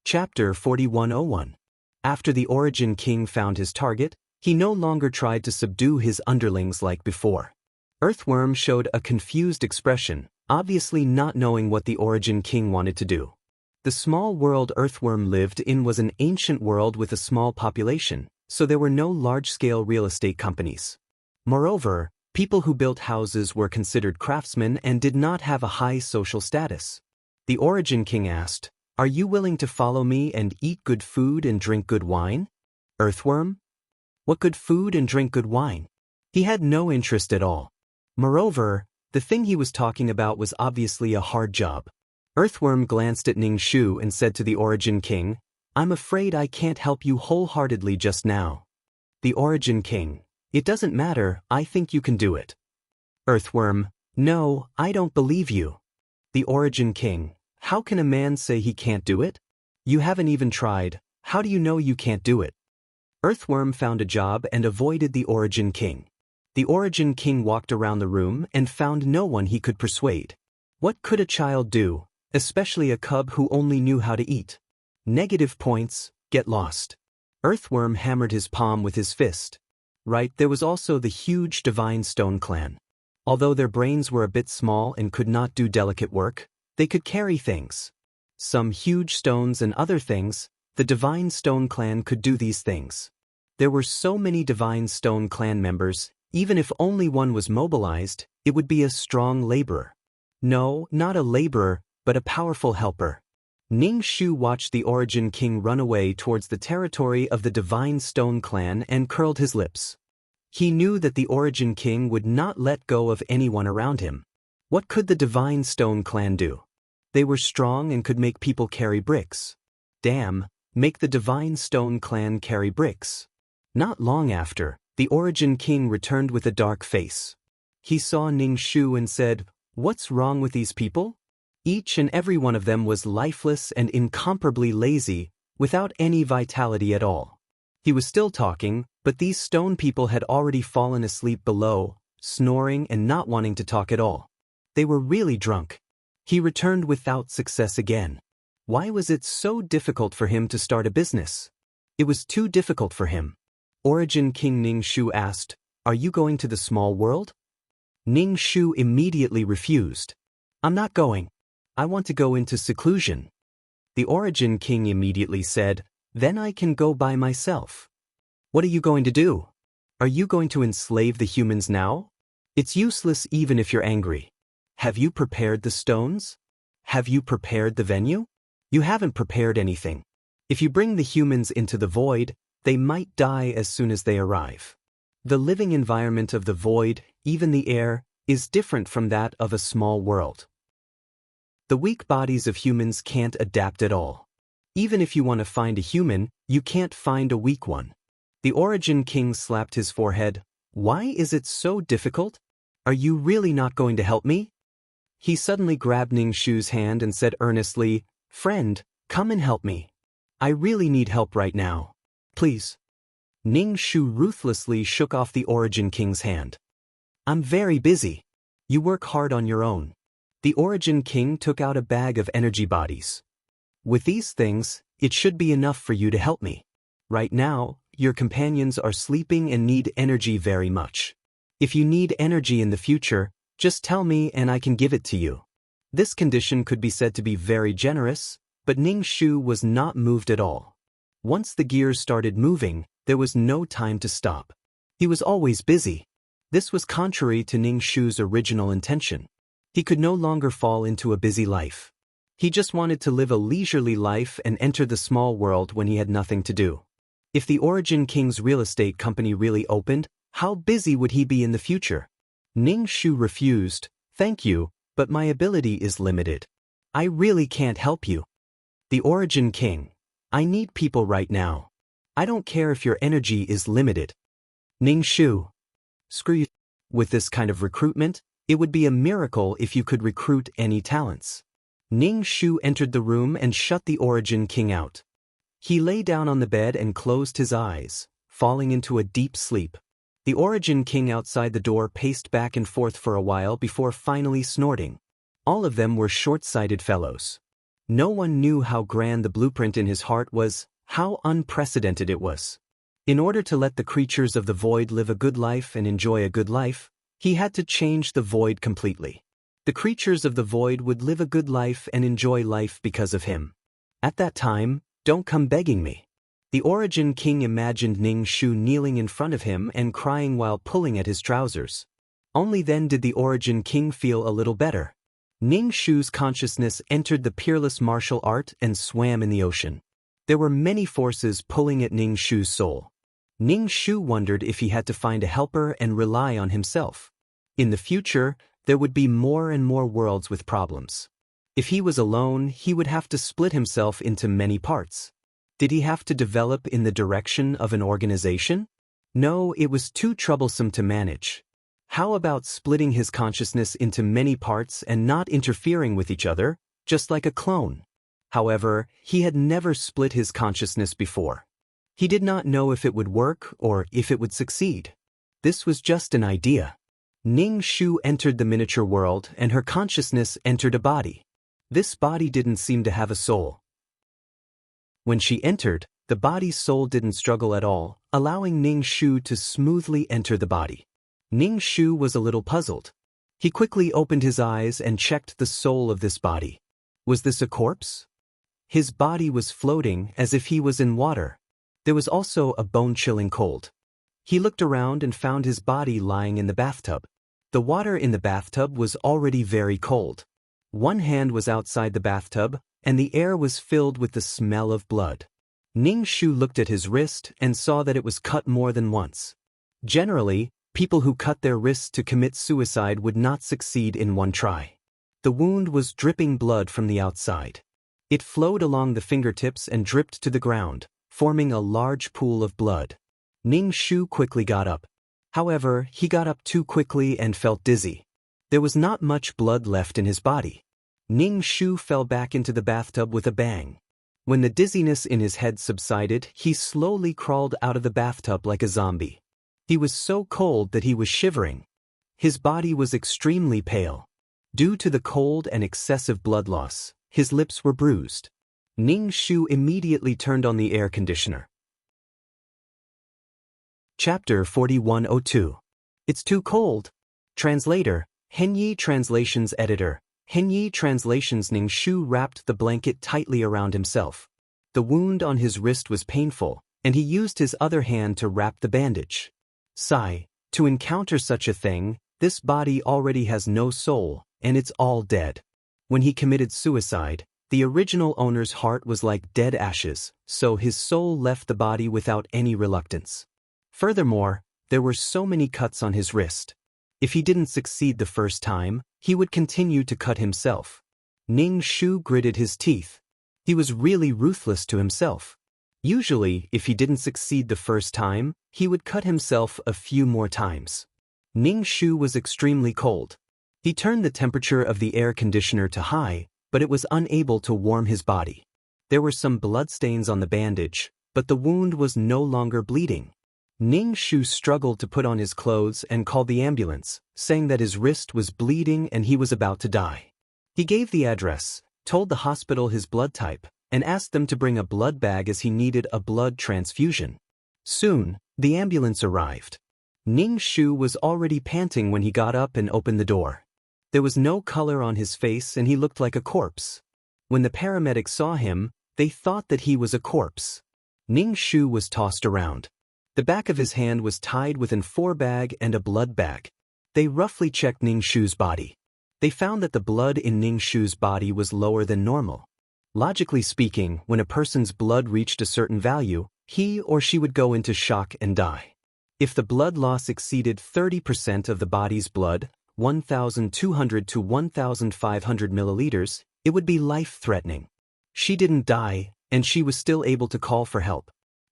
Chapter 4101. After the Origin King found his target, he no longer tried to subdue his underlings like before. Earthworm showed a confused expression, obviously not knowing what the Origin King wanted to do. The small world Earthworm lived in was an ancient world with a small population, so there were no large-scale real estate companies. Moreover, people who built houses were considered craftsmen and did not have a high social status. The Origin King asked, "Are you willing to follow me and eat good food and drink good wine?" Earthworm? What good food and drink good wine? He had no interest at all. Moreover, the thing he was talking about was obviously a hard job. Earthworm glanced at Ning Shu and said to the Origin King, "I'm afraid I can't help you wholeheartedly just now." The Origin King, "It doesn't matter, I think you can do it." Earthworm, "No, I don't believe you." The Origin King, "How can a man say he can't do it? You haven't even tried, how do you know you can't do it?" Earthworm found a job and avoided the Origin King. The Origin King walked around the room and found no one he could persuade. What could a child do, especially a cub who only knew how to eat? Negative points, get lost. Earthworm hammered his palm with his fist. Right, there was also the huge Divine Stone clan. Although their brains were a bit small and could not do delicate work, they could carry things. Some huge stones and other things, the Divine Stone clan could do these things. There were so many Divine Stone clan members, even if only one was mobilized, it would be a strong laborer. No, not a laborer, but a powerful helper. Ning Shu watched the Origin King run away towards the territory of the Divine Stone clan and curled his lips. He knew that the Origin King would not let go of anyone around him. What could the Divine Stone clan do? They were strong and could make people carry bricks. Damn, make the Divine Stone clan carry bricks. Not long after, the Origin King returned with a dark face. He saw Ning Shu and said, "What's wrong with these people?" Each and every one of them was lifeless and incomparably lazy, without any vitality at all. He was still talking, but these stone people had already fallen asleep below, snoring and not wanting to talk at all. They were really drunk. He returned without success again. Why was it so difficult for him to start a business? It was too difficult for him. Origin King Ning Shu asked, "Are you going to the small world?" Ning Shu immediately refused. "I'm not going. I want to go into seclusion." The Origin King immediately said, "Then I can go by myself." "What are you going to do? Are you going to enslave the humans now? It's useless even if you're angry. Have you prepared the stones? Have you prepared the venue? You haven't prepared anything. If you bring the humans into the void, they might die as soon as they arrive. The living environment of the void, even the air, is different from that of a small world. The weak bodies of humans can't adapt at all. Even if you want to find a human, you can't find a weak one." The Origin King slapped his forehead. "Why is it so difficult? Are you really not going to help me?" He suddenly grabbed Ning Shu's hand and said earnestly, "Friend, come and help me. I really need help right now. Please." Ning Shu ruthlessly shook off the Origin King's hand. "I'm very busy. You work hard on your own." The Origin King took out a bag of energy bodies. "With these things, it should be enough for you to help me. Right now, your companions are sleeping and need energy very much. If you need energy in the future, just tell me and I can give it to you." This condition could be said to be very generous, but Ning Shu was not moved at all. Once the gears started moving, there was no time to stop. He was always busy. This was contrary to Ning Shu's original intention. He could no longer fall into a busy life. He just wanted to live a leisurely life and enter the small world when he had nothing to do. If the Origin King's real estate company really opened, how busy would he be in the future? Ning Shu refused, "Thank you, but my ability is limited. I really can't help you." The Origin King, "I need people right now. I don't care if your energy is limited." Ning Shu, "Screw you. With this kind of recruitment, it would be a miracle if you could recruit any talents." Ning Shu entered the room and shut the Origin King out. He lay down on the bed and closed his eyes, falling into a deep sleep. The Origin King outside the door paced back and forth for a while before finally snorting. All of them were short-sighted fellows. No one knew how grand the blueprint in his heart was, how unprecedented it was. In order to let the creatures of the void live a good life and enjoy a good life, he had to change the void completely. The creatures of the void would live a good life and enjoy life because of him. At that time, don't come begging me. The Origin King imagined Ning Shu kneeling in front of him and crying while pulling at his trousers. Only then did the Origin King feel a little better. Ning Shu's consciousness entered the peerless martial art and swam in the ocean. There were many forces pulling at Ning Shu's soul. Ning Shu wondered if he had to find a helper and rely on himself. In the future, there would be more and more worlds with problems. If he was alone, he would have to split himself into many parts. Did he have to develop in the direction of an organization? No, it was too troublesome to manage. How about splitting his consciousness into many parts and not interfering with each other, just like a clone? However, he had never split his consciousness before. He did not know if it would work or if it would succeed. This was just an idea. Ning Shu entered the miniature world and her consciousness entered a body. This body didn't seem to have a soul. When she entered, the body's soul didn't struggle at all, allowing Ning Shu to smoothly enter the body. Ning Shu was a little puzzled. He quickly opened his eyes and checked the soul of this body. Was this a corpse? His body was floating as if he was in water. There was also a bone-chilling cold. He looked around and found his body lying in the bathtub. The water in the bathtub was already very cold. One hand was outside the bathtub, and the air was filled with the smell of blood. Ning Shu looked at his wrist and saw that it was cut more than once. Generally, people who cut their wrists to commit suicide would not succeed in one try. The wound was dripping blood from the outside. It flowed along the fingertips and dripped to the ground, forming a large pool of blood. Ning Shu quickly got up. However, he got up too quickly and felt dizzy. There was not much blood left in his body. Ning Shu fell back into the bathtub with a bang. When the dizziness in his head subsided, he slowly crawled out of the bathtub like a zombie. He was so cold that he was shivering. His body was extremely pale. Due to the cold and excessive blood loss, his lips were bruised. Ning Shu immediately turned on the air conditioner. Chapter 4102. It's too cold. Translator, Henyi Translations Editor, Henyi Translations. Ning Shu wrapped the blanket tightly around himself. The wound on his wrist was painful, and he used his other hand to wrap the bandage. Sigh, to encounter such a thing, this body already has no soul, and it's all dead. When he committed suicide, the original owner's heart was like dead ashes, so his soul left the body without any reluctance. Furthermore, there were so many cuts on his wrist. If he didn't succeed the first time, he would continue to cut himself. Ning Shu gritted his teeth. He was really ruthless to himself. Usually, if he didn't succeed the first time, he would cut himself a few more times. Ning Shu was extremely cold. He turned the temperature of the air conditioner to high, but it was unable to warm his body. There were some bloodstains on the bandage, but the wound was no longer bleeding. Ning Shu struggled to put on his clothes and called the ambulance, saying that his wrist was bleeding and he was about to die. He gave the address, told the hospital his blood type, and asked them to bring a blood bag as he needed a blood transfusion. Soon, the ambulance arrived. Ning Shu was already panting when he got up and opened the door. There was no color on his face and he looked like a corpse. When the paramedics saw him, they thought that he was a corpse. Ning Shu was tossed around. The back of his hand was tied with an IV bag and a blood bag. They roughly checked Ning Shu's body. They found that the blood in Ning Shu's body was lower than normal. Logically speaking, when a person's blood reached a certain value, he or she would go into shock and die. If the blood loss exceeded 30% of the body's blood, 1,200 to 1,500 milliliters, it would be life-threatening. She didn't die, and she was still able to call for help.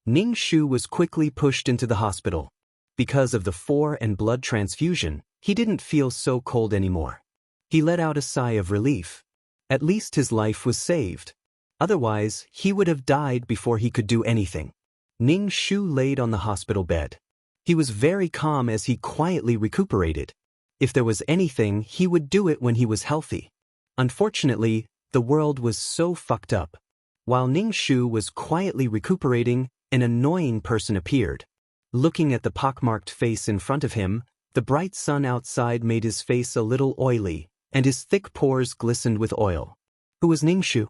Ning Shu was quickly pushed into the hospital. Because of the IV and blood transfusion, he didn't feel so cold anymore. He let out a sigh of relief. At least his life was saved. Otherwise, he would have died before he could do anything. Ning Shu laid on the hospital bed. He was very calm as he quietly recuperated. If there was anything, he would do it when he was healthy. Unfortunately, The world was so fucked up. While Ning Shu was quietly recuperating, an annoying person appeared. Looking at the pockmarked face in front of him, the bright sun outside made his face a little oily, and his thick pores glistened with oil. Who was Ning Shu?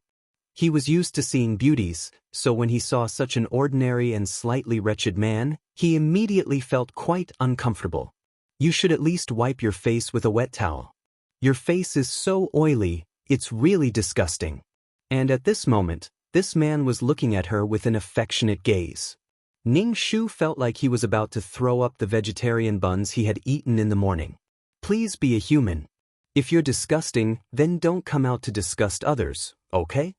He was used to seeing beauties, so when he saw such an ordinary and slightly wretched man, he immediately felt quite uncomfortable. You should at least wipe your face with a wet towel. Your face is so oily, it's really disgusting. And at this moment, this man was looking at her with an affectionate gaze. Ning Shu felt like he was about to throw up the vegetarian buns he had eaten in the morning. Please be a human. If you're disgusting, then don't come out to disgust others, okay?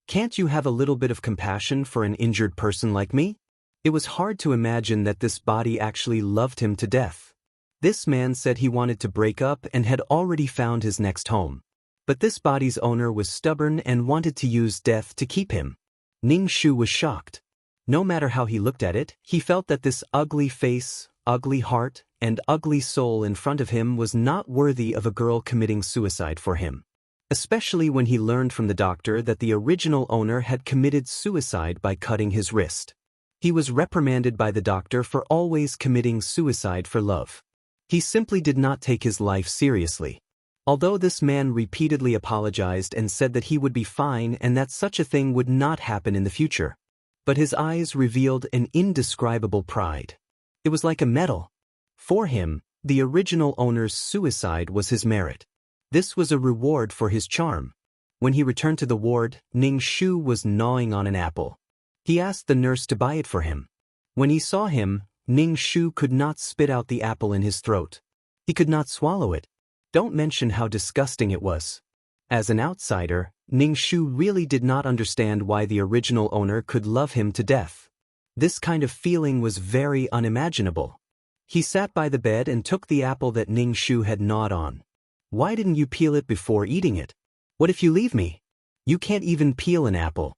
Can't you have a little bit of compassion for an injured person like me? It was hard to imagine that this body actually loved him to death. This man said he wanted to break up and had already found his next home. But this body's owner was stubborn and wanted to use death to keep him. Ning Shu was shocked. No matter how he looked at it, he felt that this ugly face, ugly heart, and ugly soul in front of him was not worthy of a girl committing suicide for him. Especially when he learned from the doctor that the original owner had committed suicide by cutting his wrist. He was reprimanded by the doctor for always committing suicide for love. He simply did not take his life seriously. Although this man repeatedly apologized and said that he would be fine and that such a thing would not happen in the future. But his eyes revealed an indescribable pride. It was like a medal. For him, the original owner's suicide was his merit. This was a reward for his charm. When he returned to the ward, Ning Shu was gnawing on an apple. He asked the nurse to buy it for him. When he saw him, Ning Shu could not spit out the apple in his throat. He could not swallow it. Don't mention how disgusting it was. As an outsider, Ning Shu really did not understand why the original owner could love him to death. This kind of feeling was very unimaginable. He sat by the bed and took the apple that Ning Shu had gnawed on. Why didn't you peel it before eating it? What if you leave me? You can't even peel an apple.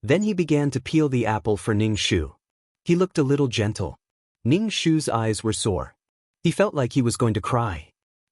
Then he began to peel the apple for Ning Shu. He looked a little gentle. Ning Shu's eyes were sore. He felt like he was going to cry.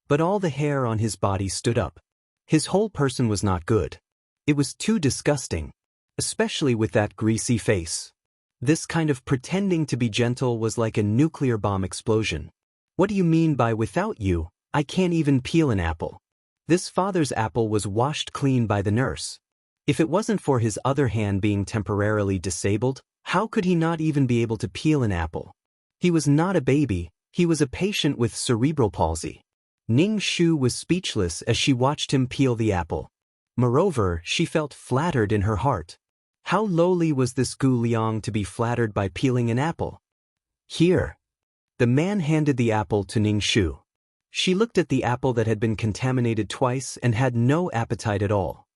But all the hair on his body stood up. His whole person was not good. It was too disgusting. Especially with that greasy face. This kind of pretending to be gentle was like a nuclear bomb explosion. What do you mean by without you? I can't even peel an apple. This father's apple was washed clean by the nurse. If it wasn't for his other hand being temporarily disabled, how could he not even be able to peel an apple? He was not a baby, he was a patient with cerebral palsy. Ning Shu was speechless as she watched him peel the apple. Moreover, she felt flattered in her heart. How lowly was this Gu Liang to be flattered by peeling an apple? Here. The man handed the apple to Ning Shu. She looked at the apple that had been contaminated twice and had no appetite at all.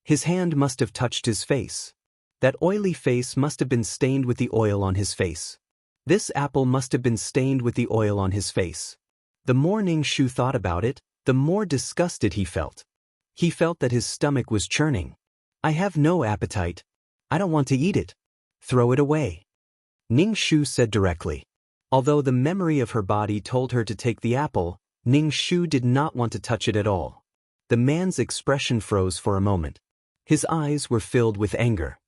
His hand must have touched his face. That oily face must have been stained with the oil on his face. This apple must have been stained with the oil on his face. The more Ning Shu thought about it, the more disgusted he felt. He felt that his stomach was churning. I have no appetite. I don't want to eat it. Throw it away. Ning Shu said directly. Although the memory of her body told her to take the apple, Ning Shu did not want to touch it at all. The man's expression froze for a moment. His eyes were filled with anger.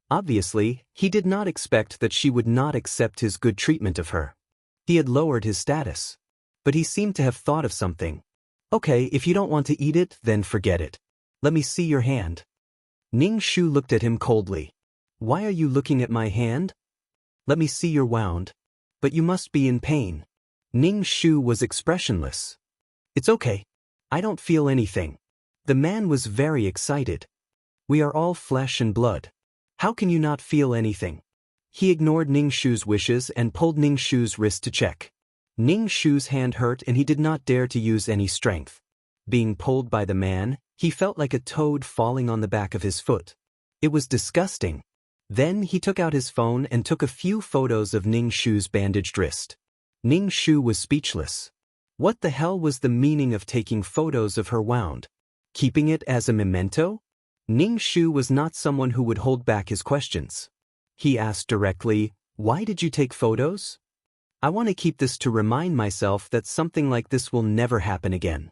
Obviously, he did not expect that she would not accept his good treatment of her. He had lowered his status. But he seemed to have thought of something. Okay, if you don't want to eat it, then forget it. Let me see your hand. Ning Shu looked at him coldly. Why are you looking at my hand? Let me see your wound. But you must be in pain. Ning Shu was expressionless. It's okay. I don't feel anything. The man was very excited. We are all flesh and blood. How can you not feel anything? He ignored Ning Shu's wishes and pulled Ning Shu's wrist to check. Ning Shu's hand hurt and he did not dare to use any strength. Being pulled by the man, he felt like a toad falling on the back of his foot. It was disgusting. Then he took out his phone and took a few photos of Ning Shu's bandaged wrist. Ning Shu was speechless. What the hell was the meaning of taking photos of her wound? Keeping it as a memento? Ning Shu was not someone who would hold back his questions. He asked directly, why did you take photos? I want to keep this to remind myself that something like this will never happen again.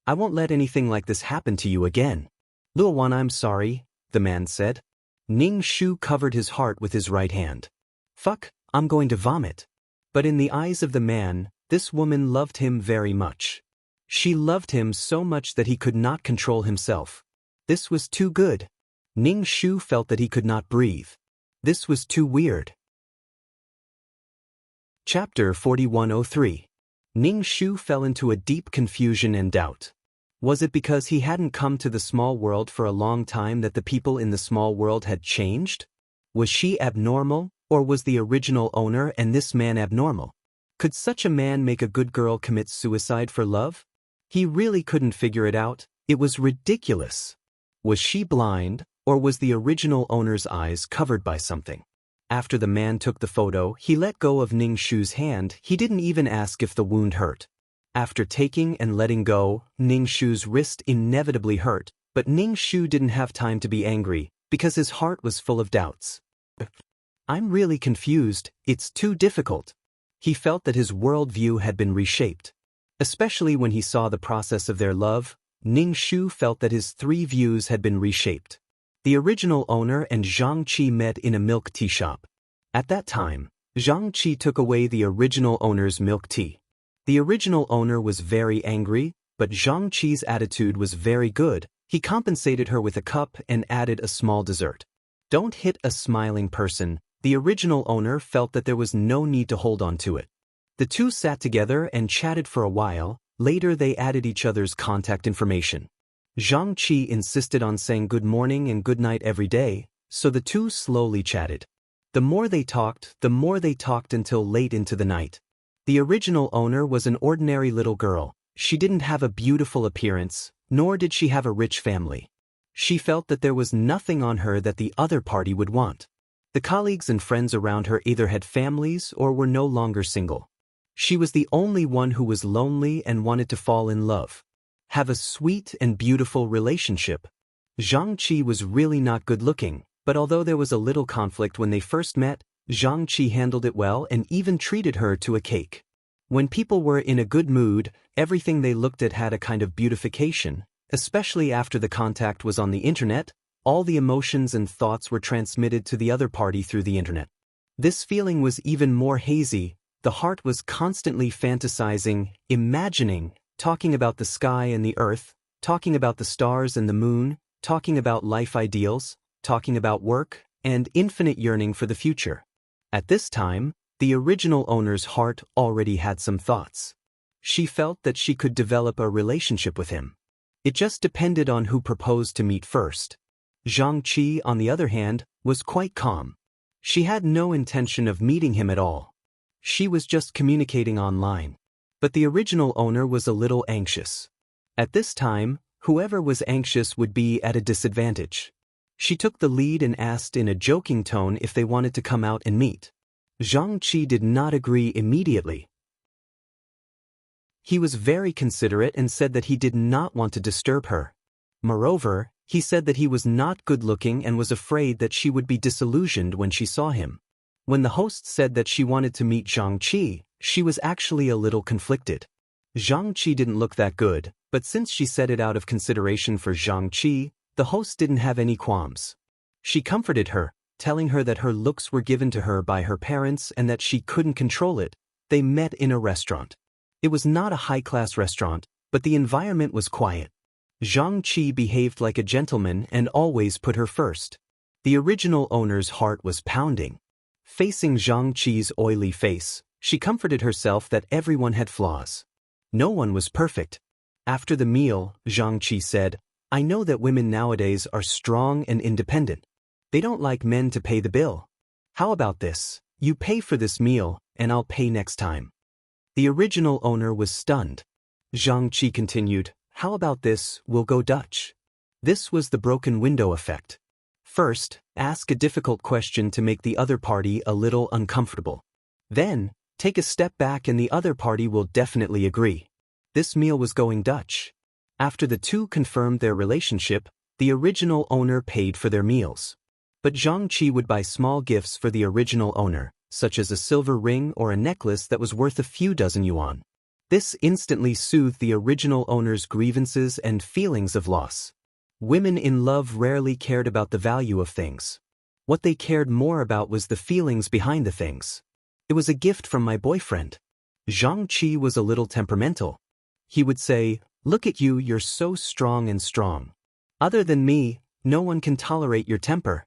I won't let anything like this happen to you again. Little one, I'm sorry, the man said. Ning Shu covered his heart with his right hand. Fuck, I'm going to vomit. But in the eyes of the man, this woman loved him very much. She loved him so much that he could not control himself. This was too good. Ning Shu felt that he could not breathe. This was too weird. Chapter 4103. Ning Shu fell into a deep confusion and doubt. Was it because he hadn't come to the small world for a long time that the people in the small world had changed? Was she abnormal, or was the original owner and this man abnormal? Could such a man make a good girl commit suicide for love? He really couldn't figure it out. It was ridiculous. Was she blind, or was the original owner's eyes covered by something? After the man took the photo, he let go of Ning Shu's hand. He didn't even ask if the wound hurt. After taking and letting go, Ning Shu's wrist inevitably hurt, but Ning Shu didn't have time to be angry, because his heart was full of doubts. I'm really confused, it's too difficult. He felt that his worldview had been reshaped. Especially when he saw the process of their love, Ning Shu felt that his three views had been reshaped. The original owner and Zhang Qi met in a milk tea shop. At that time, Zhang Qi took away the original owner's milk tea. The original owner was very angry, but Zhang Qi's attitude was very good. He compensated her with a cup and added a small dessert. Don't hit a smiling person. The original owner felt that there was no need to hold on to it. The two sat together and chatted for a while. Later they added each other's contact information. Zhang Qi insisted on saying good morning and good night every day, so the two slowly chatted. The more they talked until late into the night. The original owner was an ordinary little girl. She didn't have a beautiful appearance, nor did she have a rich family. She felt that there was nothing on her that the other party would want. The colleagues and friends around her either had families or were no longer single. She was the only one who was lonely and wanted to fall in love. Have a sweet and beautiful relationship. Zhang Qi was really not good looking, but although there was a little conflict when they first met, Zhang Qi handled it well and even treated her to a cake. When people were in a good mood, everything they looked at had a kind of beautification, especially after the contact was on the internet. All the emotions and thoughts were transmitted to the other party through the internet. This feeling was even more hazy. The heart was constantly fantasizing, imagining, talking about the sky and the earth, talking about the stars and the moon, talking about life ideals, talking about work, and infinite yearning for the future. At this time, the original owner's heart already had some thoughts. She felt that she could develop a relationship with him. It just depended on who proposed to meet first. Zhang Qi, on the other hand, was quite calm. She had no intention of meeting him at all. She was just communicating online. But the original owner was a little anxious. At this time, whoever was anxious would be at a disadvantage. She took the lead and asked in a joking tone if they wanted to come out and meet. Zhang Qi did not agree immediately. He was very considerate and said that he did not want to disturb her. Moreover, he said that he was not good-looking and was afraid that she would be disillusioned when she saw him. When the host said that she wanted to meet Zhang Qi, she was actually a little conflicted. Zhang Qi didn't look that good, but since she said it out of consideration for Zhang Qi, the host didn't have any qualms. She comforted her, telling her that her looks were given to her by her parents and that she couldn't control it. They met in a restaurant. It was not a high-class restaurant, but the environment was quiet. Zhang Qi behaved like a gentleman and always put her first. The original owner's heart was pounding. Facing Zhang Qi's oily face, she comforted herself that everyone had flaws. No one was perfect. After the meal, Zhang Qi said, "I know that women nowadays are strong and independent. They don't like men to pay the bill. How about this? You pay for this meal, and I'll pay next time." The original owner was stunned. Zhang Qi continued, "How about this, we'll go Dutch." This was the broken window effect. First, ask a difficult question to make the other party a little uncomfortable. Then, take a step back and the other party will definitely agree. This meal was going Dutch. After the two confirmed their relationship, the original owner paid for their meals. But Zhang Qi would buy small gifts for the original owner, such as a silver ring or a necklace that was worth a few dozen yuan. This instantly soothed the original owner's grievances and feelings of loss. Women in love rarely cared about the value of things. What they cared more about was the feelings behind the things. It was a gift from my boyfriend. Zhang Qi was a little temperamental. He would say, "Look at you, you're so strong and strong. Other than me, no one can tolerate your temper."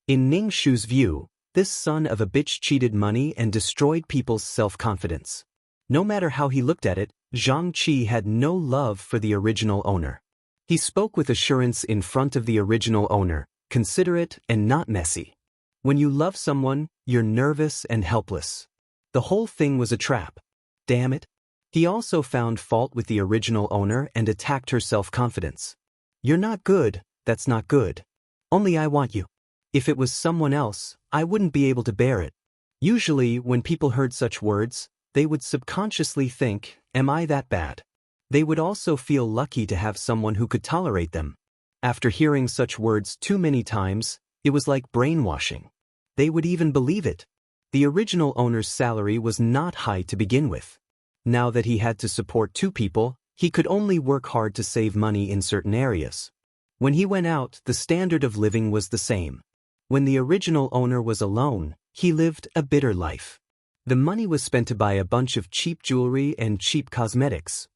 In Ning Shu's view, this son of a bitch cheated money and destroyed people's self-confidence. No matter how he looked at it, Zhang Qi had no love for the original owner. He spoke with assurance in front of the original owner, considerate and not messy. When you love someone, you're nervous and helpless. The whole thing was a trap. Damn it. He also found fault with the original owner and attacked her self-confidence. "You're not good, that's not good. Only I want you. If it was someone else, I wouldn't be able to bear it." Usually, when people heard such words, they would subconsciously think, "Am I that bad?" They would also feel lucky to have someone who could tolerate them. After hearing such words too many times, it was like brainwashing. They would even believe it. The original owner's salary was not high to begin with. Now that he had to support two people, he could only work hard to save money in certain areas. When he went out, the standard of living was the same. When the original owner was alone, he lived a bitter life. The money was spent to buy a bunch of cheap jewelry and cheap cosmetics.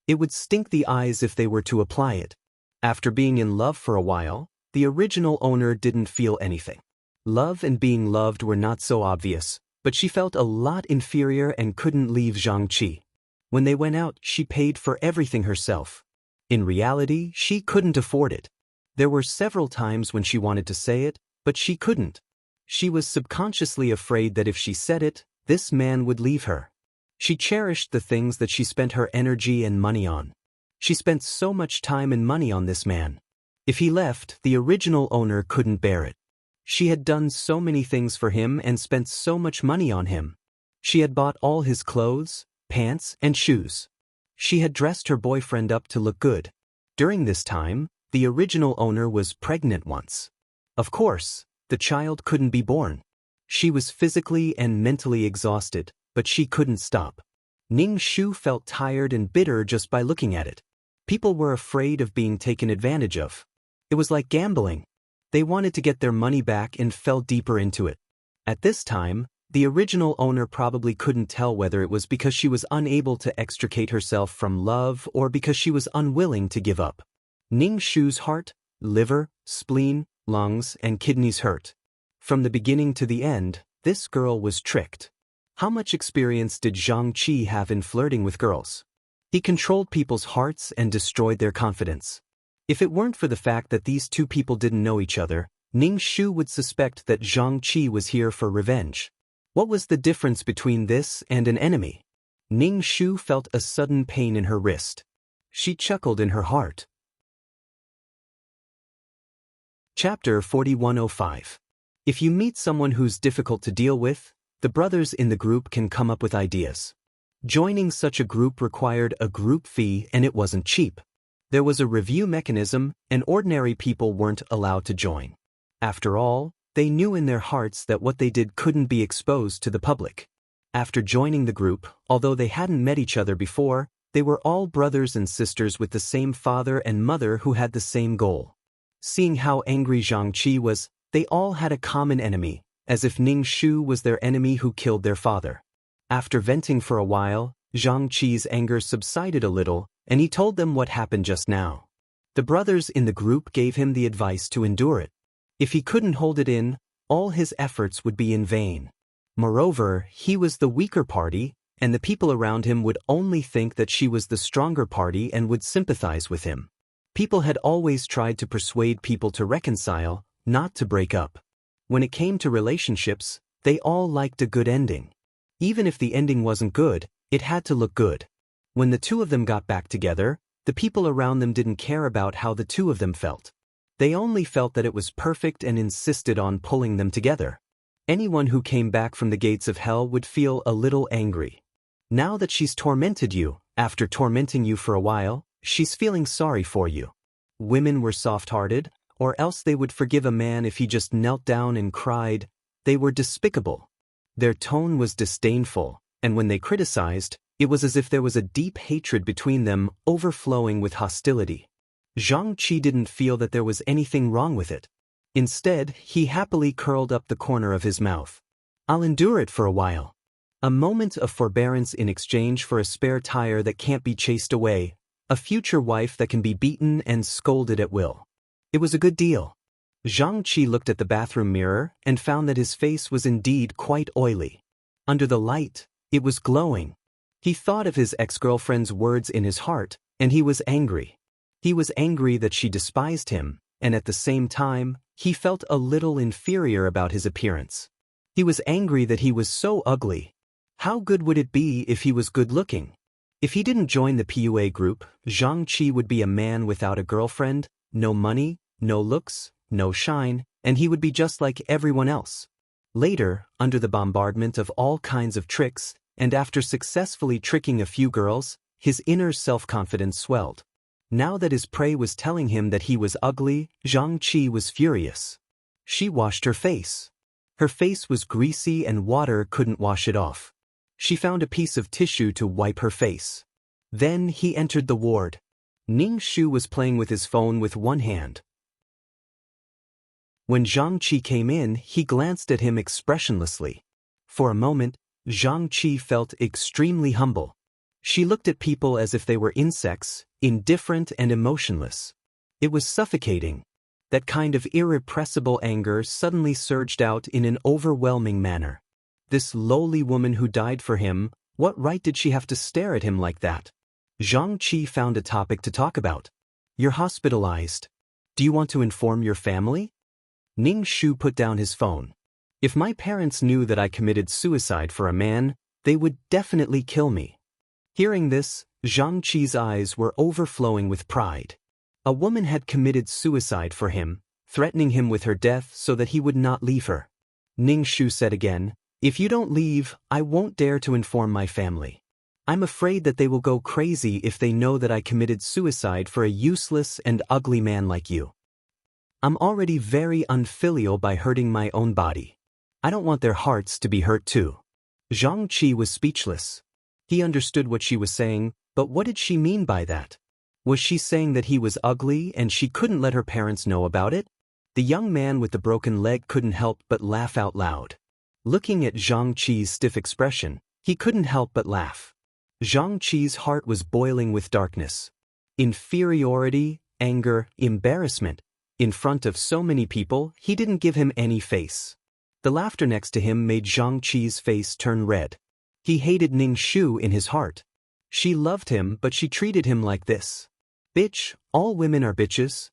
It would stink the eyes if they were to apply it. After being in love for a while, the original owner didn't feel anything. Love and being loved were not so obvious, but she felt a lot inferior and couldn't leave Zhang Qi. When they went out, she paid for everything herself. In reality, she couldn't afford it. There were several times when she wanted to say it, but she couldn't. She was subconsciously afraid that if she said it, this man would leave her. She cherished the things that she spent her energy and money on. She spent so much time and money on this man. If he left, the original owner couldn't bear it. She had done so many things for him and spent so much money on him. She had bought all his clothes, pants, and shoes. She had dressed her boyfriend up to look good. During this time, the original owner was pregnant once. Of course, the child couldn't be born. She was physically and mentally exhausted, but she couldn't stop. Ning Shu felt tired and bitter just by looking at it. People were afraid of being taken advantage of. It was like gambling. They wanted to get their money back and fell deeper into it. At this time, the original owner probably couldn't tell whether it was because she was unable to extricate herself from love or because she was unwilling to give up. Ning Shu's heart, liver, spleen, lungs, and kidneys hurt. From the beginning to the end, this girl was tricked. How much experience did Zhang Qi have in flirting with girls? He controlled people's hearts and destroyed their confidence. If it weren't for the fact that these two people didn't know each other, Ning Shu would suspect that Zhang Qi was here for revenge. What was the difference between this and an enemy? Ning Shu felt a sudden pain in her wrist. She chuckled in her heart. Chapter 4105. If you meet someone who's difficult to deal with, the brothers in the group can come up with ideas. Joining such a group required a group fee and it wasn't cheap. There was a review mechanism and ordinary people weren't allowed to join. After all, they knew in their hearts that what they did couldn't be exposed to the public. After joining the group, although they hadn't met each other before, they were all brothers and sisters with the same father and mother who had the same goal. Seeing how angry Zhang Qi was, they all had a common enemy, as if Ning Shu was their enemy who killed their father. After venting for a while, Zhang Qi's anger subsided a little, and he told them what happened just now. The brothers in the group gave him the advice to endure it. If he couldn't hold it in, all his efforts would be in vain. Moreover, he was the weaker party, and the people around him would only think that she was the stronger party and would sympathize with him. People had always tried to persuade people to reconcile, not to break up. When it came to relationships, they all liked a good ending. Even if the ending wasn't good, it had to look good. When the two of them got back together, the people around them didn't care about how the two of them felt. They only felt that it was perfect and insisted on pulling them together. Anyone who came back from the gates of hell would feel a little angry. Now that she's tormented you, after tormenting you for a while, she's feeling sorry for you. Women were soft-hearted, or else they would forgive a man if he just knelt down and cried. They were despicable. Their tone was disdainful, and when they criticized, it was as if there was a deep hatred between them, overflowing with hostility. Zhang Qi didn't feel that there was anything wrong with it. Instead, he happily curled up the corner of his mouth. I'll endure it for a while. A moment of forbearance in exchange for a spare tire that can't be chased away, a future wife that can be beaten and scolded at will. It was a good deal. Zhang Qi looked at the bathroom mirror and found that his face was indeed quite oily. Under the light, it was glowing. He thought of his ex-girlfriend's words in his heart, and he was angry. He was angry that she despised him, and at the same time, he felt a little inferior about his appearance. He was angry that he was so ugly. How good would it be if he was good-looking? If he didn't join the PUA group, Zhang Qi would be a man without a girlfriend, no money, no looks, no shine, and he would be just like everyone else. Later, under the bombardment of all kinds of tricks, and after successfully tricking a few girls, his inner self-confidence swelled. Now that his prey was telling him that he was ugly, Zhang Qi was furious. She washed her face. Her face was greasy and water couldn't wash it off. She found a piece of tissue to wipe her face. Then he entered the ward. Ning Shu was playing with his phone with one hand. When Zhang Qi came in, he glanced at him expressionlessly. For a moment, Zhang Qi felt extremely humble. She looked at people as if they were insects, indifferent and emotionless. It was suffocating. That kind of irrepressible anger suddenly surged out in an overwhelming manner. This lowly woman who died for him, what right did she have to stare at him like that? Zhang Qi found a topic to talk about. You're hospitalized. Do you want to inform your family? Ning Shu put down his phone. If my parents knew that I committed suicide for a man, they would definitely kill me. Hearing this, Zhang Qi's eyes were overflowing with pride. A woman had committed suicide for him, threatening him with her death so that he would not leave her. Ning Shu said again, if you don't leave, I won't dare to inform my family. I'm afraid that they will go crazy if they know that I committed suicide for a useless and ugly man like you. I'm already very unfilial by hurting my own body. I don't want their hearts to be hurt too. Zhang Qi was speechless. He understood what she was saying, but what did she mean by that? Was she saying that he was ugly and she couldn't let her parents know about it? The young man with the broken leg couldn't help but laugh out loud. Looking at Zhang Qi's stiff expression, he couldn't help but laugh. Zhang Qi's heart was boiling with darkness. Inferiority, anger, embarrassment. In front of so many people, he didn't give him any face. The laughter next to him made Zhang Qi's face turn red. He hated Ning Shu in his heart. She loved him, but she treated him like this. Bitch, all women are bitches.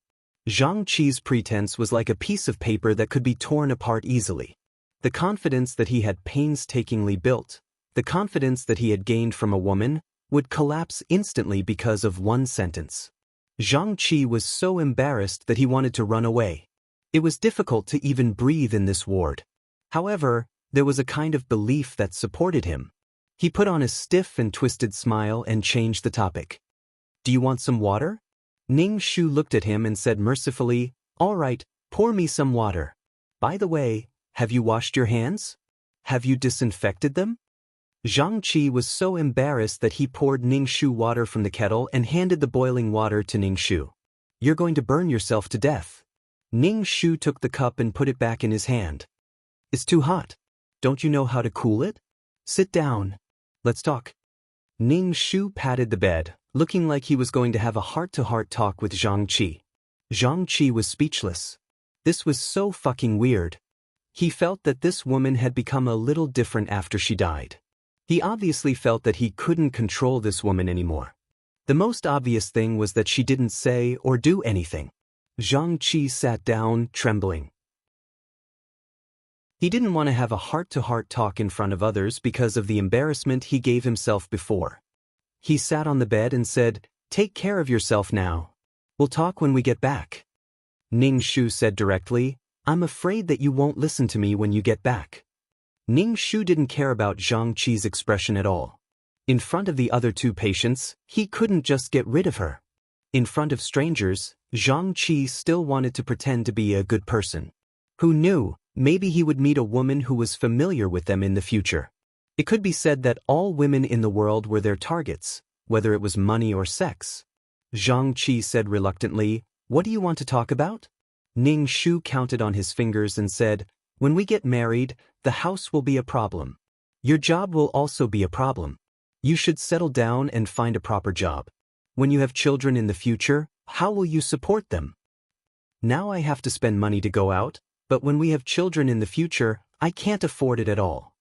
Zhang Qi's pretense was like a piece of paper that could be torn apart easily. The confidence that he had painstakingly built, the confidence that he had gained from a woman, would collapse instantly because of one sentence. Zhang Qi was so embarrassed that he wanted to run away. It was difficult to even breathe in this ward. However, there was a kind of belief that supported him. He put on a stiff and twisted smile and changed the topic. Do you want some water? Ning Shu looked at him and said mercifully, all right, pour me some water. By the way, have you washed your hands? Have you disinfected them? Zhang Qi was so embarrassed that he poured Ning Shu water from the kettle and handed the boiling water to Ning Shu. You're going to burn yourself to death. Ning Shu took the cup and put it back in his hand. It's too hot. Don't you know how to cool it? Sit down. Let's talk. Ning Shu patted the bed, looking like he was going to have a heart-to-heart talk with Zhang Qi. Zhang Qi was speechless. This was so fucking weird. He felt that this woman had become a little different after she died. He obviously felt that he couldn't control this woman anymore. The most obvious thing was that she didn't say or do anything. Zhang Qi sat down, trembling. He didn't want to have a heart-to-heart talk in front of others because of the embarrassment he gave himself before. He sat on the bed and said, take care of yourself now. We'll talk when we get back. Ning Shu said directly, I'm afraid that you won't listen to me when you get back. Ning Shu didn't care about Zhang Qi's expression at all. In front of the other two patients, he couldn't just get rid of her. In front of strangers, Zhang Qi still wanted to pretend to be a good person. Who knew, maybe he would meet a woman who was familiar with them in the future. It could be said that all women in the world were their targets, whether it was money or sex. Zhang Qi said reluctantly, "What do you want to talk about?" Ning Shu counted on his fingers and said, "When we get married, the house will be a problem. Your job will also be a problem. You should settle down and find a proper job. When you have children in the future, how will you support them? Now I have to spend money to go out, but when we have children in the future, I can't afford it at all."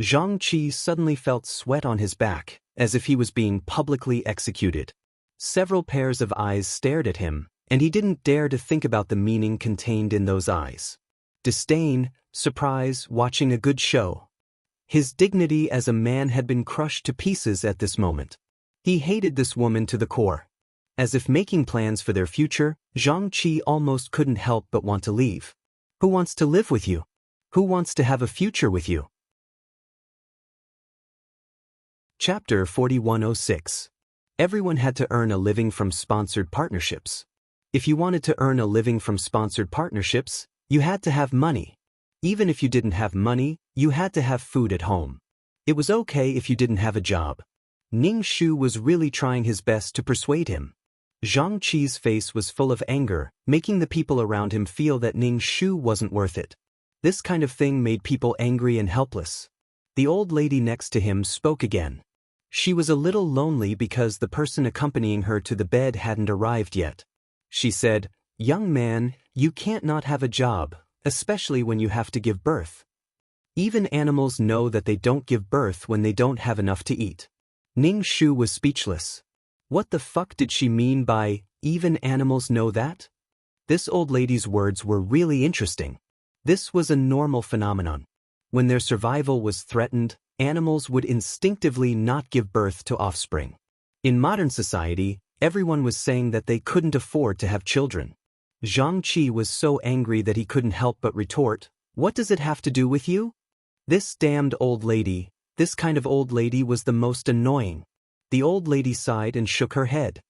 Zhang Qi suddenly felt sweat on his back, as if he was being publicly executed. Several pairs of eyes stared at him, and he didn't dare to think about the meaning contained in those eyes. Disdain, surprise, watching a good show. His dignity as a man had been crushed to pieces at this moment. He hated this woman to the core. As if making plans for their future, Zhang Qi almost couldn't help but want to leave. Who wants to live with you? Who wants to have a future with you? Chapter 4106. Everyone had to earn a living from sponsored partnerships. If you wanted to earn a living from sponsored partnerships, you had to have money. Even if you didn't have money, you had to have food at home. It was okay if you didn't have a job. Ning Shu was really trying his best to persuade him. Zhang Qi's face was full of anger, making the people around him feel that Ning Shu wasn't worth it. This kind of thing made people angry and helpless. The old lady next to him spoke again. She was a little lonely because the person accompanying her to the bed hadn't arrived yet. She said, "Young man, you can't not have a job, especially when you have to give birth. Even animals know that they don't give birth when they don't have enough to eat." Ning Shu was speechless. What the fuck did she mean by, "even animals know that"? This old lady's words were really interesting. This was a normal phenomenon. When their survival was threatened, animals would instinctively not give birth to offspring. In modern society, everyone was saying that they couldn't afford to have children. Zhang Qi was so angry that he couldn't help but retort, "What does it have to do with you?" This damned old lady, this kind of old lady was the most annoying. The old lady sighed and shook her head.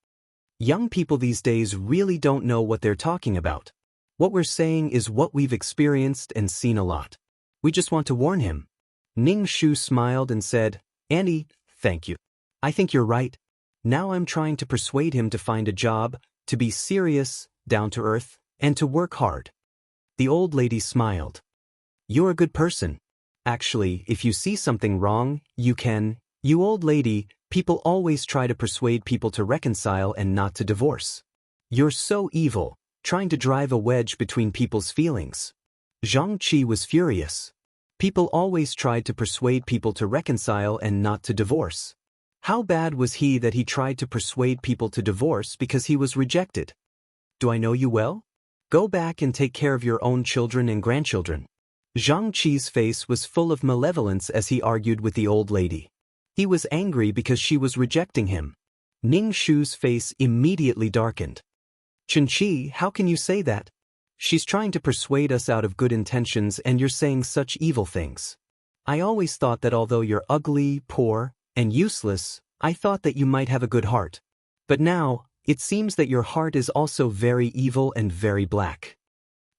Young people these days really don't know what they're talking about. What we're saying is what we've experienced and seen a lot. We just want to warn him. Ning Shu smiled and said, "Annie, thank you. I think you're right. Now I'm trying to persuade him to find a job, to be serious, down to earth, and to work hard." The old lady smiled. "You're a good person. Actually, if you see something wrong, you old lady, people always try to persuade people to reconcile and not to divorce. You're so evil, trying to drive a wedge between people's feelings." Zhang Qi was furious. People always tried to persuade people to reconcile and not to divorce. How bad was he that he tried to persuade people to divorce because he was rejected? "Do I know you well? Go back and take care of your own children and grandchildren." Zhang Qi's face was full of malevolence as he argued with the old lady. He was angry because she was rejecting him. Ning Shu's face immediately darkened. "Qi, how can you say that? She's trying to persuade us out of good intentions and you're saying such evil things. I always thought that although you're ugly, poor, and useless, I thought that you might have a good heart. But now, it seems that your heart is also very evil and very black."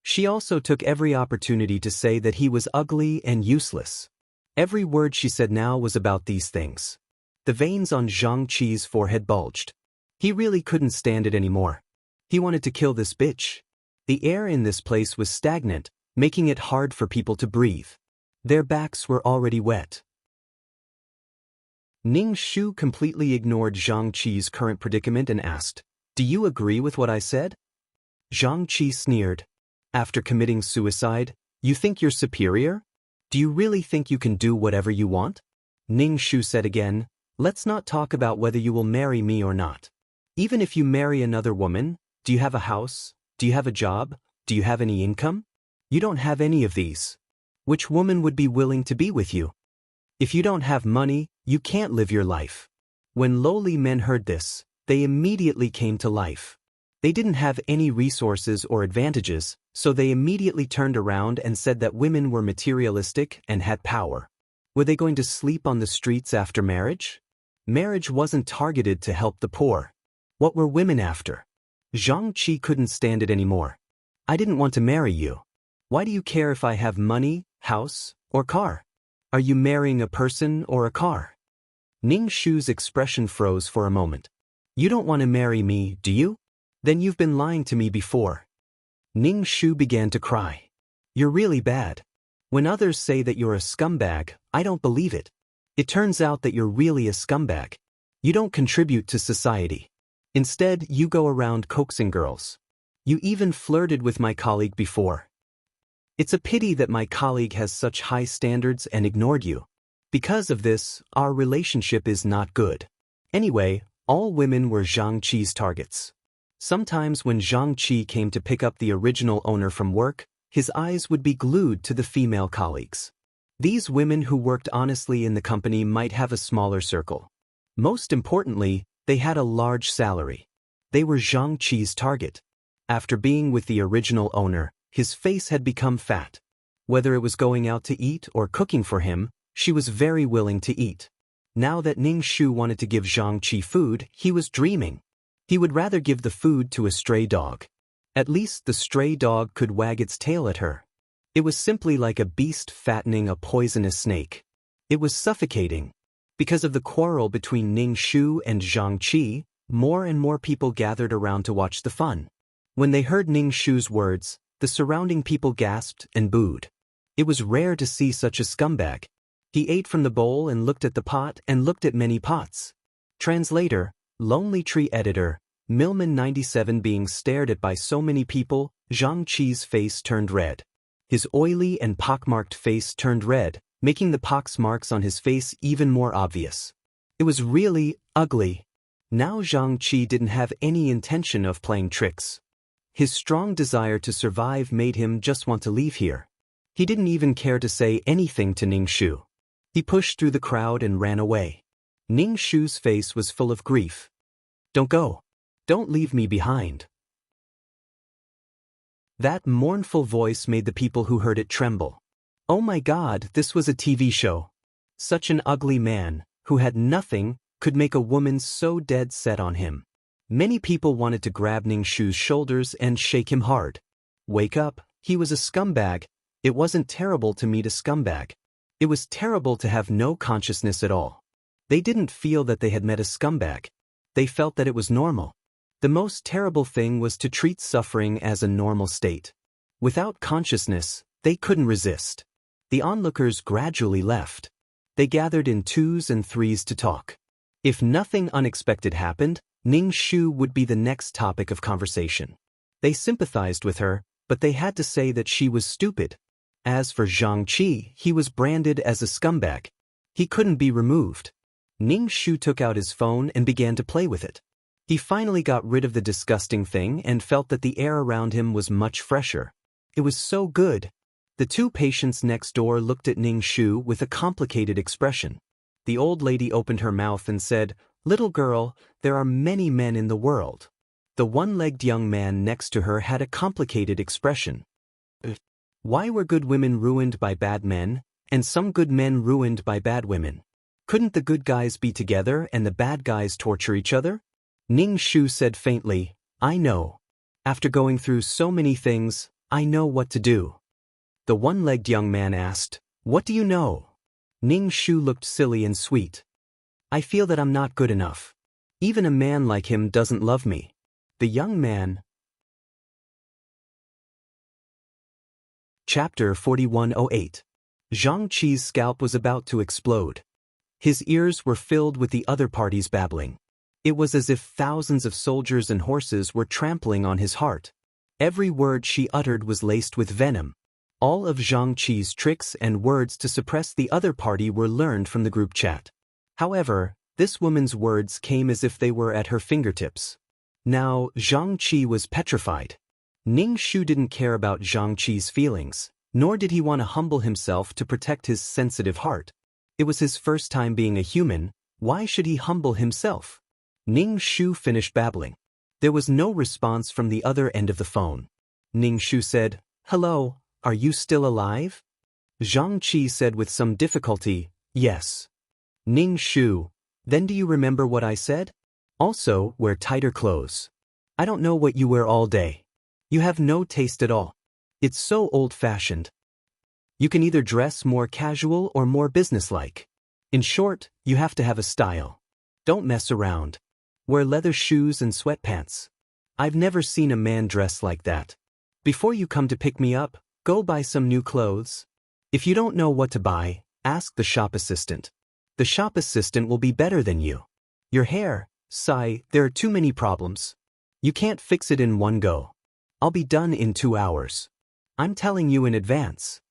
She also took every opportunity to say that he was ugly and useless. Every word she said now was about these things. The veins on Zhang Qi's forehead bulged. He really couldn't stand it anymore. He wanted to kill this bitch. The air in this place was stagnant, making it hard for people to breathe. Their backs were already wet. Ning Shu completely ignored Zhang Qi's current predicament and asked, "Do you agree with what I said?" Zhang Qi sneered. "After committing suicide, you think you're superior? Do you really think you can do whatever you want?" Ning Shu said again, "Let's not talk about whether you will marry me or not. Even if you marry another woman, do you have a house? Do you have a job? Do you have any income? You don't have any of these. Which woman would be willing to be with you? If you don't have money, you can't live your life." When lowly men heard this, they immediately came to life. They didn't have any resources or advantages, so they immediately turned around and said that women were materialistic and had power. Were they going to sleep on the streets after marriage? Marriage wasn't targeted to help the poor. What were women after? Zhang Qi couldn't stand it anymore. "I didn't want to marry you. Why do you care if I have money, house, or car? Are you marrying a person or a car? Ning Shu's expression froze for a moment. You don't want to marry me, do you? Then you've been lying to me before. Ning Shu began to cry. You're really bad. When others say that you're a scumbag, I don't believe it. It turns out that you're really a scumbag. You don't contribute to society. Instead, you go around coaxing girls. You even flirted with my colleague before. It's a pity that my colleague has such high standards and ignored you. Because of this, our relationship is not good. Anyway, all women were Zhang Qi's targets. Sometimes when Zhang Qi came to pick up the original owner from work, his eyes would be glued to the female colleagues. These women who worked honestly in the company might have a smaller circle. Most importantly, they had a large salary. They were Zhang Qi's target. After being with the original owner, his face had become fat. Whether it was going out to eat or cooking for him, she was very willing to eat. Now that Ning Shu wanted to give Zhang Qi food, he was dreaming. He would rather give the food to a stray dog. At least the stray dog could wag its tail at her. It was simply like a beast fattening a poisonous snake. It was suffocating. Because of the quarrel between Ning Shu and Zhang Qi, more and more people gathered around to watch the fun. When they heard Ning Shu's words, the surrounding people gasped and booed. It was rare to see such a scumbag. He ate from the bowl and looked at the pot and looked at many pots. Translator, Lonely Tree Editor, Millman 97. Being stared at by so many people, Zhang Qi's face turned red. His oily and pockmarked face turned red, making the pox marks on his face even more obvious. It was really ugly. Now Zhang Qi didn't have any intention of playing tricks. His strong desire to survive made him just want to leave here. He didn't even care to say anything to Ning Shu. He pushed through the crowd and ran away. Ning Shu's face was full of grief. Don't go. Don't leave me behind. That mournful voice made the people who heard it tremble. Oh my God, this was a TV show. Such an ugly man, who had nothing, could make a woman so dead set on him. Many people wanted to grab Ning Shu's shoulders and shake him hard. Wake up, he was a scumbag. It wasn't terrible to meet a scumbag. It was terrible to have no consciousness at all. They didn't feel that they had met a scumbag. They felt that it was normal. The most terrible thing was to treat suffering as a normal state. Without consciousness, they couldn't resist. The onlookers gradually left. They gathered in twos and threes to talk. If nothing unexpected happened, Ning Shu would be the next topic of conversation. They sympathized with her, but they had to say that she was stupid. As for Zhang Qi, he was branded as a scumbag. He couldn't be removed. Ning Shu took out his phone and began to play with it. He finally got rid of the disgusting thing and felt that the air around him was much fresher. It was so good. The two patients next door looked at Ning Shu with a complicated expression. The old lady opened her mouth and said, "Little girl, there are many men in the world." The one-legged young man next to her had a complicated expression. Why were good women ruined by bad men, and some good men ruined by bad women? Couldn't the good guys be together and the bad guys torture each other? Ning Shu said faintly, I know. After going through so many things, I know what to do. The one-legged young man asked, What do you know? Ning Shu looked silly and sweet. I feel that I'm not good enough. Even a man like him doesn't love me. The young man. Chapter 4108. Zhang Qi's scalp was about to explode. His ears were filled with the other party's babbling. It was as if thousands of soldiers and horses were trampling on his heart. Every word she uttered was laced with venom. All of Zhang Qi's tricks and words to suppress the other party were learned from the group chat. However, this woman's words came as if they were at her fingertips. Now, Zhang Qi was petrified. Ning Shu didn't care about Zhang Qi's feelings, nor did he want to humble himself to protect his sensitive heart. It was his first time being a human. Why should he humble himself? Ning Shu finished babbling. There was no response from the other end of the phone. Ning Shu said, Hello, are you still alive? Zhang Qi said with some difficulty, Yes. Ning Shu, then do you remember what I said? Also, wear tighter clothes. I don't know what you wear all day. You have no taste at all. It's so old-fashioned. You can either dress more casual or more businesslike. In short, you have to have a style. Don't mess around. Wear leather shoes and sweatpants. I've never seen a man dress like that. Before you come to pick me up, go buy some new clothes. If you don't know what to buy, ask the shop assistant. The shop assistant will be better than you. Your hair, sigh, there are too many problems. You can't fix it in one go. I'll be done in 2 hours. I'm telling you in advance.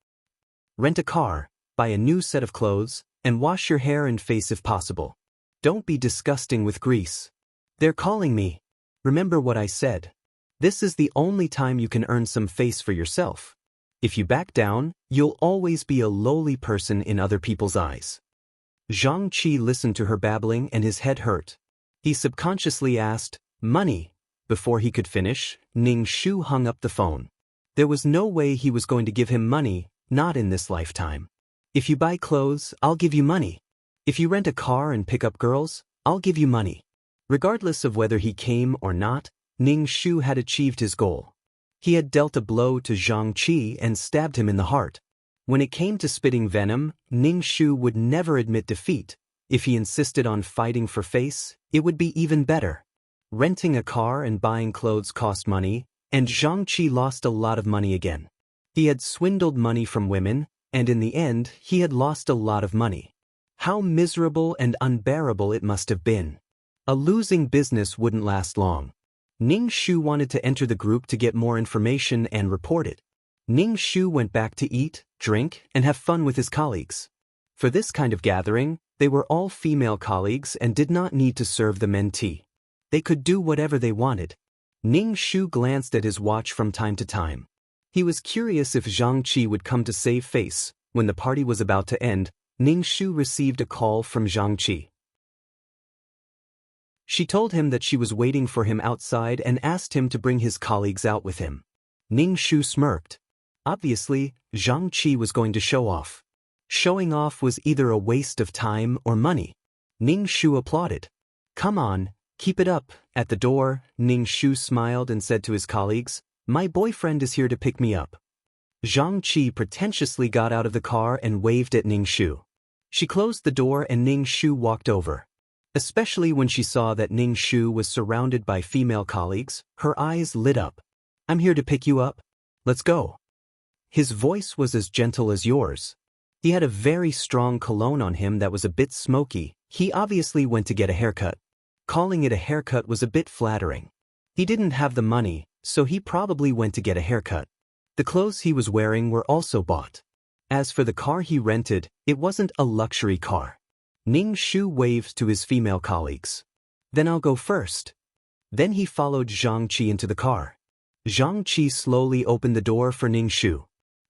Rent a car, buy a new set of clothes, and wash your hair and face if possible. Don't be disgusting with grease. They're calling me. Remember what I said. This is the only time you can earn some face for yourself. If you back down, you'll always be a lowly person in other people's eyes. Zhang Qi listened to her babbling and his head hurt. He subconsciously asked, "Money?" Before he could finish, Ning Shu hung up the phone. There was no way he was going to give him money, not in this lifetime. If you buy clothes, I'll give you money. If you rent a car and pick up girls, I'll give you money. Regardless of whether he came or not, Ning Shu had achieved his goal. He had dealt a blow to Zhang Qi and stabbed him in the heart. When it came to spitting venom, Ning Shu would never admit defeat. If he insisted on fighting for face, it would be even better. Renting a car and buying clothes cost money, and Zhang Qi lost a lot of money again. He had swindled money from women, and in the end, he had lost a lot of money. How miserable and unbearable it must have been. A losing business wouldn't last long. Ning Shu wanted to enter the group to get more information and report it. Ning Shu went back to eat, drink, and have fun with his colleagues. For this kind of gathering, they were all female colleagues and did not need to serve the men tea. They could do whatever they wanted. Ning Shu glanced at his watch from time to time. He was curious if Zhang Qi would come to save face. When the party was about to end, Ning Shu received a call from Zhang Qi. She told him that she was waiting for him outside and asked him to bring his colleagues out with him. Ning Shu smirked. Obviously, Zhang Qi was going to show off. Showing off was either a waste of time or money. Ning Shu applauded. "Come on, keep it up." At the door, Ning Shu smiled and said to his colleagues, "My boyfriend is here to pick me up." Zhang Qi pretentiously got out of the car and waved at Ning Shu. She closed the door and Ning Shu walked over. Especially when she saw that Ning Shu was surrounded by female colleagues, her eyes lit up. "I'm here to pick you up. Let's go." His voice was as gentle as yours. He had a very strong cologne on him that was a bit smoky. He obviously went to get a haircut. Calling it a haircut was a bit flattering. He didn't have the money, so he probably went to get a haircut. The clothes he was wearing were also bought. As for the car he rented, it wasn't a luxury car. Ning Shu waved to his female colleagues. "Then I'll go first." Then he followed Zhang Qi into the car. Zhang Qi slowly opened the door for Ning Shu.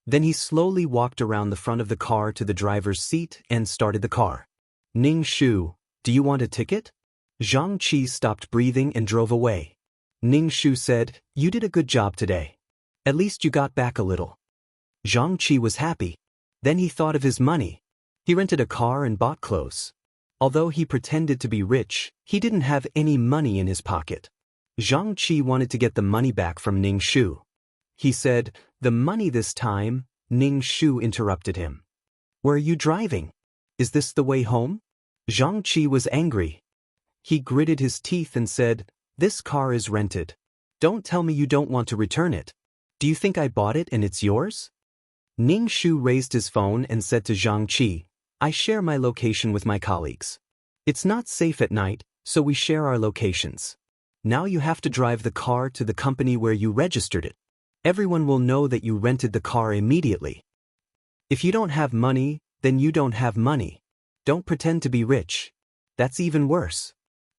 Then he slowly walked around the front of the car to the driver's seat and started the car. "Ning Shu, do you want a ticket?" Zhang Qi stopped breathing and drove away. Ning Shu said, "You did a good job today. At least you got back a little." Zhang Qi was happy. Then he thought of his money. He rented a car and bought clothes. Although he pretended to be rich, he didn't have any money in his pocket. Zhang Qi wanted to get the money back from Ning Shu. He said, "The money this time." Ning Shu interrupted him. "Where are you driving? Is this the way home?" Zhang Qi was angry. He gritted his teeth and said, "This car is rented. Don't tell me you don't want to return it. Do you think I bought it and it's yours?" Ning Shu raised his phone and said to Zhang Qi, "I share my location with my colleagues. It's not safe at night, so we share our locations. Now you have to drive the car to the company where you registered it. Everyone will know that you rented the car immediately. If you don't have money, then you don't have money. Don't pretend to be rich. That's even worse."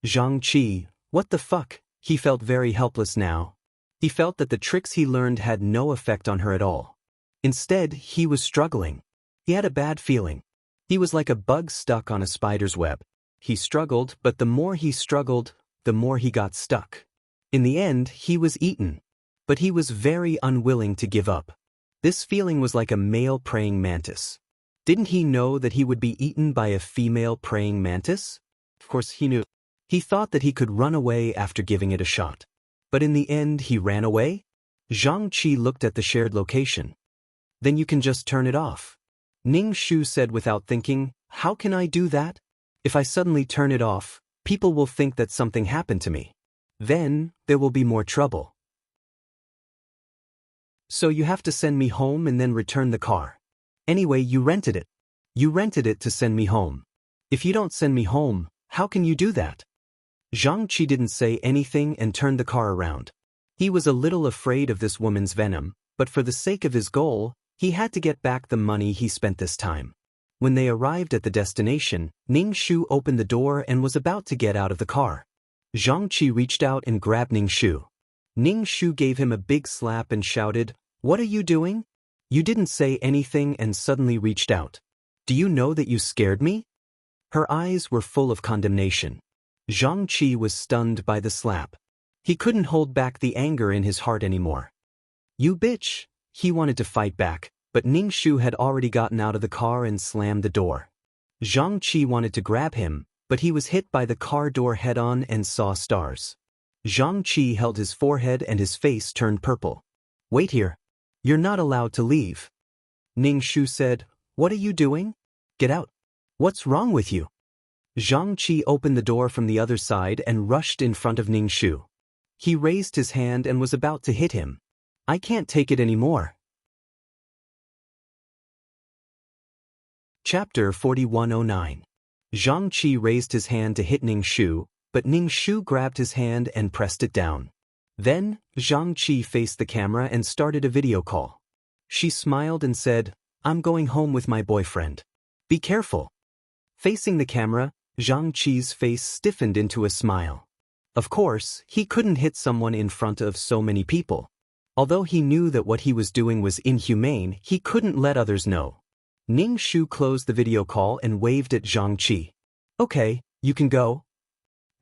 Zhang Qi, what the fuck? He felt very helpless now. He felt that the tricks he learned had no effect on her at all. Instead, he was struggling. He had a bad feeling. He was like a bug stuck on a spider's web. He struggled, but the more he struggled, the more he got stuck. In the end, he was eaten. But he was very unwilling to give up. This feeling was like a male praying mantis. Didn't he know that he would be eaten by a female praying mantis? Of course he knew. He thought that he could run away after giving it a shot. But in the end he ran away? Zhang Qi looked at the shared location. Then you can just turn it off. Ning Shu said without thinking, how can I do that? If I suddenly turn it off, people will think that something happened to me. Then, there will be more trouble. So you have to send me home and then return the car. Anyway, you rented it. You rented it to send me home. If you don't send me home, how can you do that? Zhang Qi didn't say anything and turned the car around. He was a little afraid of this woman's venom, but for the sake of his goal, he had to get back the money he spent this time. When they arrived at the destination, Ning Shu opened the door and was about to get out of the car. Zhang Qi reached out and grabbed Ning Shu. Ning Shu gave him a big slap and shouted, "What are you doing? You didn't say anything and suddenly reached out. Do you know that you scared me?" Her eyes were full of condemnation. Zhang Qi was stunned by the slap. He couldn't hold back the anger in his heart anymore. "You bitch!" He wanted to fight back, but Ning Shu had already gotten out of the car and slammed the door. Zhang Qi wanted to grab him, but he was hit by the car door head-on and saw stars. Zhang Qi held his forehead and his face turned purple. "Wait here. You're not allowed to leave." Ning Shu said, "What are you doing? Get out. What's wrong with you?" Zhang Qi opened the door from the other side and rushed in front of Ning Shu. He raised his hand and was about to hit him. "I can't take it anymore." Chapter 4109. Zhang Qi raised his hand to hit Ning Shu, but Ning Shu grabbed his hand and pressed it down. Then, Zhang Qi faced the camera and started a video call. She smiled and said, "I'm going home with my boyfriend. Be careful." Facing the camera, Zhang Qi's face stiffened into a smile. Of course, he couldn't hit someone in front of so many people. Although he knew that what he was doing was inhumane, he couldn't let others know. Ning Shu closed the video call and waved at Zhang Qi. "Okay, you can go."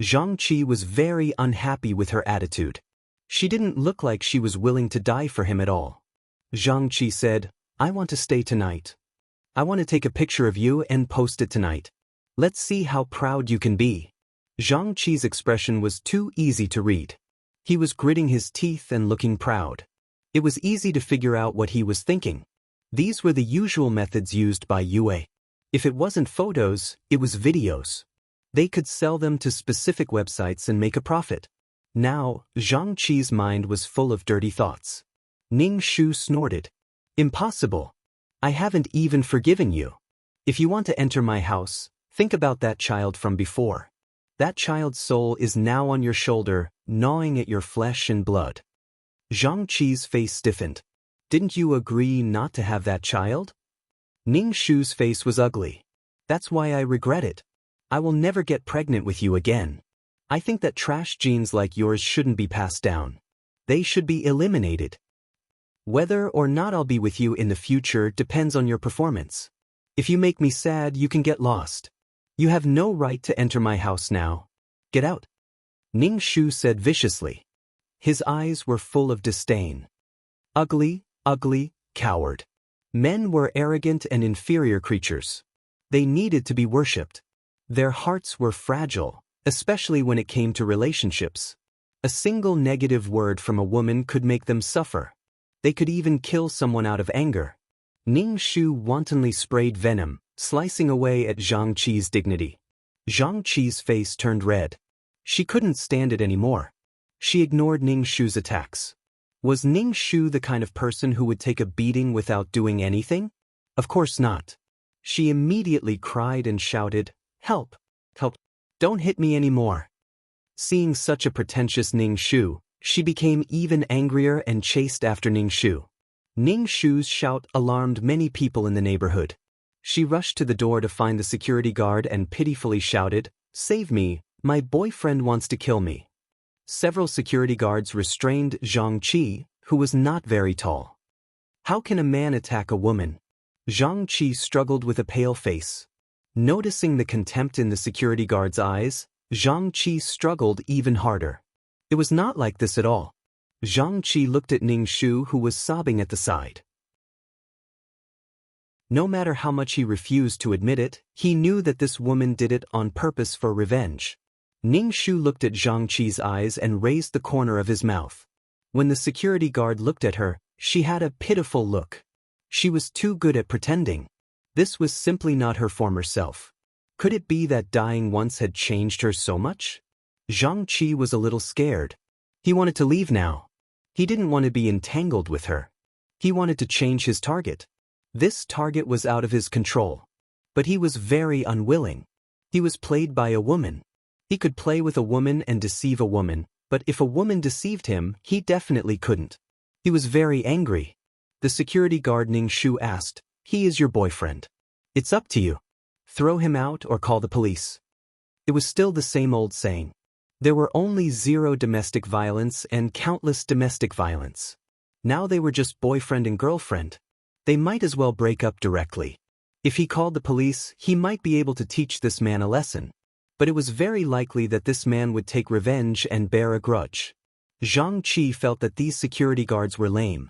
Zhang Qi was very unhappy with her attitude. She didn't look like she was willing to die for him at all. Zhang Qi said, "I want to stay tonight. I want to take a picture of you and post it tonight. Let's see how proud you can be." Zhang Qi's expression was too easy to read. He was gritting his teeth and looking proud. It was easy to figure out what he was thinking. These were the usual methods used by Yue. If it wasn't photos, it was videos. They could sell them to specific websites and make a profit. Now, Zhang Qi's mind was full of dirty thoughts. Ning Shu snorted. "Impossible. I haven't even forgiven you. If you want to enter my house, think about that child from before. That child's soul is now on your shoulder, gnawing at your flesh and blood." Zhang Qi's face stiffened. "Didn't you agree not to have that child?" Ning Shu's face was ugly. "That's why I regret it. I will never get pregnant with you again. I think that trash genes like yours shouldn't be passed down. They should be eliminated. Whether or not I'll be with you in the future depends on your performance. If you make me sad, you can get lost. You have no right to enter my house now. Get out." Ning Shu said viciously. His eyes were full of disdain. Ugly, ugly, coward. Men were arrogant and inferior creatures. They needed to be worshipped. Their hearts were fragile, especially when it came to relationships. A single negative word from a woman could make them suffer. They could even kill someone out of anger. Ning Shu wantonly sprayed venom, slicing away at Zhang Qi's dignity. Zhang Qi's face turned red. She couldn't stand it anymore. She ignored Ning Shu's attacks. Was Ning Shu the kind of person who would take a beating without doing anything? Of course not. She immediately cried and shouted, "Help! Help! Don't hit me anymore." Seeing such a pretentious Ning Shu, she became even angrier and chased after Ning Shu. Ning Shu's shout alarmed many people in the neighborhood. She rushed to the door to find the security guard and pitifully shouted, "Save me, my boyfriend wants to kill me." Several security guards restrained Zhang Qi, who was not very tall. How can a man attack a woman? Zhang Qi struggled with a pale face. Noticing the contempt in the security guard's eyes, Zhang Qi struggled even harder. It was not like this at all. Zhang Qi looked at Ning Shu, who was sobbing at the side. No matter how much he refused to admit it, he knew that this woman did it on purpose for revenge. Ning Shu looked at Zhang Qi's eyes and raised the corner of his mouth. When the security guard looked at her, she had a pitiful look. She was too good at pretending. This was simply not her former self. Could it be that dying once had changed her so much? Zhang Qi was a little scared. He wanted to leave now. He didn't want to be entangled with her. He wanted to change his target. This target was out of his control. But he was very unwilling. He was played by a woman. He could play with a woman and deceive a woman, but if a woman deceived him, he definitely couldn't. He was very angry. The security guard Ning Shu asked, "He is your boyfriend. It's up to you. Throw him out or call the police." It was still the same old saying. There were only 0 domestic violence and countless domestic violence. Now they were just boyfriend and girlfriend. They might as well break up directly. If he called the police, he might be able to teach this man a lesson. But it was very likely that this man would take revenge and bear a grudge. Zhang Qi felt that these security guards were lame.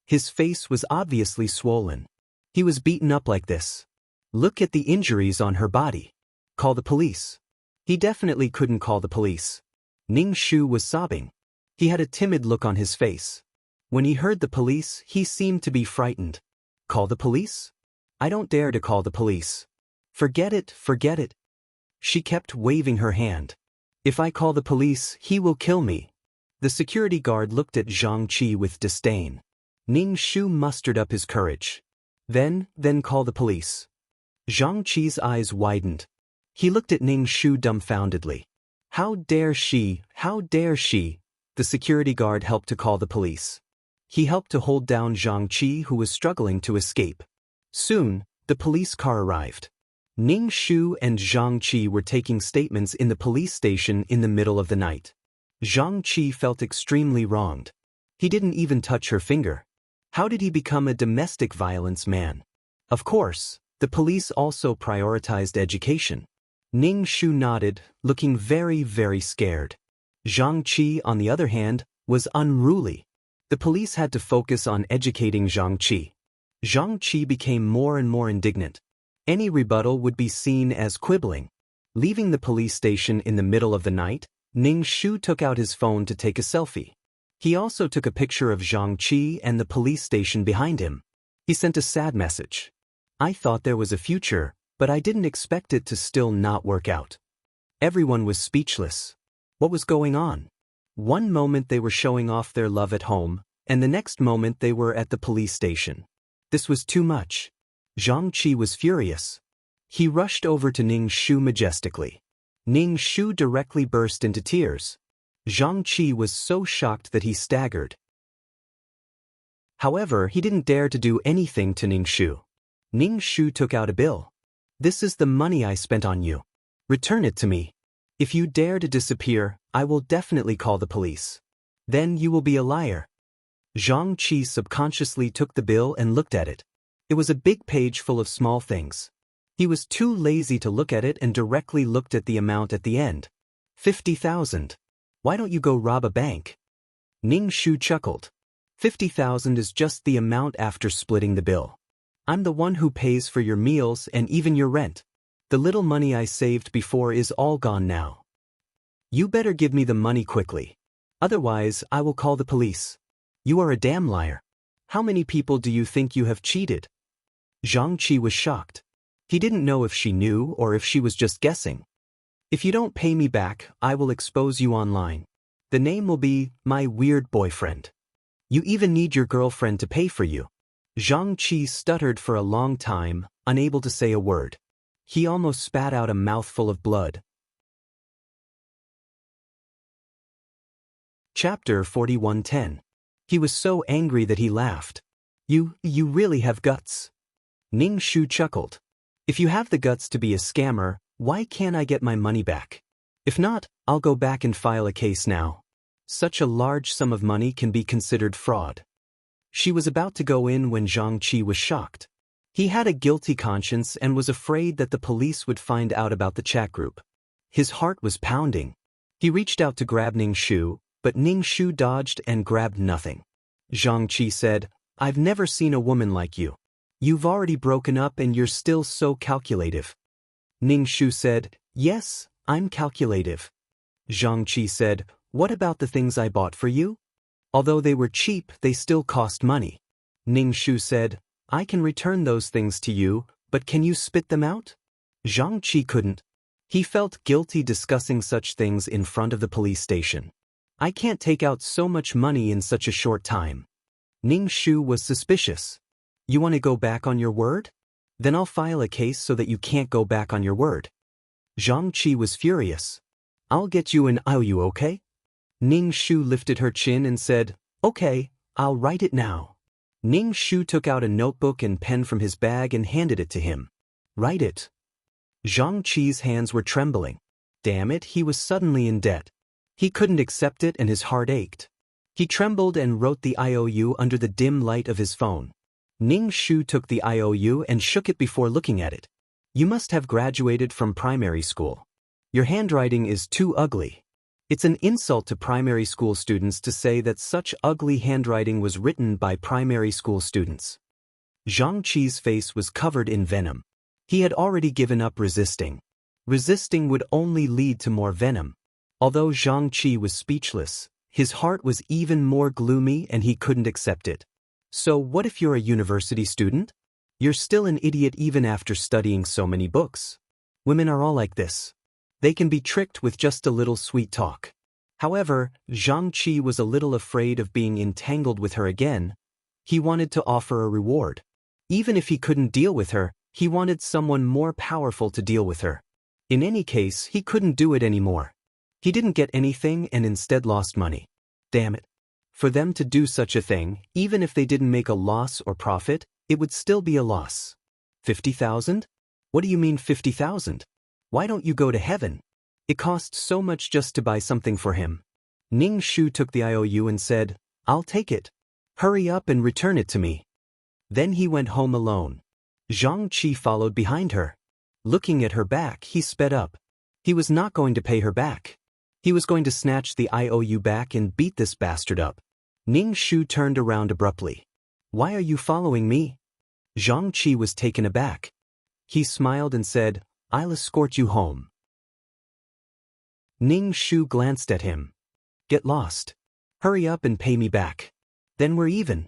His face was obviously swollen. He was beaten up like this. Look at the injuries on her body. Call the police. He definitely couldn't call the police. Ning Shu was sobbing. He had a timid look on his face. When he heard the police, he seemed to be frightened. Call the police? I don't dare to call the police. Forget it, forget it. She kept waving her hand. If I call the police, he will kill me. The security guard looked at Zhang Qi with disdain. Ning Shu mustered up his courage. Then call the police. Zhang Qi's eyes widened. He looked at Ning Shu dumbfoundedly. How dare she, how dare she? The security guard helped to call the police. He helped to hold down Zhang Qi, who was struggling to escape. Soon, the police car arrived. Ning Shu and Zhang Qi were taking statements in the police station in the middle of the night. Zhang Qi felt extremely wronged. He didn't even touch her finger. How did he become a domestic violence man? Of course, the police also prioritized education. Ning Shu nodded, looking very, very scared. Zhang Qi, on the other hand, was unruly. The police had to focus on educating Zhang Qi. Zhang Qi became more and more indignant. Any rebuttal would be seen as quibbling. Leaving the police station in the middle of the night, Ning Shu took out his phone to take a selfie. He also took a picture of Zhang Qi and the police station behind him. He sent a sad message. I thought there was a future, but I didn't expect it to still not work out. Everyone was speechless. What was going on? One moment they were showing off their love at home, and the next moment they were at the police station. This was too much. Zhang Qi was furious. He rushed over to Ning Shu majestically. Ning Shu directly burst into tears. Zhang Qi was so shocked that he staggered. However, he didn't dare to do anything to Ning Shu. Ning Shu took out a bill. This is the money I spent on you. Return it to me. If you dare to disappear, I will definitely call the police. Then you will be a liar. Zhang Qi subconsciously took the bill and looked at it. It was a big page full of small things. He was too lazy to look at it and directly looked at the amount at the end. 50,000. Why don't you go rob a bank? Ning Shu chuckled. 50,000 is just the amount after splitting the bill. I'm the one who pays for your meals and even your rent. The little money I saved before is all gone now. You better give me the money quickly. Otherwise, I will call the police. You are a damn liar. How many people do you think you have cheated? Zhang Qi was shocked. He didn't know if she knew or if she was just guessing. If you don't pay me back, I will expose you online. The name will be My Weird Boyfriend. You even need your girlfriend to pay for you. Zhang Qi stuttered for a long time, unable to say a word. He almost spat out a mouthful of blood. Chapter 41:10. He was so angry that he laughed. You really have guts. Ning Shu chuckled. If you have the guts to be a scammer, why can't I get my money back? If not, I'll go back and file a case now. Such a large sum of money can be considered fraud. She was about to go in when Zhang Qi was shocked. He had a guilty conscience and was afraid that the police would find out about the chat group. His heart was pounding. He reached out to grab Ning Shu, but Ning Shu dodged and grabbed nothing. Zhang Qi said, I've never seen a woman like you. You've already broken up and you're still so calculative. Ning Shu said, yes, I'm calculative. Zhang Qi said, what about the things I bought for you? Although they were cheap, they still cost money. Ning Shu said, I can return those things to you, but can you spit them out? Zhang Qi couldn't. He felt guilty discussing such things in front of the police station. I can't take out so much money in such a short time. Ning Shu was suspicious. You want to go back on your word? Then I'll file a case so that you can't go back on your word. Zhang Qi was furious. I'll get you an IOU, okay? Ning Shu lifted her chin and said, okay, I'll write it now. Ning Shu took out a notebook and pen from his bag and handed it to him. Write it. Zhang Qi's hands were trembling. Damn it, he was suddenly in debt. He couldn't accept it and his heart ached. He trembled and wrote the IOU under the dim light of his phone. Ning Shu took the IOU and shook it before looking at it. You must have graduated from primary school. Your handwriting is too ugly. It's an insult to primary school students to say that such ugly handwriting was written by primary school students. Zhang Qi's face was covered in venom. He had already given up resisting. Resisting would only lead to more venom. Although Zhang Qi was speechless, his heart was even more gloomy and he couldn't accept it. So what if you're a university student? You're still an idiot even after studying so many books. Women are all like this. They can be tricked with just a little sweet talk. However, Zhang Qi was a little afraid of being entangled with her again. He wanted to offer a reward. Even if he couldn't deal with her, he wanted someone more powerful to deal with her. In any case, he couldn't do it anymore. He didn't get anything and instead lost money. Damn it. For them to do such a thing, even if they didn't make a loss or profit, it would still be a loss. 50,000? What do you mean 50,000? Why don't you go to heaven? It costs so much just to buy something for him. Ning Shu took the IOU and said, I'll take it. Hurry up and return it to me. Then he went home alone. Zhang Qi followed behind her. Looking at her back, he sped up. He was not going to pay her back. He was going to snatch the IOU back and beat this bastard up. Ning Shu turned around abruptly. Why are you following me? Zhang Qi was taken aback. He smiled and said, I'll escort you home. Ning Shu glanced at him. Get lost. Hurry up and pay me back. Then we're even.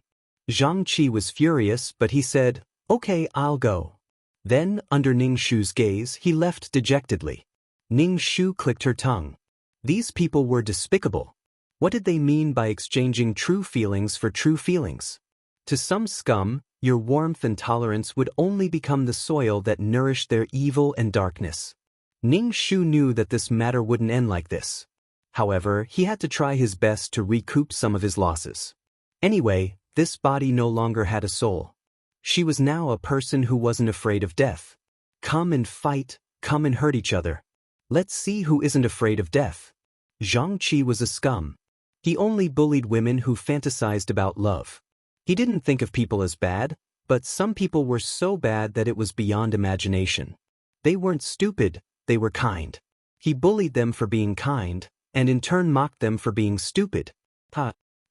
Zhang Qi was furious, but he said, okay, I'll go. Then, under Ning Shu's gaze, he left dejectedly. Ning Shu clicked her tongue. These people were despicable. What did they mean by exchanging true feelings for true feelings? To some scum, your warmth and tolerance would only become the soil that nourished their evil and darkness. Ning Shu knew that this matter wouldn't end like this. However, he had to try his best to recoup some of his losses. Anyway, this body no longer had a soul. She was now a person who wasn't afraid of death. Come and fight, come and hurt each other. Let's see who isn't afraid of death. Zhang Qi was a scum. He only bullied women who fantasized about love. He didn't think of people as bad, but some people were so bad that it was beyond imagination. They weren't stupid, they were kind. He bullied them for being kind, and in turn mocked them for being stupid.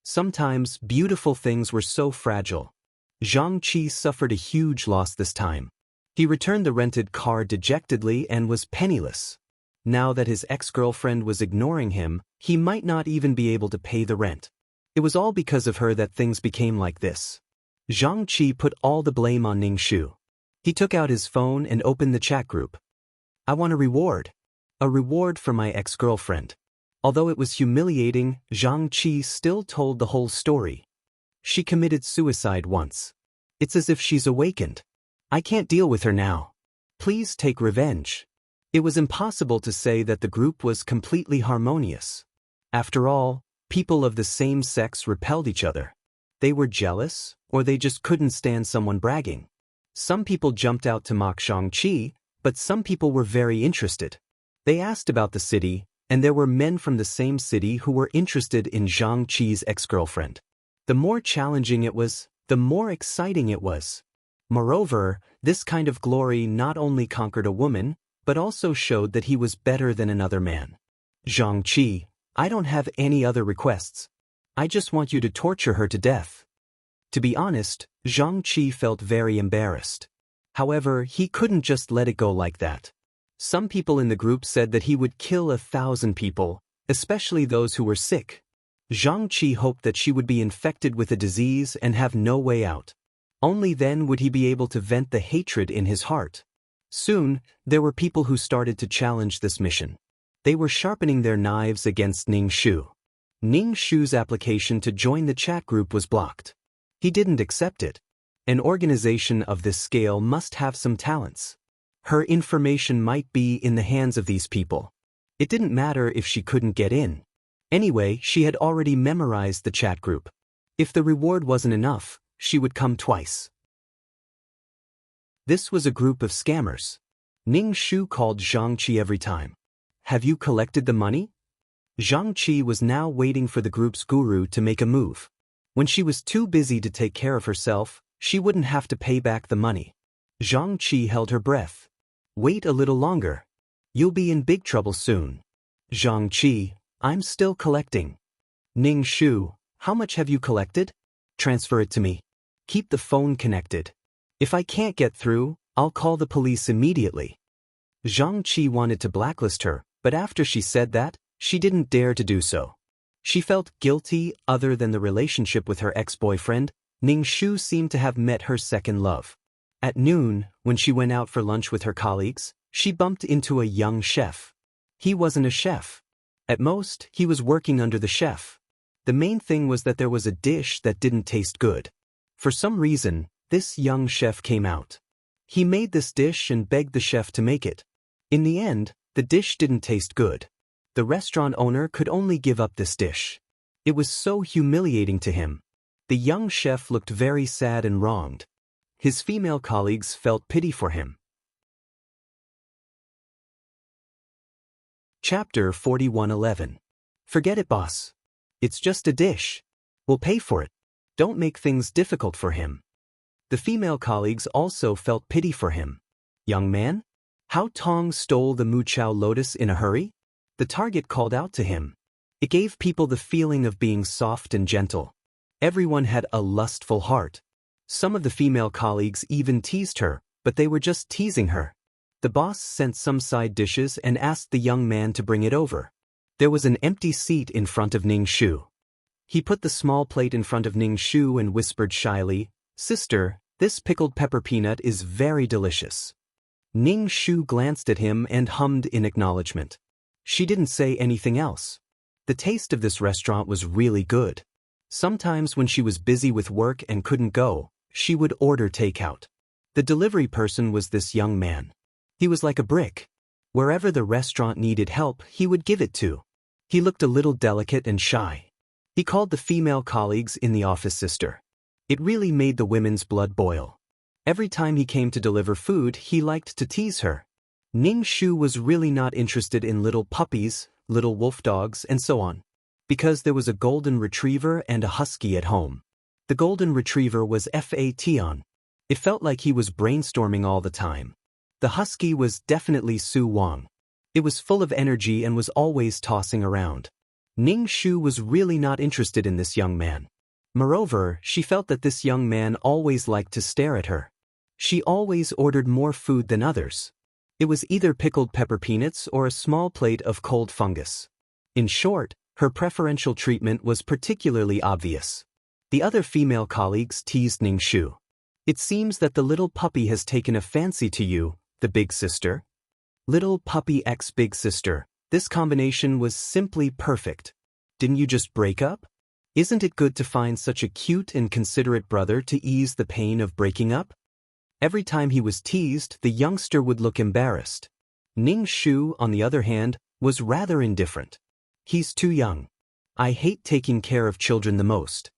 Sometimes beautiful things were so fragile. Zhang Qi suffered a huge loss this time. He returned the rented car dejectedly and was penniless. Now that his ex-girlfriend was ignoring him, he might not even be able to pay the rent. It was all because of her that things became like this. Zhang Qi put all the blame on Ning Shu. He took out his phone and opened the chat group. I want a reward. A reward for my ex-girlfriend. Although it was humiliating, Zhang Qi still told the whole story. She committed suicide once. It's as if she's awakened. I can't deal with her now. Please take revenge. It was impossible to say that the group was completely harmonious. After all, people of the same sex repelled each other. They were jealous, or they just couldn't stand someone bragging. Some people jumped out to mock Zhang Qi, but some people were very interested. They asked about the city, and there were men from the same city who were interested in Zhang Qi's ex-girlfriend. The more challenging it was, the more exciting it was. Moreover, this kind of glory not only conquered a woman, but also showed that he was better than another man. Zhang Qi, I don't have any other requests. I just want you to torture her to death. To be honest, Zhang Qi felt very embarrassed. However, he couldn't just let it go like that. Some people in the group said that he would kill 1,000 people, especially those who were sick. Zhang Qi hoped that she would be infected with a disease and have no way out. Only then would he be able to vent the hatred in his heart. Soon, there were people who started to challenge this mission. They were sharpening their knives against Ning Shu. Ning Shu's application to join the chat group was blocked. He didn't accept it. An organization of this scale must have some talents. Her information might be in the hands of these people. It didn't matter if she couldn't get in. Anyway, she had already memorized the chat group. If the reward wasn't enough, she would come twice. This was a group of scammers. Ning Shu called Zhang Qi every time. Have you collected the money? Zhang Qi was now waiting for the group's guru to make a move. When she was too busy to take care of herself, she wouldn't have to pay back the money. Zhang Qi held her breath. Wait a little longer. You'll be in big trouble soon. Zhang Qi, I'm still collecting. Ning Shu, how much have you collected? Transfer it to me. Keep the phone connected. If I can't get through, I'll call the police immediately. Zhang Qi wanted to blacklist her, but after she said that, she didn't dare to do so. She felt guilty. Other than the relationship with her ex-boyfriend, Ning Shu seemed to have met her second love. At noon, when she went out for lunch with her colleagues, she bumped into a young chef. He wasn't a chef. At most, he was working under the chef. The main thing was that there was a dish that didn't taste good. For some reason, this young chef came out. He made this dish and begged the chef to make it. In the end, the dish didn't taste good. The restaurant owner could only give up this dish. It was so humiliating to him. The young chef looked very sad and wronged. His female colleagues felt pity for him. Chapter 41:11. Forget it, boss. It's just a dish. We'll pay for it. Don't make things difficult for him. The female colleagues also felt pity for him. Young man? How Tong stole the Muqiao lotus in a hurry? The target called out to him. It gave people the feeling of being soft and gentle. Everyone had a lustful heart. Some of the female colleagues even teased her, but they were just teasing her. The boss sent some side dishes and asked the young man to bring it over. There was an empty seat in front of Ning Shu. He put the small plate in front of Ning Shu and whispered shyly, "Sister, this pickled pepper peanut is very delicious." Ning Shu glanced at him and hummed in acknowledgement. She didn't say anything else. The taste of this restaurant was really good. Sometimes when she was busy with work and couldn't go, she would order takeout. The delivery person was this young man. He was like a brick. Wherever the restaurant needed help, he would give it to. He looked a little delicate and shy. He called the female colleagues in the office sister. It really made the women's blood boil. Every time he came to deliver food, he liked to tease her. Ning Shu was really not interested in little puppies, little wolf dogs, and so on. Because there was a golden retriever and a husky at home. The golden retriever was Fat. It felt like he was brainstorming all the time. The husky was definitely Su Wang. It was full of energy and was always tossing around. Ning Shu was really not interested in this young man. Moreover, she felt that this young man always liked to stare at her. She always ordered more food than others. It was either pickled pepper peanuts or a small plate of cold fungus. In short, her preferential treatment was particularly obvious. The other female colleagues teased Ning Shu. It seems that the little puppy has taken a fancy to you, the big sister. Little puppy x big sister, this combination was simply perfect. Didn't you just break up? Isn't it good to find such a cute and considerate brother to ease the pain of breaking up? Every time he was teased, the youngster would look embarrassed. Ning Shu, on the other hand, was rather indifferent. He's too young. I hate taking care of children the most.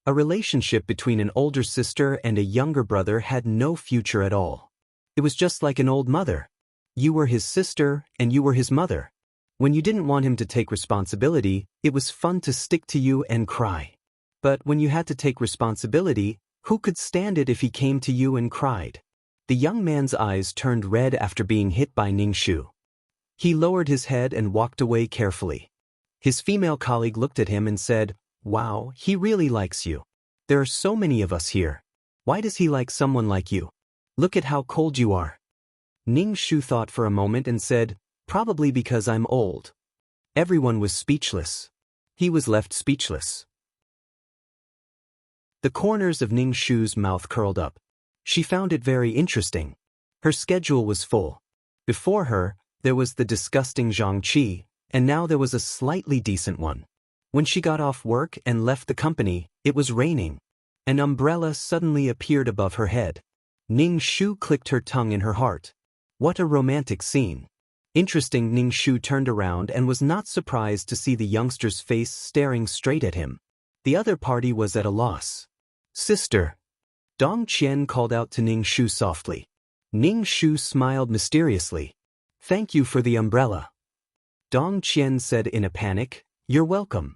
A relationship between an older sister and a younger brother had no future at all. It was just like an old mother. You were his sister, and you were his mother. When you didn't want him to take responsibility, it was fun to stick to you and cry. But when you had to take responsibility, who could stand it if he came to you and cried? The young man's eyes turned red after being hit by Ning Shu. He lowered his head and walked away carefully. His female colleague looked at him and said, "Wow, he really likes you. There are so many of us here. Why does he like someone like you? Look at how cold you are." Ning Shu thought for a moment and said, "Probably because I'm old." Everyone was speechless. He was left speechless. The corners of Ning Shu's mouth curled up. She found it very interesting. Her schedule was full. Before her, there was the disgusting Zhang Qi, and now there was a slightly decent one. When she got off work and left the company, it was raining. An umbrella suddenly appeared above her head. Ning Shu clicked her tongue in her heart. What a romantic scene. Interesting. Ning Shu turned around and was not surprised to see the youngster's face staring straight at him. The other party was at a loss. Sister. Dong Qian called out to Ning Shu softly. Ning Shu smiled mysteriously. Thank you for the umbrella. Dong Qian said in a panic, You're welcome.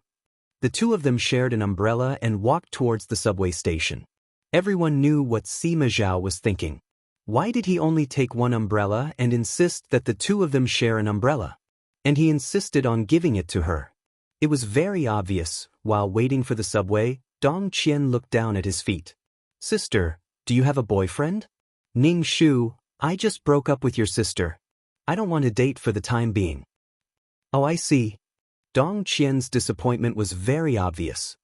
The two of them shared an umbrella and walked towards the subway station. Everyone knew what Sima Zhao was thinking. Why did he only take one umbrella and insist that the two of them share an umbrella? And he insisted on giving it to her. It was very obvious. While waiting for the subway, Dong Qian looked down at his feet. Sister, do you have a boyfriend? Ning Shu, I just broke up with your sister. I don't want to date for the time being. Oh, I see. Dong Qian's disappointment was very obvious.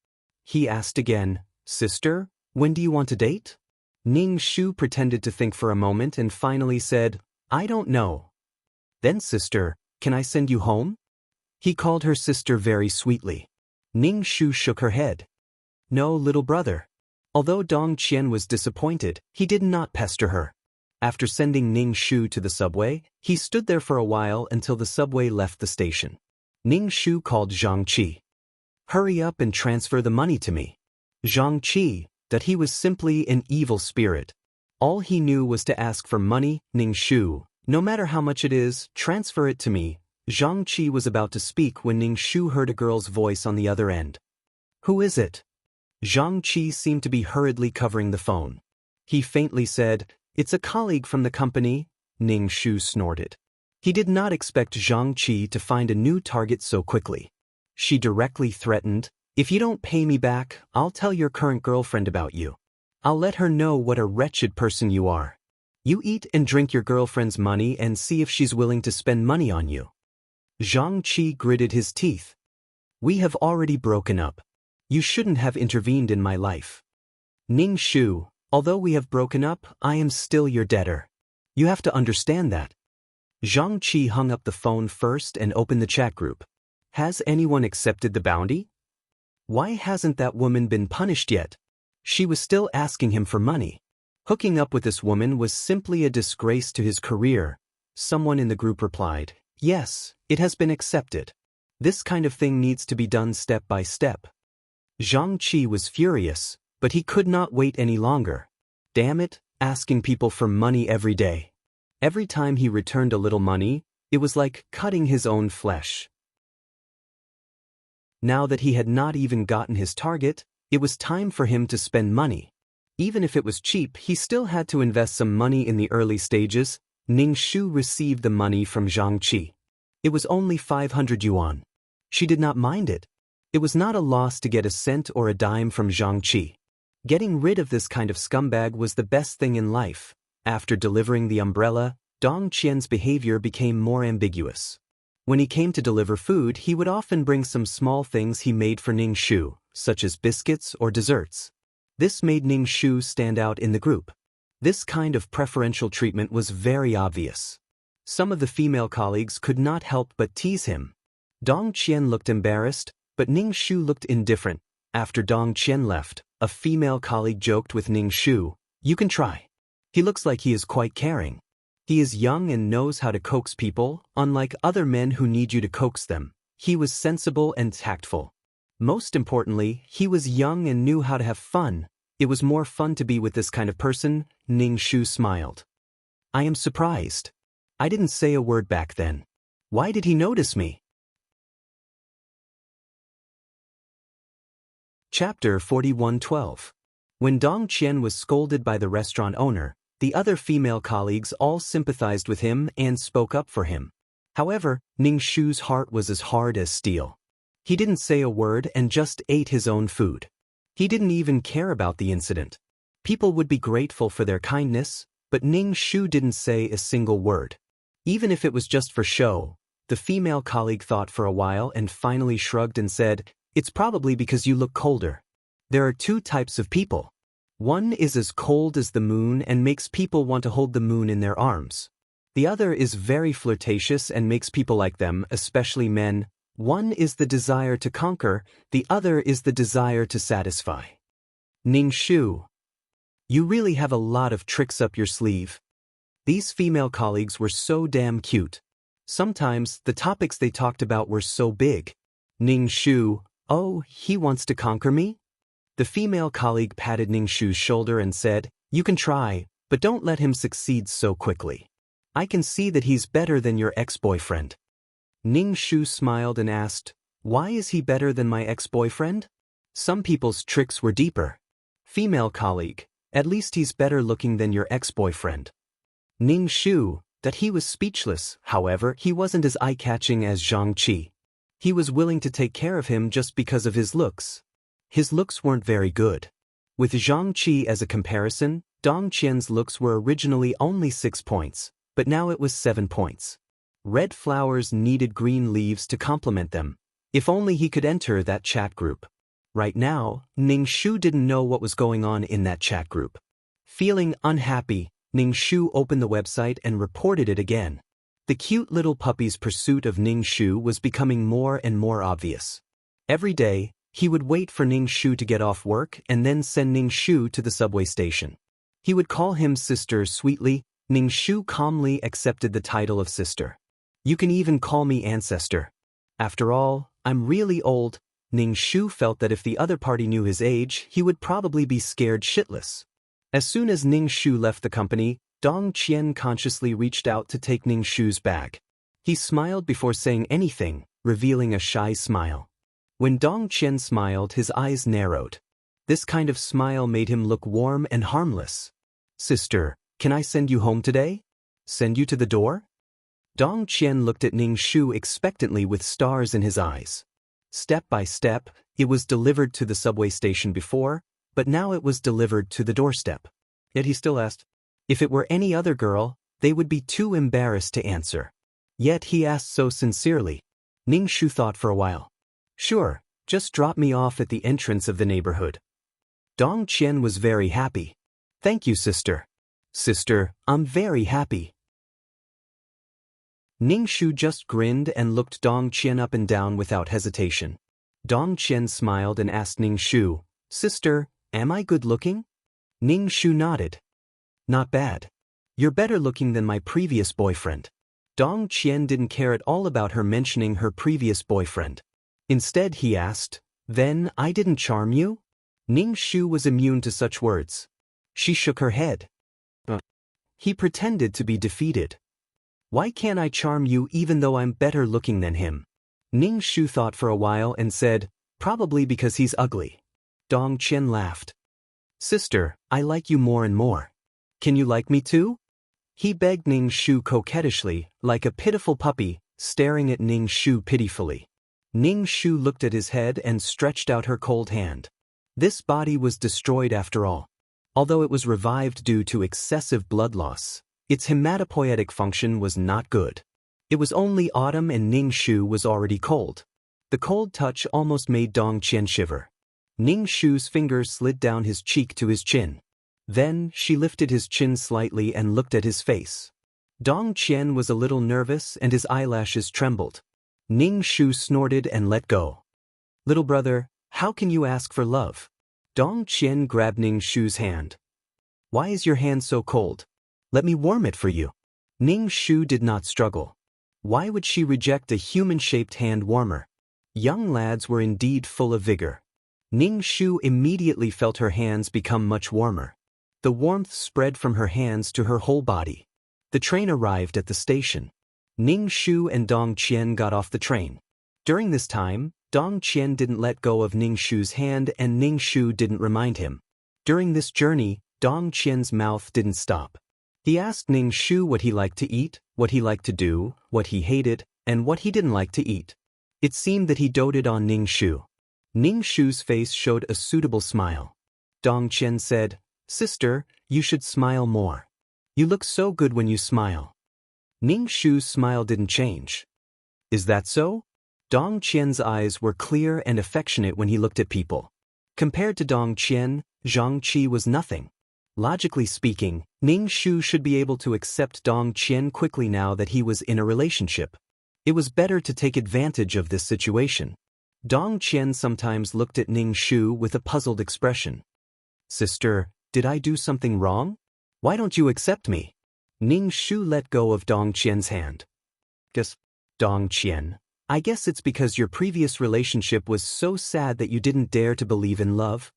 He asked again, Sister, when do you want to date? Ning Shu pretended to think for a moment and finally said, I don't know. Then sister, can I send you home? He called her sister very sweetly. Ning Shu shook her head. No, little brother. Although Dong Qian was disappointed, he did not pester her. After sending Ning Shu to the subway, he stood there for a while until the subway left the station. Ning Shu called Zhang Qi. Hurry up and transfer the money to me. Zhang Qi, that he was simply an evil spirit. All he knew was to ask for money. Ning Shu, no matter how much it is, transfer it to me. Zhang Qi was about to speak when Ning Shu heard a girl's voice on the other end. Who is it? Zhang Qi seemed to be hurriedly covering the phone. He faintly said, It's a colleague from the company. Ning Shu snorted. He did not expect Zhang Qi to find a new target so quickly. She directly threatened, If you don't pay me back, I'll tell your current girlfriend about you. I'll let her know what a wretched person you are. You eat and drink your girlfriend's money and see if she's willing to spend money on you. Zhang Qi gritted his teeth. We have already broken up. You shouldn't have intervened in my life. Ning Shu, although we have broken up, I am still your debtor. You have to understand that. Zhang Qi hung up the phone first and opened the chat group. Has anyone accepted the bounty? Why hasn't that woman been punished yet? She was still asking him for money. Hooking up with this woman was simply a disgrace to his career. Someone in the group replied, Yes, it has been accepted. This kind of thing needs to be done step by step. Zhang Qi was furious, but he could not wait any longer. Damn it, asking people for money every day. Every time he returned a little money, it was like cutting his own flesh. Now that he had not even gotten his target, it was time for him to spend money. Even if it was cheap, he still had to invest some money in the early stages. Ning Shu received the money from Zhang Qi. It was only 500 yuan. She did not mind it. It was not a loss to get a cent or a dime from Zhang Qi. Getting rid of this kind of scumbag was the best thing in life. After delivering the umbrella, Dong Qian's behavior became more ambiguous. When he came to deliver food, he would often bring some small things he made for Ning Shu, such as biscuits or desserts. This made Ning Shu stand out in the group. This kind of preferential treatment was very obvious. Some of the female colleagues could not help but tease him. Dong Qian looked embarrassed, but Ning Shu looked indifferent. After Dong Qian left, a female colleague joked with Ning Shu, You can try. He looks like he is quite caring. He is young and knows how to coax people, unlike other men who need you to coax them. He was sensible and tactful. Most importantly, he was young and knew how to have fun. It was more fun to be with this kind of person. Ning Shu smiled. I am surprised. I didn't say a word back then. Why did he notice me? Chapter 41:12. When Dong Qian was scolded by the restaurant owner, the other female colleagues all sympathized with him and spoke up for him. However, Ning Shu's heart was as hard as steel. He didn't say a word and just ate his own food. He didn't even care about the incident. People would be grateful for their kindness, but Ning Shu didn't say a single word. Even if it was just for show, the female colleague thought for a while and finally shrugged and said, It's probably because you look colder. There are two types of people. One is as cold as the moon and makes people want to hold the moon in their arms. The other is very flirtatious and makes people like them, especially men. One is the desire to conquer, the other is the desire to satisfy. Ningshu. You really have a lot of tricks up your sleeve. These female colleagues were so damn cute. Sometimes, the topics they talked about were so big. Ningshu, oh, he wants to conquer me? The female colleague patted Ningshu's shoulder and said, you can try, but don't let him succeed so quickly. I can see that he's better than your ex-boyfriend. Ningshu smiled and asked, why is he better than my ex-boyfriend? Some people's tricks were deeper. Female colleague, at least he's better looking than your ex-boyfriend. Ningshu, that he was speechless. However, he wasn't as eye-catching as Zhang Qi. He was willing to take care of him just because of his looks. His looks weren't very good. With Zhang Qi as a comparison, Dong Qian's looks were originally only 6 points, but now it was 7 points. Red flowers needed green leaves to complement them. If only he could enter that chat group. Right now, Ningshu didn't know what was going on in that chat group. Feeling unhappy, Ningshu opened the website and reported it again. The cute little puppy's pursuit of Ningshu was becoming more and more obvious. Every day, he would wait for Ningshu to get off work and then send Ningshu to the subway station. He would call him sister sweetly. Ningshu calmly accepted the title of sister. You can even call me ancestor. After all, I'm really old. Ningshu felt that if the other party knew his age, he would probably be scared shitless. As soon as Ningshu left the company, Dong Qian consciously reached out to take Ningshu's bag. He smiled before saying anything, revealing a shy smile. When Dong Qian smiled, his eyes narrowed. This kind of smile made him look warm and harmless. Sister, can I send you home today? Send you to the door? Dong Qian looked at Ningshu expectantly with stars in his eyes. Step by step, it was delivered to the subway station before, but now it was delivered to the doorstep. Yet he still asked. If it were any other girl, they would be too embarrassed to answer. Yet he asked so sincerely. Ningshu thought for a while. Sure, just drop me off at the entrance of the neighborhood. Dong Qian was very happy. Thank you, sister. Sister, I'm very happy. Ningshu just grinned and looked Dong Qian up and down without hesitation. Dong Qian smiled and asked Ningshu, Sister, am I good looking? Ningshu nodded. Not bad. You're better looking than my previous boyfriend. Dong Qian didn't care at all about her mentioning her previous boyfriend. Instead he asked, then I didn't charm you? Ningshu was immune to such words. She shook her head. He pretended to be defeated. Why can't I charm you even though I'm better looking than him? Ningshu thought for a while and said, probably because he's ugly. Dong Qian laughed. Sister, I like you more and more. Can you like me too? He begged Ningshu coquettishly, like a pitiful puppy, staring at Ningshu pitifully. Ningshu looked at his head and stretched out her cold hand. This body was destroyed after all. Although it was revived due to excessive blood loss, its hematopoietic function was not good. It was only autumn and Ningshu was already cold. The cold touch almost made Dong Qian shiver. Ningshu's fingers slid down his cheek to his chin. Then, she lifted his chin slightly and looked at his face. Dong Qian was a little nervous and his eyelashes trembled. Ningshu snorted and let go. Little brother, how can you ask for love? Dong Qian grabbed Ningshu's hand. Why is your hand so cold? Let me warm it for you. Ningshu did not struggle. Why would she reject a human-shaped hand warmer? Young lads were indeed full of vigor. Ningshu immediately felt her hands become much warmer. The warmth spread from her hands to her whole body. The train arrived at the station. Ningshu and Dong Qian got off the train. During this time, Dong Qian didn't let go of Ningshu's hand and Ningshu didn't remind him. During this journey, Dong Qian's mouth didn't stop. He asked Ningshu what he liked to eat, what he liked to do, what he hated, and what he didn't like to eat. It seemed that he doted on Ningshu. Ningshu's face showed a suitable smile. Dong Qian said, Sister, you should smile more. You look so good when you smile. Ningshu's smile didn't change. Is that so? Dong Qian's eyes were clear and affectionate when he looked at people. Compared to Dong Qian, Zhang Qi was nothing. Logically speaking, Ning Shu should be able to accept Dong Qian quickly now that he was in a relationship. It was better to take advantage of this situation. Dong Qian sometimes looked at Ning Shu with a puzzled expression. Sister, did I do something wrong? Why don't you accept me? Ning Shu let go of Dong Qian's hand. Dong Qian, I guess it's because your previous relationship was so sad that you didn't dare to believe in love.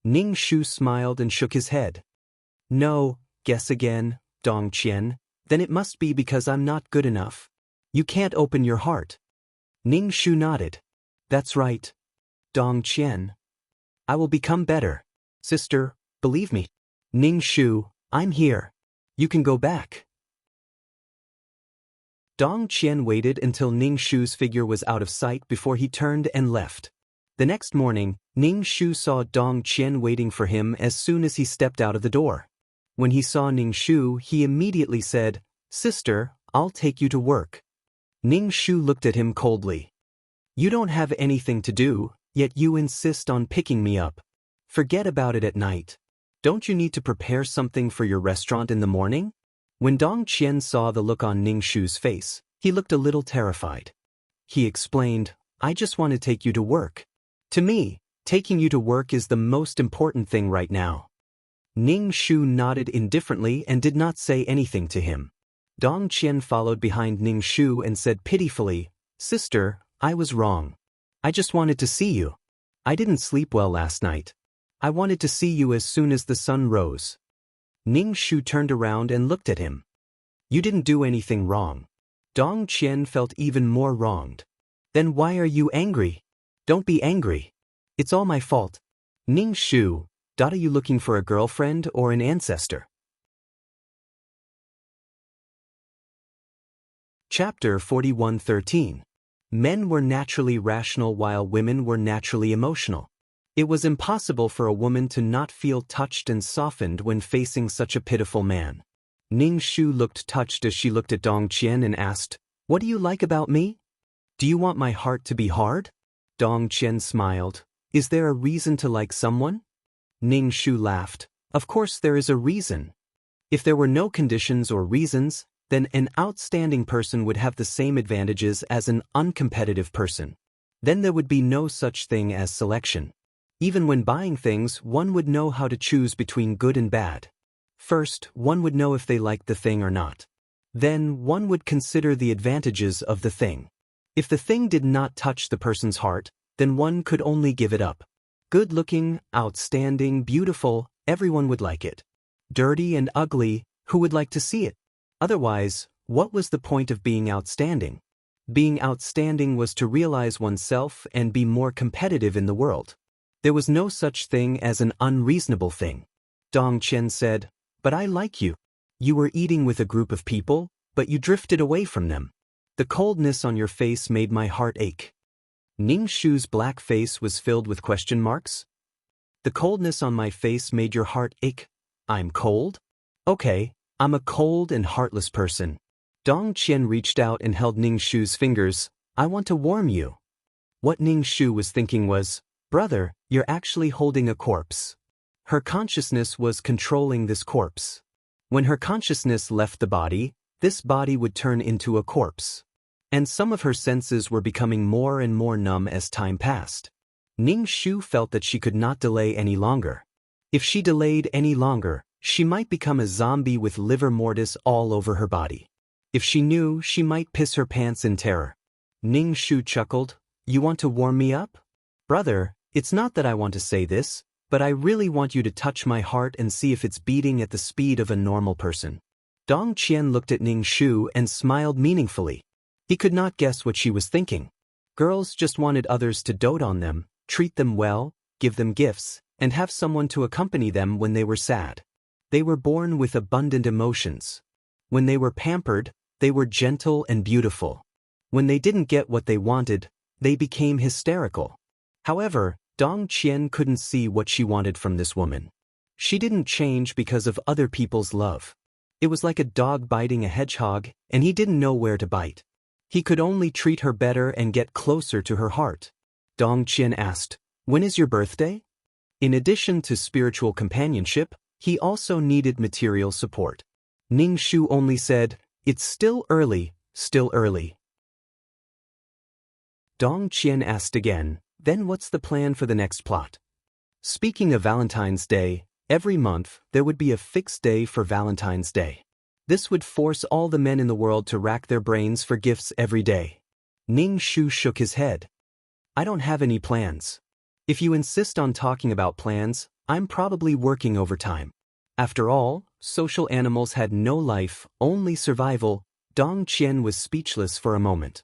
Ning Shu smiled and shook his head. No, guess again, Dong Qian, then it must be because I'm not good enough. You can't open your heart. Ning Shu nodded. That's right. Dong Qian. I will become better. Sister, believe me. Ning Shu, I'm here. You can go back. Dong Qian waited until Ning Shu's figure was out of sight before he turned and left. The next morning, Ning Shu saw Dong Qian waiting for him as soon as he stepped out of the door. When he saw Ning Shu, he immediately said, Sister, I'll take you to work. Ning Shu looked at him coldly. You don't have anything to do, yet you insist on picking me up. Forget about it at night. Don't you need to prepare something for your restaurant in the morning? When Dong Qian saw the look on Ning Shu's face, he looked a little terrified. He explained, I just want to take you to work. To me, taking you to work is the most important thing right now. Ning Shu nodded indifferently and did not say anything to him. Dong Qian followed behind Ning Shu and said pitifully, Sister, I was wrong. I just wanted to see you. I didn't sleep well last night. I wanted to see you as soon as the sun rose. Ning Shu turned around and looked at him. You didn't do anything wrong. Dong Qian felt even more wronged. Then why are you angry? Don't be angry. It's all my fault. Ning Shu, are you looking for a girlfriend or an ancestor? Chapter 41:13. Men were naturally rational while women were naturally emotional. It was impossible for a woman to not feel touched and softened when facing such a pitiful man. Ning Shu looked touched as she looked at Dong Qian and asked, What do you like about me? Do you want my heart to be hard? Dong Qian smiled. Is there a reason to like someone? Ning Shu laughed. Of course there is a reason. If there were no conditions or reasons, then an outstanding person would have the same advantages as an uncompetitive person. Then there would be no such thing as selection. Even when buying things, one would know how to choose between good and bad. First, one would know if they liked the thing or not. Then, one would consider the advantages of the thing. If the thing did not touch the person's heart, then one could only give it up. Good-looking, outstanding, beautiful, everyone would like it. Dirty and ugly, who would like to see it? Otherwise, what was the point of being outstanding? Being outstanding was to realize oneself and be more competitive in the world. There was no such thing as an unreasonable thing. Dong Qian said, But I like you. You were eating with a group of people, but you drifted away from them. The coldness on your face made my heart ache. Ning Shu's black face was filled with question marks. The coldness on my face made your heart ache. I'm cold? Okay, I'm a cold and heartless person. Dong Qian reached out and held Ning Shu's fingers. I want to warm you. What Ning Shu was thinking was, Brother, you're actually holding a corpse. Her consciousness was controlling this corpse. When her consciousness left the body, this body would turn into a corpse. And some of her senses were becoming more and more numb as time passed. Ning Shu felt that she could not delay any longer. If she delayed any longer, she might become a zombie with livor mortis all over her body. If she knew, she might piss her pants in terror. Ning Shu chuckled, You want to warm me up? Brother, it's not that I want to say this, but I really want you to touch my heart and see if it's beating at the speed of a normal person. Dong Qian looked at Ning Shu and smiled meaningfully. He could not guess what she was thinking. Girls just wanted others to dote on them, treat them well, give them gifts, and have someone to accompany them when they were sad. They were born with abundant emotions. When they were pampered, they were gentle and beautiful. When they didn't get what they wanted, they became hysterical. However, Dong Qian couldn't see what she wanted from this woman. She didn't change because of other people's love. It was like a dog biting a hedgehog, and he didn't know where to bite. He could only treat her better and get closer to her heart. Dong Qian asked, When is your birthday? In addition to spiritual companionship, he also needed material support. Ning Shu only said, "It's still early, still early." Dong Qian asked again, "Then what's the plan for the next plot?" Speaking of Valentine's Day, every month there would be a fixed day for Valentine's Day. This would force all the men in the world to rack their brains for gifts every day. Ning Shu shook his head. "I don't have any plans. If you insist on talking about plans, I'm probably working overtime." After all, social animals had no life, only survival. Dong Qian was speechless for a moment.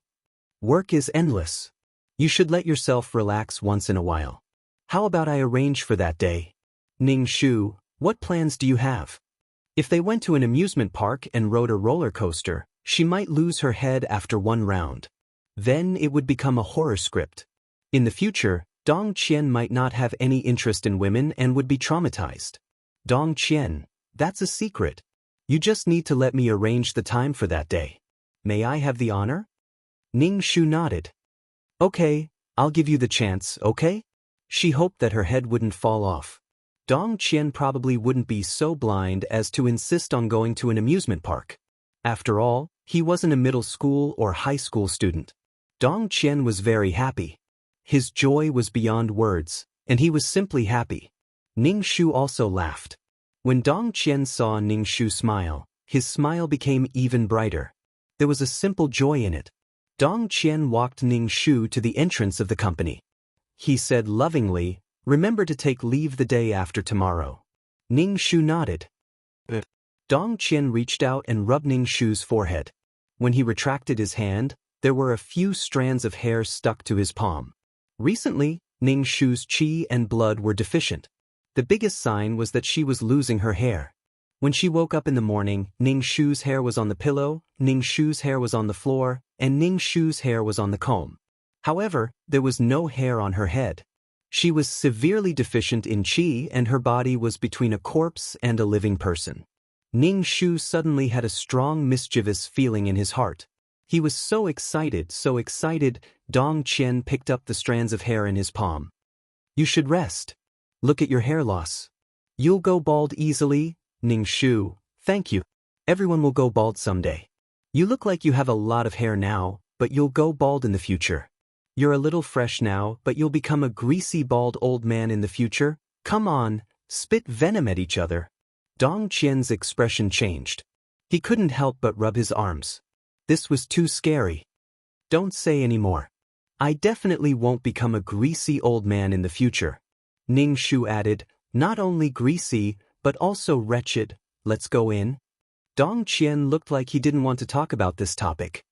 "Work is endless. You should let yourself relax once in a while. How about I arrange for that day?" "Ning Shu, what plans do you have?" If they went to an amusement park and rode a roller coaster, she might lose her head after one round. Then it would become a horror script. In the future, Dong Qian might not have any interest in women and would be traumatized. "Dong Qian, that's a secret. You just need to let me arrange the time for that day. May I have the honor?" Ning Shu nodded. "Okay, I'll give you the chance, okay?" She hoped that her head wouldn't fall off. Dong Qian probably wouldn't be so blind as to insist on going to an amusement park. After all, he wasn't a middle school or high school student. Dong Qian was very happy. His joy was beyond words, and he was simply happy. Ning Shu also laughed. When Dong Qian saw Ning Shu smile, his smile became even brighter. There was a simple joy in it. Dong Qian walked Ning Shu to the entrance of the company. He said lovingly, "Remember to take leave the day after tomorrow." Ning Shu nodded. Dong Qian reached out and rubbed Ning Shu's forehead. When he retracted his hand, there were a few strands of hair stuck to his palm. Recently, Ning Shu's qi and blood were deficient. The biggest sign was that she was losing her hair. When she woke up in the morning, Ning Shu's hair was on the pillow, Ning Shu's hair was on the floor, and Ning Shu's hair was on the comb. However, there was no hair on her head. She was severely deficient in qi and her body was between a corpse and a living person. Ning Shu suddenly had a strong mischievous feeling in his heart. He was so excited, so excited. Dong Qian picked up the strands of hair in his palm. "You should rest. Look at your hair loss. You'll go bald easily." "Ning Shu, thank you. Everyone will go bald someday. You look like you have a lot of hair now, but you'll go bald in the future. You're a little fresh now, but you'll become a greasy bald old man in the future. Come on, spit venom at each other." Dong Qian's expression changed. He couldn't help but rub his arms. This was too scary. "Don't say any more. I definitely won't become a greasy old man in the future." Ning Shu added, "Not only greasy, but also wretched. Let's go in." Dong Qian looked like he didn't want to talk about this topic.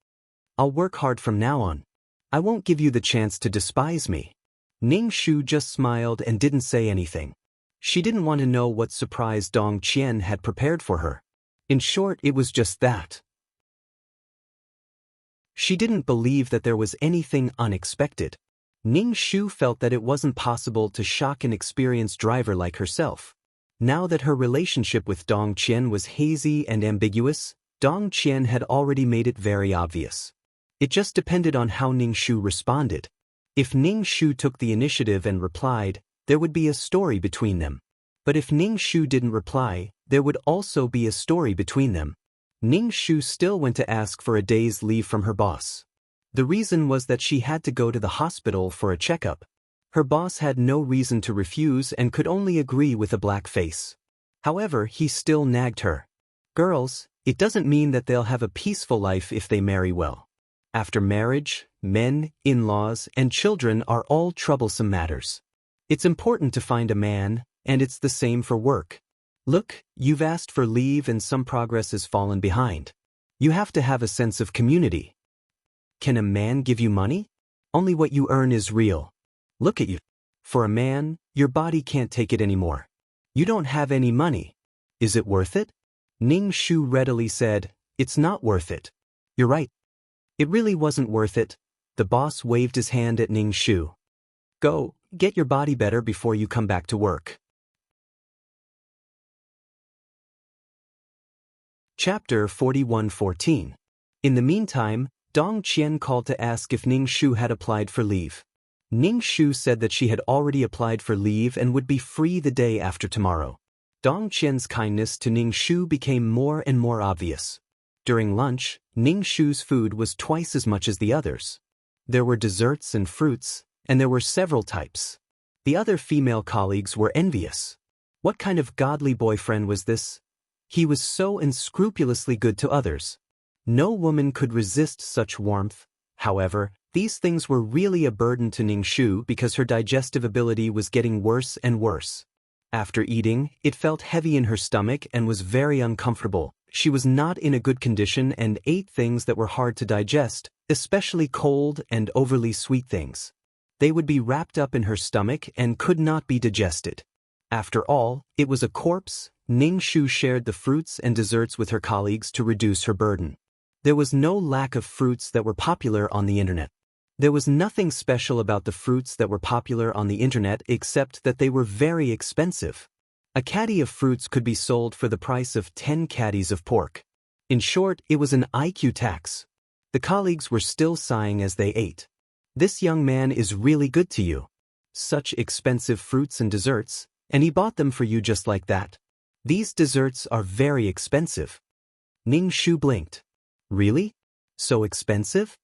"I'll work hard from now on. I won't give you the chance to despise me." Ning Shu just smiled and didn't say anything. She didn't want to know what surprise Dong Qian had prepared for her. In short, it was just that. She didn't believe that there was anything unexpected. Ning Shu felt that it wasn't possible to shock an experienced driver like herself. Now that her relationship with Dong Qian was hazy and ambiguous, Dong Qian had already made it very obvious. It just depended on how Ning Shu responded. If Ning Shu took the initiative and replied, there would be a story between them. But if Ning Shu didn't reply, there would also be a story between them. Ning Shu still went to ask for a day's leave from her boss. The reason was that she had to go to the hospital for a checkup. Her boss had no reason to refuse and could only agree with a black face. However, he still nagged her. "Girls, it doesn't mean that they'll have a peaceful life if they marry well. After marriage, men, in-laws, and children are all troublesome matters. It's important to find a man, and it's the same for work. Look, you've asked for leave and some progress has fallen behind. You have to have a sense of community. Can a man give you money? Only what you earn is real. Look at you. For a man, your body can't take it anymore. You don't have any money. Is it worth it?" Ning Shu readily said, "It's not worth it." "You're right. It really wasn't worth it." The boss waved his hand at Ning Shu. "Go, get your body better before you come back to work." Chapter 41:14. In the meantime, Dong Qian called to ask if Ning Shu had applied for leave. Ning Shu said that she had already applied for leave and would be free the day after tomorrow. Dong Qian's kindness to Ning Shu became more and more obvious. During lunch, Ning Shu's food was twice as much as the others. There were desserts and fruits, and there were several types. The other female colleagues were envious. What kind of godly boyfriend was this? He was so unscrupulously good to others. No woman could resist such warmth. However, these things were really a burden to Ning Shu because her digestive ability was getting worse and worse. After eating, it felt heavy in her stomach and was very uncomfortable. She was not in a good condition and ate things that were hard to digest, especially cold and overly sweet things. They would be wrapped up in her stomach and could not be digested. After all, it was a corpse. Ning Shu shared the fruits and desserts with her colleagues to reduce her burden. There was no lack of fruits that were popular on the internet. There was nothing special about the fruits that were popular on the internet except that they were very expensive. A caddy of fruits could be sold for the price of 10 caddies of pork. In short, it was an IQ tax. The colleagues were still sighing as they ate. This young man is really good to you. Such expensive fruits and desserts, and he bought them for you just like that. These desserts are very expensive. Ning Shu blinked. Really? So expensive?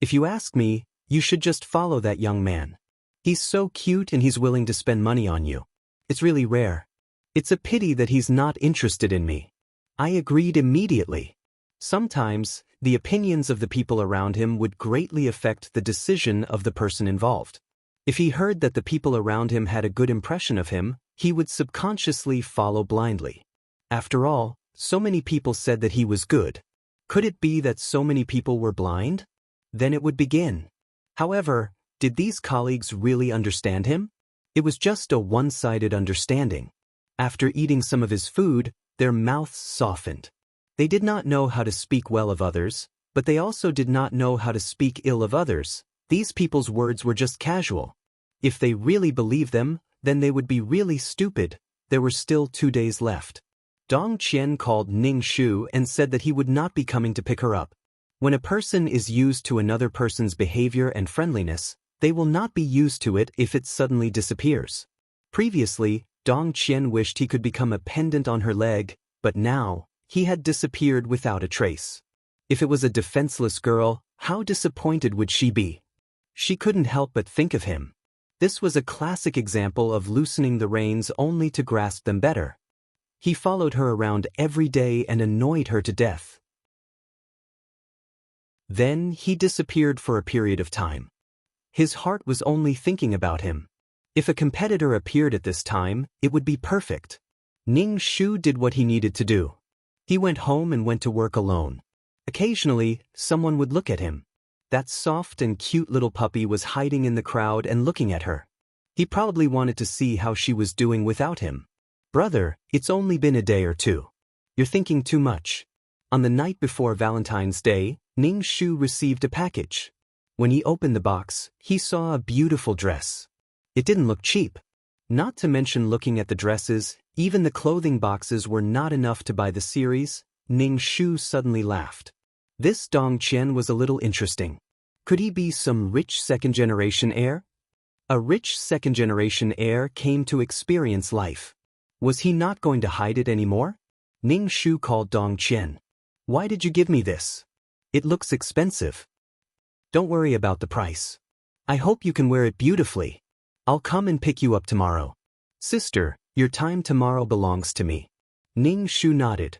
If you ask me, you should just follow that young man. He's so cute and he's willing to spend money on you. It's really rare. It's a pity that he's not interested in me. I agreed immediately. Sometimes, the opinions of the people around him would greatly affect the decision of the person involved. If he heard that the people around him had a good impression of him, he would subconsciously follow blindly. After all, so many people said that he was good. Could it be that so many people were blind? Then it would begin. However, did these colleagues really understand him? It was just a one-sided understanding. After eating some of his food, their mouths softened. They did not know how to speak well of others, but they also did not know how to speak ill of others. These people's words were just casual. If they really believed them, then they would be really stupid. There were still 2 days left. Dong Qian called Ning Shu and said that he would not be coming to pick her up. When a person is used to another person's behavior and friendliness, they will not be used to it if it suddenly disappears. Previously, Dong Qian wished he could become a pendant on her leg, but now, he had disappeared without a trace. If it was a defenseless girl, how disappointed would she be? She couldn't help but think of him. This was a classic example of loosening the reins only to grasp them better. He followed her around every day and annoyed her to death. Then he disappeared for a period of time. His heart was only thinking about him. If a competitor appeared at this time, it would be perfect. Ning Shu did what he needed to do. He went home and went to work alone. Occasionally, someone would look at him. That soft and cute little puppy was hiding in the crowd and looking at her. He probably wanted to see how she was doing without him. Brother, it's only been a day or two. You're thinking too much. On the night before Valentine's Day, Ning Shu received a package. When he opened the box, he saw a beautiful dress. It didn't look cheap. Not to mention looking at the dresses, even the clothing boxes were not enough to buy the series. Ning Shu suddenly laughed. This Dong Qian was a little interesting. Could he be some rich second-generation heir? A rich second-generation heir came to experience life. Was he not going to hide it anymore? Ning Shu called Dong Qian. Why did you give me this? It looks expensive. Don't worry about the price. I hope you can wear it beautifully. I'll come and pick you up tomorrow. Sister, your time tomorrow belongs to me. Ning Shu nodded.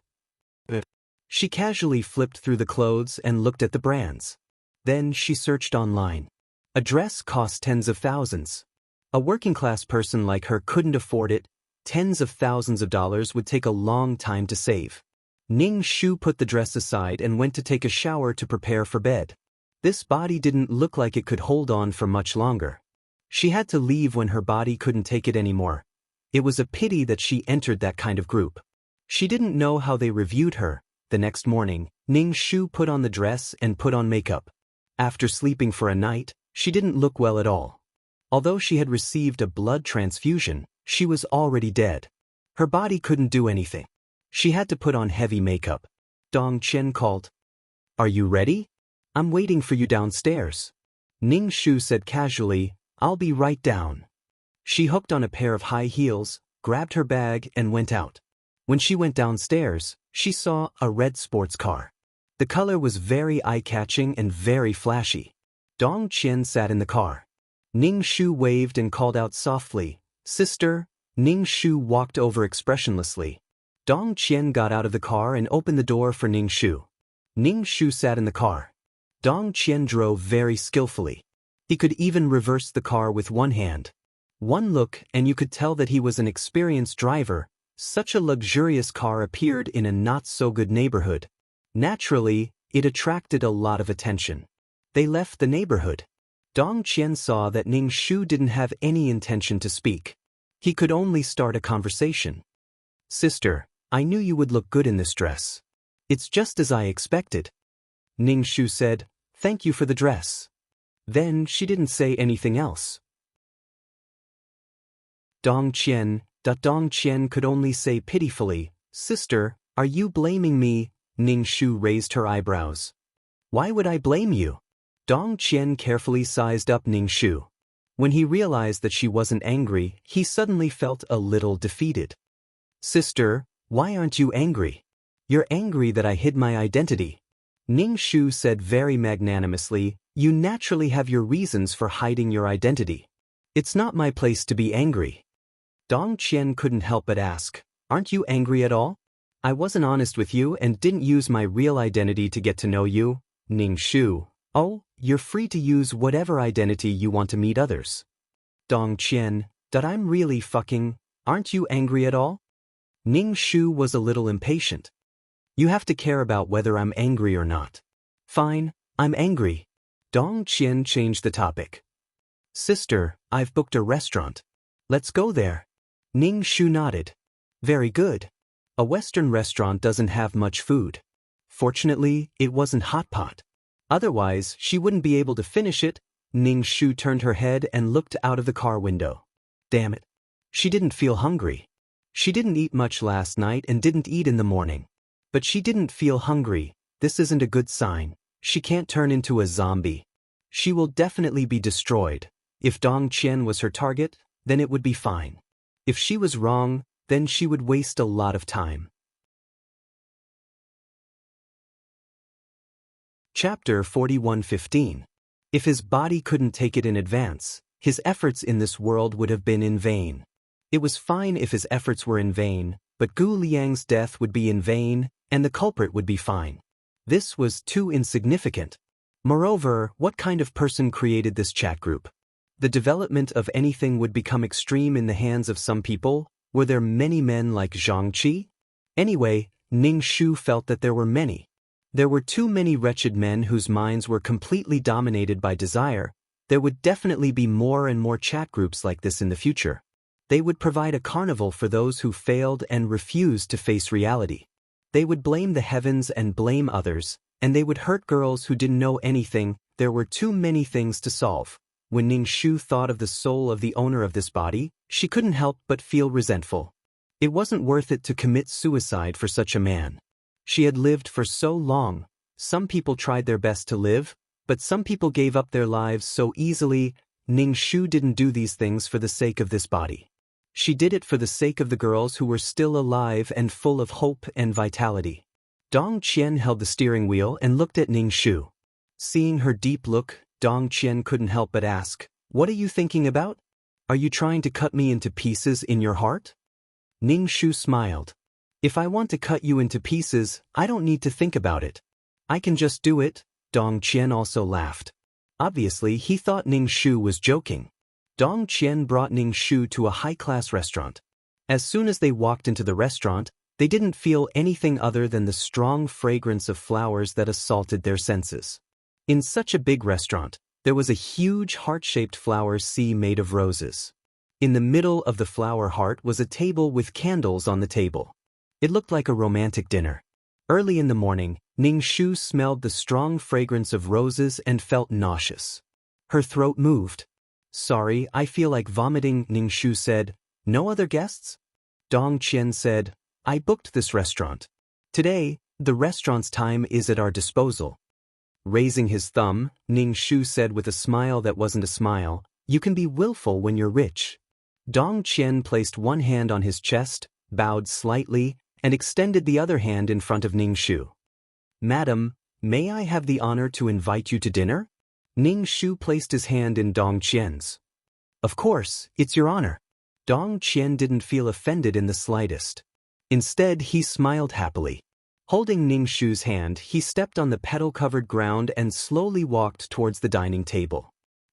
She casually flipped through the clothes and looked at the brands. Then she searched online. A dress cost tens of thousands. A working-class person like her couldn't afford it. Tens of thousands of dollars would take a long time to save. Ning Shu put the dress aside and went to take a shower to prepare for bed. This body didn't look like it could hold on for much longer. She had to leave when her body couldn't take it anymore. It was a pity that she entered that kind of group. She didn't know how they reviewed her. The next morning, Ning Shu put on the dress and put on makeup. After sleeping for a night, she didn't look well at all. Although she had received a blood transfusion, she was already dead. Her body couldn't do anything. She had to put on heavy makeup. Dong Qian called. Are you ready? I'm waiting for you downstairs. Ning Shu said casually, I'll be right down. She hooked on a pair of high heels, grabbed her bag and went out. When she went downstairs, she saw a red sports car. The color was very eye-catching and very flashy. Dong Qian sat in the car. Ning Shu waved and called out softly, "Sister." Ning Shu walked over expressionlessly. Dong Qian got out of the car and opened the door for Ning Shu. Ning Shu sat in the car. Dong Qian drove very skillfully. He could even reverse the car with one hand. One look and you could tell that he was an experienced driver. Such a luxurious car appeared in a not-so-good neighborhood. Naturally, it attracted a lot of attention. They left the neighborhood. Dong Qian saw that Ning Shu didn't have any intention to speak. He could only start a conversation. "Sister, I knew you would look good in this dress. It's just as I expected." Ning Shu said, "Thank you for the dress." Then she didn't say anything else. Dong Qian could only say pitifully, "Sister, are you blaming me?" Ning Shu raised her eyebrows. "Why would I blame you?" Dong Qian carefully sized up Ning Shu. When he realized that she wasn't angry, he suddenly felt a little defeated. "Sister, why aren't you angry? You're angry that I hid my identity." Ning Shu said very magnanimously, "You naturally have your reasons for hiding your identity. It's not my place to be angry." Dong Qian couldn't help but ask, "Aren't you angry at all? I wasn't honest with you and didn't use my real identity to get to know you." Ning Shu, "Oh, you're free to use whatever identity you want to meet others." Dong Qian, "I'm really fucking, aren't you angry at all?" Ning Shu was a little impatient. "You have to care about whether I'm angry or not." "Fine, I'm angry." Dong Qian changed the topic. "Sister, I've booked a restaurant. Let's go there." Ning Shu nodded. "Very good. A Western restaurant doesn't have much food. Fortunately, it wasn't hot pot. Otherwise, she wouldn't be able to finish it." Ning Shu turned her head and looked out of the car window. Damn it. She didn't feel hungry. She didn't eat much last night and didn't eat in the morning. But she didn't feel hungry. This isn't a good sign. She can't turn into a zombie. She will definitely be destroyed. If Dong Qian was her target, then it would be fine. If she was wrong, then she would waste a lot of time. Chapter 41:15. If his body couldn't take it in advance, his efforts in this world would have been in vain. It was fine if his efforts were in vain, but Gu Liang's death would be in vain, and the culprit would be fine. This was too insignificant. Moreover, what kind of person created this chat group? The development of anything would become extreme in the hands of some people. Were there many men like Zhang Qi? Anyway, Ning Shu felt that there were many. There were too many wretched men whose minds were completely dominated by desire. There would definitely be more and more chat groups like this in the future. They would provide a carnival for those who failed and refused to face reality. They would blame the heavens and blame others, and they would hurt girls who didn't know anything. There were too many things to solve. When Ning Shu thought of the soul of the owner of this body, she couldn't help but feel resentful. It wasn't worth it to commit suicide for such a man. She had lived for so long. Some people tried their best to live, but some people gave up their lives so easily. Ning Shu didn't do these things for the sake of this body. She did it for the sake of the girls who were still alive and full of hope and vitality. Dong Qian held the steering wheel and looked at Ning Shu. Seeing her deep look, Dong Qian couldn't help but ask, "What are you thinking about? Are you trying to cut me into pieces in your heart?" Ning Shu smiled. "If I want to cut you into pieces, I don't need to think about it. I can just do it." Dong Qian also laughed. Obviously, he thought Ning Shu was joking. Dong Qian brought Ning Shu to a high-class restaurant. As soon as they walked into the restaurant, they didn't feel anything other than the strong fragrance of flowers that assaulted their senses. In such a big restaurant, there was a huge heart-shaped flower sea made of roses. In the middle of the flower heart was a table with candles on the table. It looked like a romantic dinner. Early in the morning, Ning Shu smelled the strong fragrance of roses and felt nauseous. Her throat moved. "Sorry, I feel like vomiting," Ning Shu said. "No other guests?" Dong Qian said, "I booked this restaurant. Today, the restaurant's time is at our disposal." Raising his thumb, Ning Shu said with a smile that wasn't a smile, You can be willful when you're rich. Dong Qian placed one hand on his chest, bowed slightly, and extended the other hand in front of Ning Shu. Madam, may I have the honor to invite you to dinner? Ning Shu placed his hand in Dong Qian's. Of course, it's your honor. Dong Qian didn't feel offended in the slightest. Instead, he smiled happily. Holding Ning Shu's hand, he stepped on the petal-covered ground and slowly walked towards the dining table.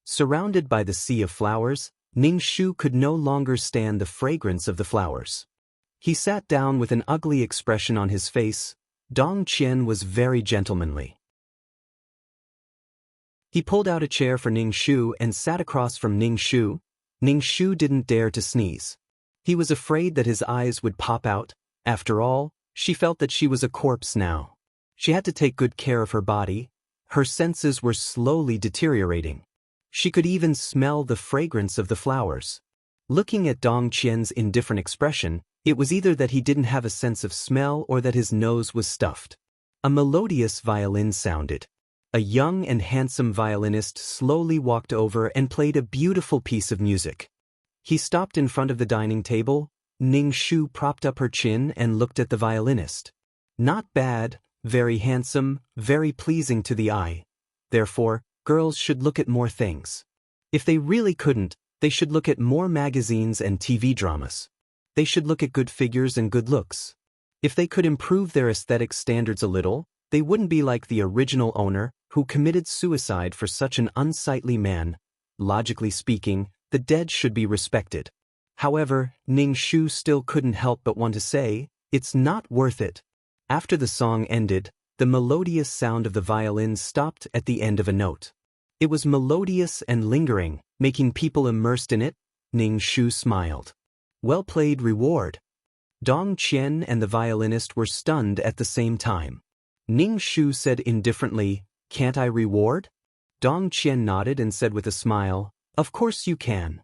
Surrounded by the sea of flowers, Ning Shu could no longer stand the fragrance of the flowers. He sat down with an ugly expression on his face. Dong Qian was very gentlemanly. He pulled out a chair for Ning Shu and sat across from Ning Shu. Ning Shu didn't dare to sneeze. He was afraid that his eyes would pop out. After all, she felt that she was a corpse now. She had to take good care of her body. Her senses were slowly deteriorating. She could even smell the fragrance of the flowers. Looking at Dong Qian's indifferent expression, it was either that he didn't have a sense of smell or that his nose was stuffed. A melodious violin sounded. A young and handsome violinist slowly walked over and played a beautiful piece of music. He stopped in front of the dining table. Ning Shu propped up her chin and looked at the violinist. Not bad, very handsome, very pleasing to the eye. Therefore, girls should look at more things. If they really couldn't, they should look at more magazines and TV dramas. They should look at good figures and good looks. If they could improve their aesthetic standards a little, they wouldn't be like the original owner, who committed suicide for such an unsightly man. Logically speaking, the dead should be respected. However, Ning Shu still couldn't help but want to say, it's not worth it. After the song ended, the melodious sound of the violin stopped at the end of a note. It was melodious and lingering, making people immersed in it. Ning Shu smiled. Well played, reward. Dong Qian and the violinist were stunned at the same time. Ning Shu said indifferently, can't I reward? Dong Qian nodded and said with a smile, of course you can.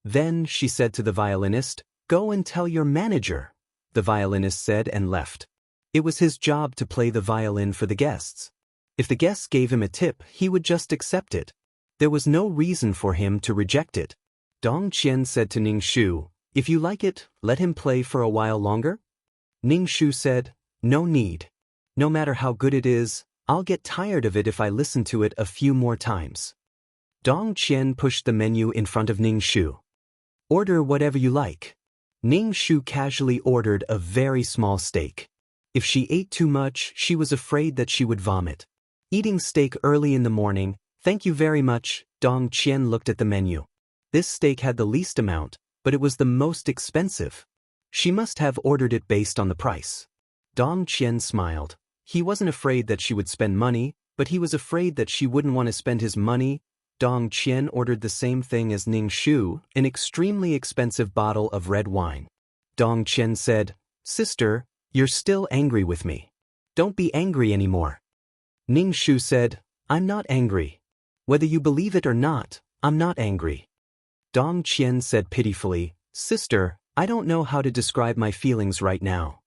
Then, she said to the violinist, go and tell your manager. The violinist said and left. It was his job to play the violin for the guests. If the guests gave him a tip, he would just accept it. There was no reason for him to reject it. Dong Qian said to Ning Shu, if you like it, let him play for a while longer. Ning Shu said, no need. No matter how good it is, I'll get tired of it if I listen to it a few more times. Dong Qian pushed the menu in front of Ning Shu. Order whatever you like. Ning Shu casually ordered a very small steak. If she ate too much, she was afraid that she would vomit. Eating steak early in the morning, thank you very much. Dong Qian looked at the menu. This steak had the least amount, but it was the most expensive. She must have ordered it based on the price. Dong Qian smiled. He wasn't afraid that she would spend money, but he was afraid that she wouldn't want to spend his money. Dong Qian ordered the same thing as Ning Shu, an extremely expensive bottle of red wine. Dong Qian said, sister, you're still angry with me. Don't be angry anymore. Ning Shu said, I'm not angry. Whether you believe it or not, I'm not angry. Dong Qian said pitifully, sister, I don't know how to describe my feelings right now.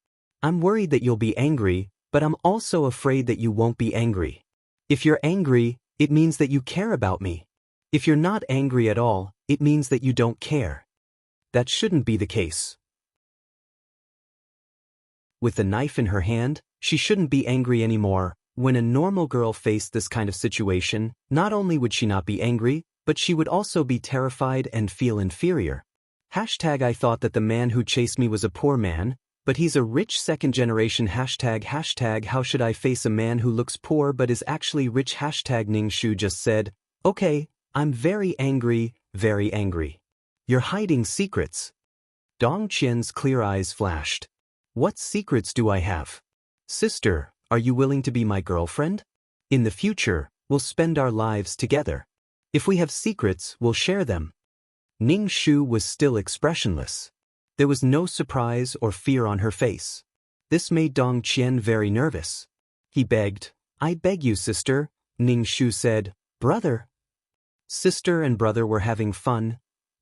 I'm worried that you'll be angry, but I'm also afraid that you won't be angry. If you're angry, it means that you care about me. If you're not angry at all, it means that you don't care. That shouldn't be the case. With the knife in her hand, she shouldn't be angry anymore. When a normal girl faced this kind of situation, not only would she not be angry, but she would also be terrified and feel inferior. Hashtag I thought that the man who chased me was a poor man, but he's a rich second generation. Hashtag how should I face a man who looks poor but is actually rich? Hashtag Ning Shu just said, okay, I'm very angry, very angry. You're hiding secrets. Dong Qian's clear eyes flashed. What secrets do I have? Sister, are you willing to be my girlfriend? In the future, we'll spend our lives together. If we have secrets, we'll share them. Ning Shu was still expressionless. There was no surprise or fear on her face. This made Dong Qian very nervous. He begged, I beg you, sister. Ning Shu said, brother. Sister and brother were having fun.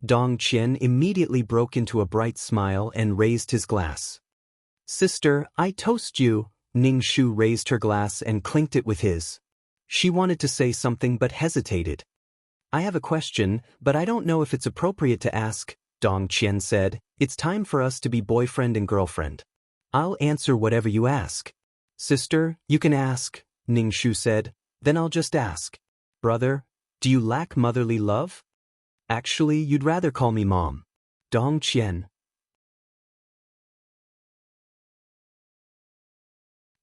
Dong Qian immediately broke into a bright smile and raised his glass. Sister, I toast you. Ning Shu raised her glass and clinked it with his. She wanted to say something but hesitated. I have a question, but I don't know if it's appropriate to ask, Dong Qian said. It's time for us to be boyfriend and girlfriend. I'll answer whatever you ask. Sister, you can ask, Ning Shu said. Then I'll just ask. Brother, do you lack motherly love? Actually, you'd rather call me mom. Dong Qian.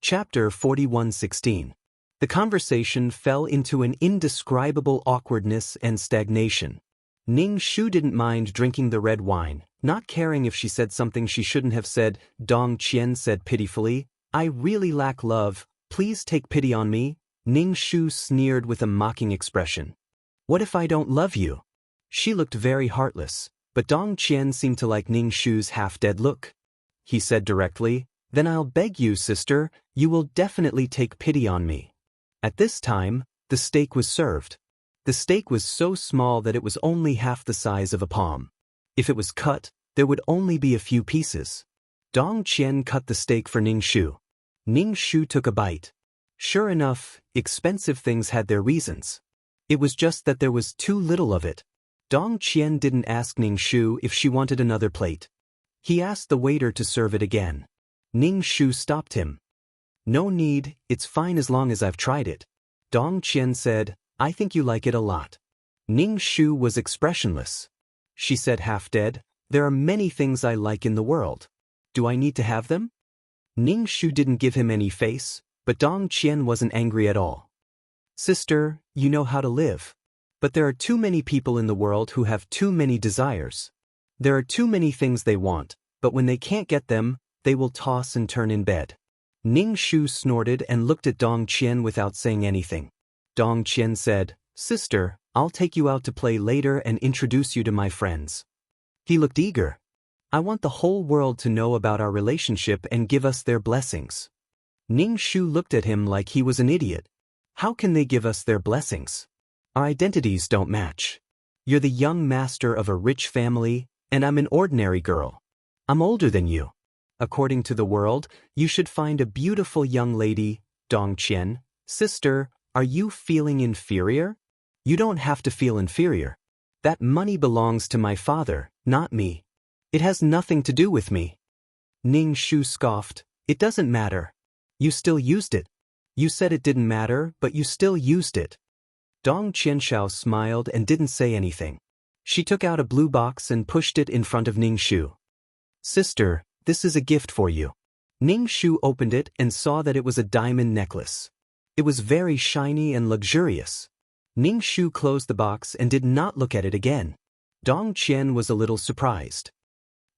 Chapter 41:16. The conversation fell into an indescribable awkwardness and stagnation. Ning Shu didn't mind drinking the red wine, not caring if she said something she shouldn't have said. Dong Qian said pitifully, I really lack love, please take pity on me. Ning Shu sneered with a mocking expression. What if I don't love you? She looked very heartless, but Dong Qian seemed to like Ning Shu's half-dead look. He said directly, Then I'll beg you, sister, you will definitely take pity on me. At this time, the steak was served. The steak was so small that it was only half the size of a palm. If it was cut, there would only be a few pieces. Dong Qian cut the steak for Ning Shu. Ning Shu took a bite. Sure enough, expensive things had their reasons. It was just that there was too little of it. Dong Qian didn't ask Ning Shu if she wanted another plate. He asked the waiter to serve it again. Ning Shu stopped him. No need, it's fine as long as I've tried it. Dong Qian said, I think you like it a lot. Ning Shu was expressionless. She said half-dead, There are many things I like in the world. Do I need to have them? Ning Shu didn't give him any face, but Dong Qian wasn't angry at all. Sister, you know how to live. But there are too many people in the world who have too many desires. There are too many things they want, but when they can't get them, they will toss and turn in bed. Ning Shu snorted and looked at Dong Qian without saying anything. Dong Qian said, Sister, I'll take you out to play later and introduce you to my friends. He looked eager. I want the whole world to know about our relationship and give us their blessings. Ning Shu looked at him like he was an idiot. How can they give us their blessings? Our identities don't match. You're the young master of a rich family, and I'm an ordinary girl. I'm older than you. According to the world, you should find a beautiful young lady, Dong Qian. Sister, are you feeling inferior? You don't have to feel inferior. That money belongs to my father, not me. It has nothing to do with me. Ning Shu scoffed, It doesn't matter. You still used it. You said it didn't matter, but you still used it. Dong Qianshao smiled and didn't say anything. She took out a blue box and pushed it in front of Ning Shu. Sister, this is a gift for you. Ning Shu opened it and saw that it was a diamond necklace. It was very shiny and luxurious. Ning Shu closed the box and did not look at it again. Dong Qian was a little surprised.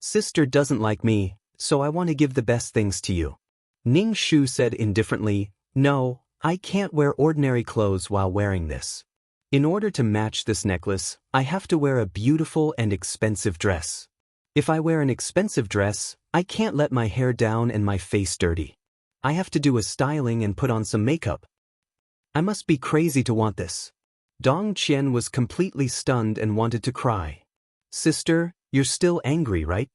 Sister doesn't like me, so I want to give the best things to you. Ning Shu said indifferently, No, I can't wear ordinary clothes while wearing this. In order to match this necklace, I have to wear a beautiful and expensive dress. If I wear an expensive dress, I can't let my hair down and my face dirty. I have to do a styling and put on some makeup. I must be crazy to want this. Dong Qian was completely stunned and wanted to cry. Sister, you're still angry, right?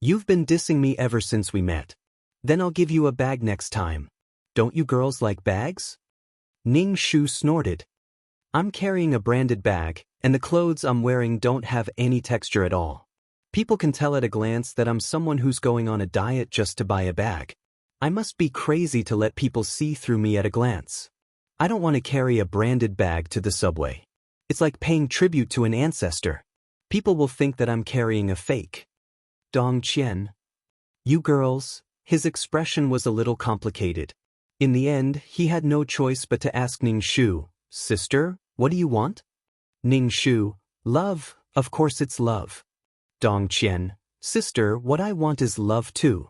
You've been dissing me ever since we met. Then I'll give you a bag next time. Don't you girls like bags? Ning Shu snorted. I'm carrying a branded bag, and the clothes I'm wearing don't have any texture at all. People can tell at a glance that I'm someone who's going on a diet just to buy a bag. I must be crazy to let people see through me at a glance. I don't want to carry a branded bag to the subway. It's like paying tribute to an ancestor. People will think that I'm carrying a fake. Dong Qian. You girls. His expression was a little complicated. In the end, he had no choice but to ask Ning Shu, Sister, what do you want? Ning Shu, Love, of course it's love. Dong Qian, Sister, what I want is love too.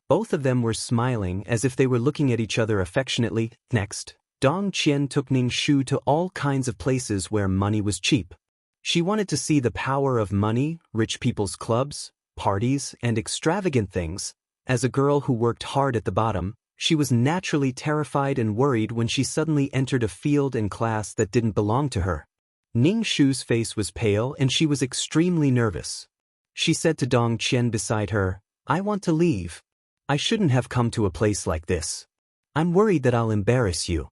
Both of them were smiling as if they were looking at each other affectionately. Next, Dong Qian took Ning Shu to all kinds of places where money was cheap. She wanted to see the power of money, rich people's clubs, parties, and extravagant things. As a girl who worked hard at the bottom, she was naturally terrified and worried when she suddenly entered a field and class that didn't belong to her. Ning Shu's face was pale and she was extremely nervous. She said to Dong Qian beside her, I want to leave. I shouldn't have come to a place like this. I'm worried that I'll embarrass you.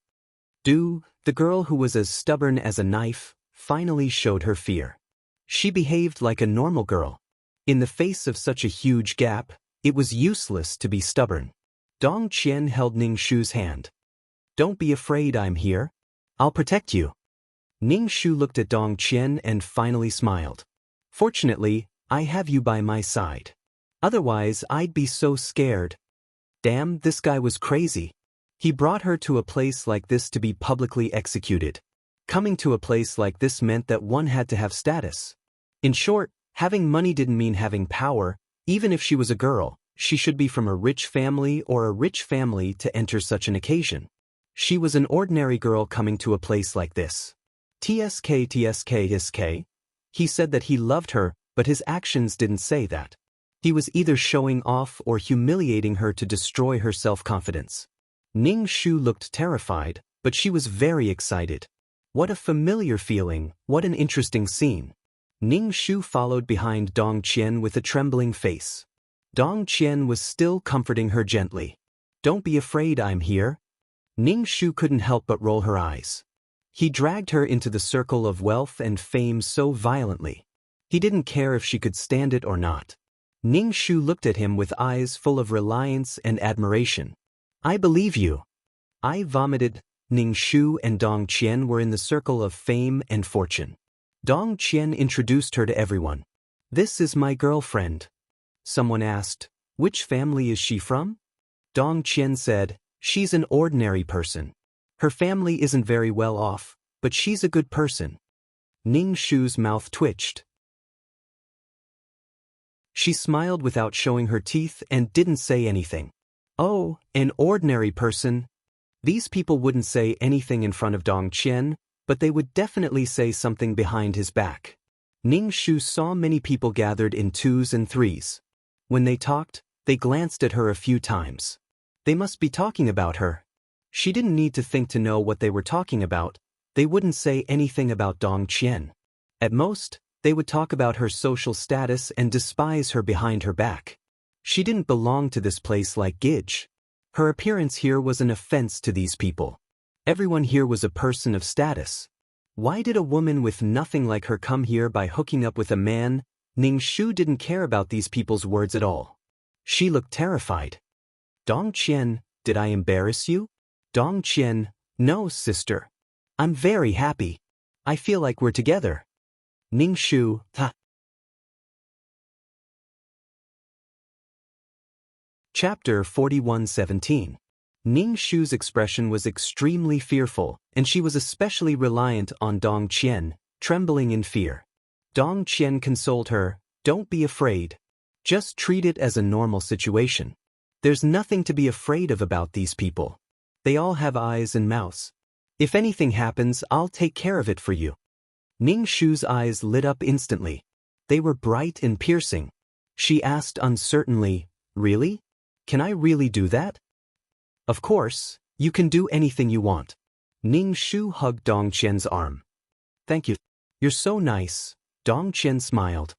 The girl who was as stubborn as a knife, finally showed her fear. She behaved like a normal girl. In the face of such a huge gap, it was useless to be stubborn. Dong Qian held Ning Shu's hand. "Don't be afraid, I'm here. I'll protect you." Ning Shu looked at Dong Qian and finally smiled. "Fortunately, I have you by my side. Otherwise, I'd be so scared." Damn, this guy was crazy. He brought her to a place like this to be publicly executed. Coming to a place like this meant that one had to have status. In short, having money didn't mean having power. Even if she was a girl, she should be from a rich family or a rich family to enter such an occasion. She was an ordinary girl coming to a place like this. TSK. He said that he loved her, but his actions didn't say that. He was either showing off or humiliating her to destroy her self-confidence. Ning Shu looked terrified, but she was very excited. What a familiar feeling, what an interesting scene. Ning Shu followed behind Dong Qian with a trembling face. Dong Qian was still comforting her gently. "Don't be afraid, I'm here." Ning Shu couldn't help but roll her eyes. He dragged her into the circle of wealth and fame so violently. He didn't care if she could stand it or not. Ning Shu looked at him with eyes full of reliance and admiration. "I believe you." I vomited. Ning Shu and Dong Qian were in the circle of fame and fortune. Dong Qian introduced her to everyone. "This is my girlfriend." Someone asked, "Which family is she from?" Dong Qian said, "She's an ordinary person. Her family isn't very well off, but she's a good person." Ning Shu's mouth twitched. She smiled without showing her teeth and didn't say anything. Oh, an ordinary person. These people wouldn't say anything in front of Dong Qian, but they would definitely say something behind his back. Ning Shu saw many people gathered in twos and threes. When they talked, they glanced at her a few times. They must be talking about her. She didn't need to think to know what they were talking about. They wouldn't say anything about Dong Qian. At most, they would talk about her social status and despise her behind her back. She didn't belong to this place like Gidge. Her appearance here was an offense to these people. Everyone here was a person of status. Why did a woman with nothing like her come here by hooking up with a man? Ning Shu didn't care about these people's words at all. She looked terrified. "Dong Qian, did I embarrass you?" Dong Qian, "No, sister. I'm very happy. I feel like we're together." Ning Shu, "Ha." Chapter 41:17. Ning Shu's expression was extremely fearful, and she was especially reliant on Dong Qian, trembling in fear. Dong Qian consoled her, "Don't be afraid. Just treat it as a normal situation. There's nothing to be afraid of about these people. They all have eyes and mouths. If anything happens, I'll take care of it for you." Ning Shu's eyes lit up instantly. They were bright and piercing. She asked uncertainly, "Really? Can I really do that?" "Of course, you can do anything you want." Ning Shu hugged Dong Qian's arm. "Thank you. You're so nice." Dong Qian smiled.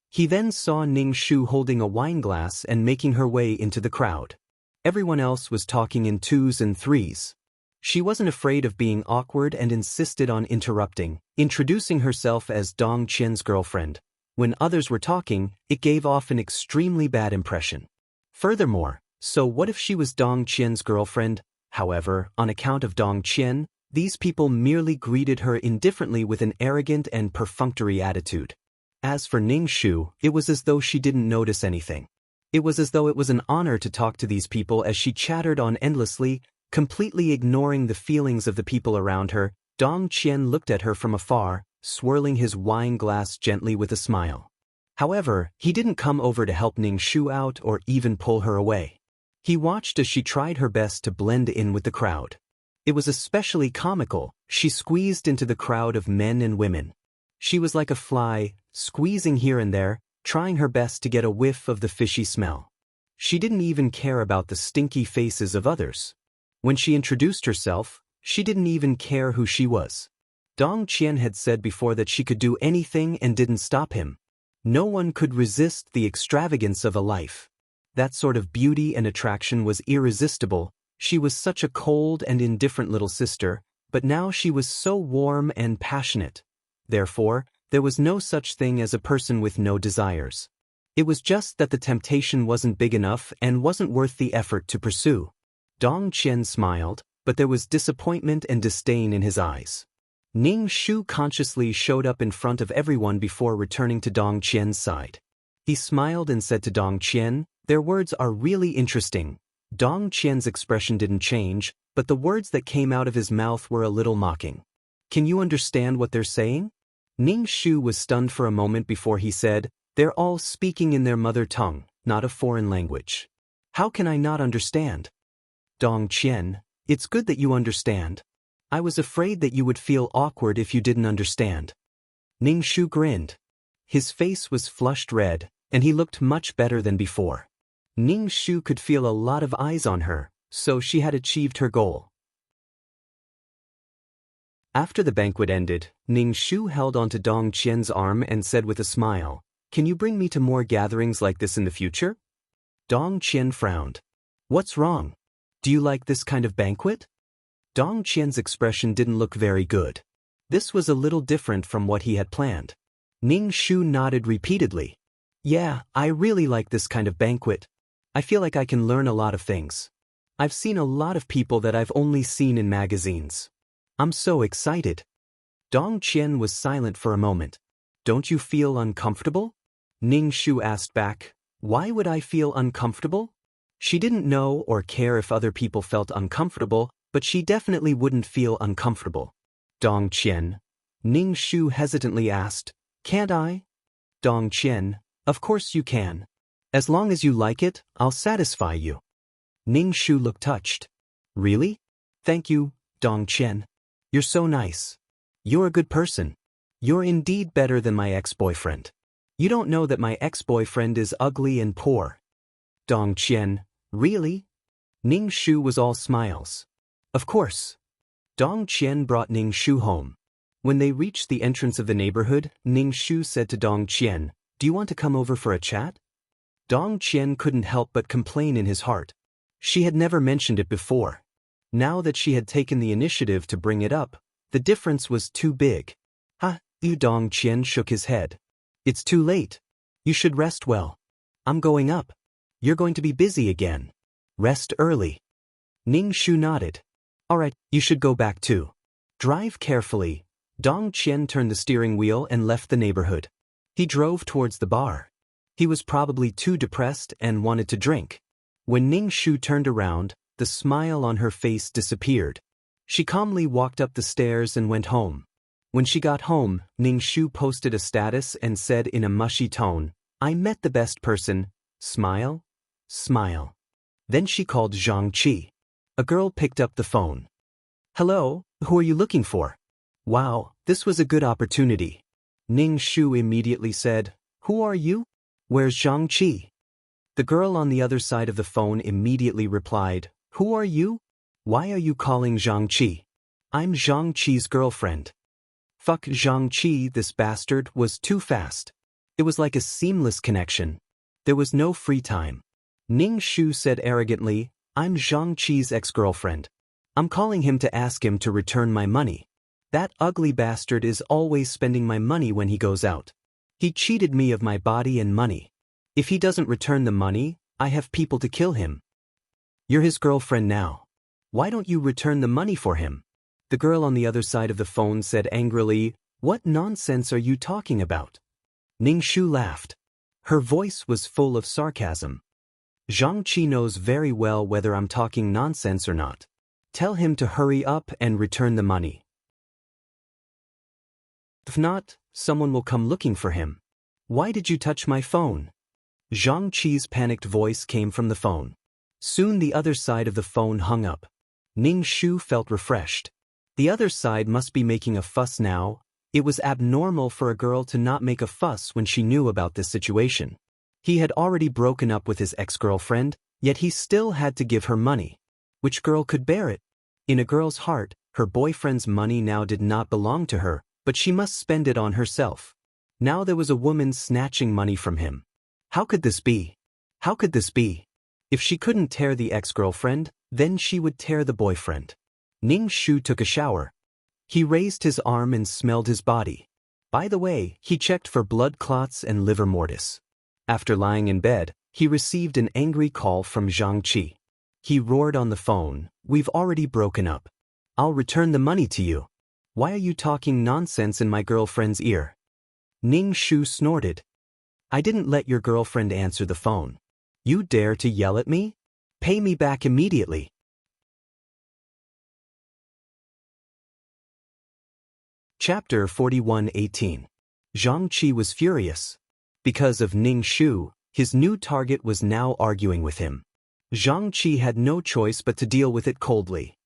He then saw Ning Shu holding a wine glass and making her way into the crowd. Everyone else was talking in twos and threes. She wasn't afraid of being awkward and insisted on interrupting, introducing herself as Dong Qian's girlfriend. When others were talking, it gave off an extremely bad impression. Furthermore, so what if she was Dong Qian's girlfriend? However, on account of Dong Qian, these people merely greeted her indifferently with an arrogant and perfunctory attitude. As for Ning Shu, it was as though she didn't notice anything. It was as though it was an honor to talk to these people as she chattered on endlessly, completely ignoring the feelings of the people around her. Dong Qian looked at her from afar, swirling his wine glass gently with a smile. However, he didn't come over to help Ning Shu out or even pull her away. He watched as she tried her best to blend in with the crowd. It was especially comical. She squeezed into the crowd of men and women. She was like a fly, squeezing here and there, trying her best to get a whiff of the fishy smell. She didn't even care about the stinky faces of others. When she introduced herself, she didn't even care who she was. Dong Qian had said before that she could do anything and didn't stop him. No one could resist the extravagance of a life. That sort of beauty and attraction was irresistible. She was such a cold and indifferent little sister, but now she was so warm and passionate. Therefore, there was no such thing as a person with no desires. It was just that the temptation wasn't big enough and wasn't worth the effort to pursue. Dong Qian smiled, but there was disappointment and disdain in his eyes. Ning Shu consciously showed up in front of everyone before returning to Dong Qian's side. He smiled and said to Dong Qian, "Their words are really interesting." Dong Qian's expression didn't change, but the words that came out of his mouth were a little mocking. "Can you understand what they're saying?" Ning Shu was stunned for a moment before he said, "They're all speaking in their mother tongue, not a foreign language. How can I not understand?" "Dong Qian, it's good that you understand. I was afraid that you would feel awkward if you didn't understand." Ning Shu grinned. His face was flushed red, and he looked much better than before. Ning Shu could feel a lot of eyes on her, so she had achieved her goal. After the banquet ended, Ning Shu held onto Dong Qian's arm and said with a smile, "Can you bring me to more gatherings like this in the future?" Dong Qian frowned. "What's wrong? Do you like this kind of banquet?" Dong Qian's expression didn't look very good. This was a little different from what he had planned. Ning Shu nodded repeatedly. "Yeah, I really like this kind of banquet. I feel like I can learn a lot of things. I've seen a lot of people that I've only seen in magazines. I'm so excited." Dong Qian was silent for a moment. "Don't you feel uncomfortable?" Ning Shu asked back. "Why would I feel uncomfortable?" She didn't know or care if other people felt uncomfortable, but she definitely wouldn't feel uncomfortable. "Dong Qian," Ning Shu hesitantly asked, "Can't I?" Dong Qian, "Of course you can. As long as you like it, I'll satisfy you." Ning Shu looked touched. "Really? Thank you, Dong Qian. You're so nice. You're a good person. You're indeed better than my ex-boyfriend. You don't know that my ex-boyfriend is ugly and poor." Dong Qian, "Really?" Ning Shu was all smiles. "Of course." Dong Qian brought Ning Shu home. When they reached the entrance of the neighborhood, Ning Shu said to Dong Qian, "Do you want to come over for a chat?" Dong Qian couldn't help but complain in his heart. She had never mentioned it before. Now that she had taken the initiative to bring it up, the difference was too big. Dong Qian shook his head. "It's too late. You should rest well. I'm going up. You're going to be busy again. Rest early." Ning Shu nodded. "All right, you should go back too. Drive carefully." Dong Qian turned the steering wheel and left the neighborhood. He drove towards the bar. He was probably too depressed and wanted to drink. When Ning Shu turned around, the smile on her face disappeared. She calmly walked up the stairs and went home. When she got home, Ning Shu posted a status and said in a mushy tone, "I met the best person. Smile, smile." Then she called Zhang Qi. A girl picked up the phone. "Hello, who are you looking for?" "Wow, this was a good opportunity." Ning Shu immediately said, "Who are you? Where's Zhang Qi?" The girl on the other side of the phone immediately replied, "Who are you? Why are you calling Zhang Qi? I'm Zhang Qi's girlfriend." Fuck Zhang Qi, this bastard was too fast. It was like a seamless connection. There was no free time. Ning Shu said arrogantly, "I'm Zhang Qi's ex-girlfriend. I'm calling him to ask him to return my money. That ugly bastard is always spending my money when he goes out. He cheated me of my body and money. If he doesn't return the money, I have people to kill him. You're his girlfriend now. Why don't you return the money for him?" The girl on the other side of the phone said angrily, "What nonsense are you talking about?" Ning Shu laughed. Her voice was full of sarcasm. "Zhang Qi knows very well whether I'm talking nonsense or not. Tell him to hurry up and return the money. If not, someone will come looking for him." "Why did you touch my phone?" Zhang Qi's panicked voice came from the phone. Soon the other side of the phone hung up. Ning Shu felt refreshed. The other side must be making a fuss now. It was abnormal for a girl to not make a fuss when she knew about this situation. He had already broken up with his ex-girlfriend, yet he still had to give her money. Which girl could bear it? In a girl's heart, her boyfriend's money now did not belong to her, but she must spend it on herself. Now there was a woman snatching money from him. How could this be? How could this be? If she couldn't tear the ex-girlfriend, then she would tear the boyfriend. Ning Shu took a shower. He raised his arm and smelled his body. By the way, he checked for blood clots and livor mortis. After lying in bed, he received an angry call from Zhang Qi. He roared on the phone, "We've already broken up. I'll return the money to you. Why are you talking nonsense in my girlfriend's ear?" Ning Shu snorted. "I didn't let your girlfriend answer the phone. You dare to yell at me? Pay me back immediately." Chapter 41:18. Zhang Qi was furious. Because of Ning Shu, his new target was now arguing with him. Zhang Qi had no choice but to deal with it coldly.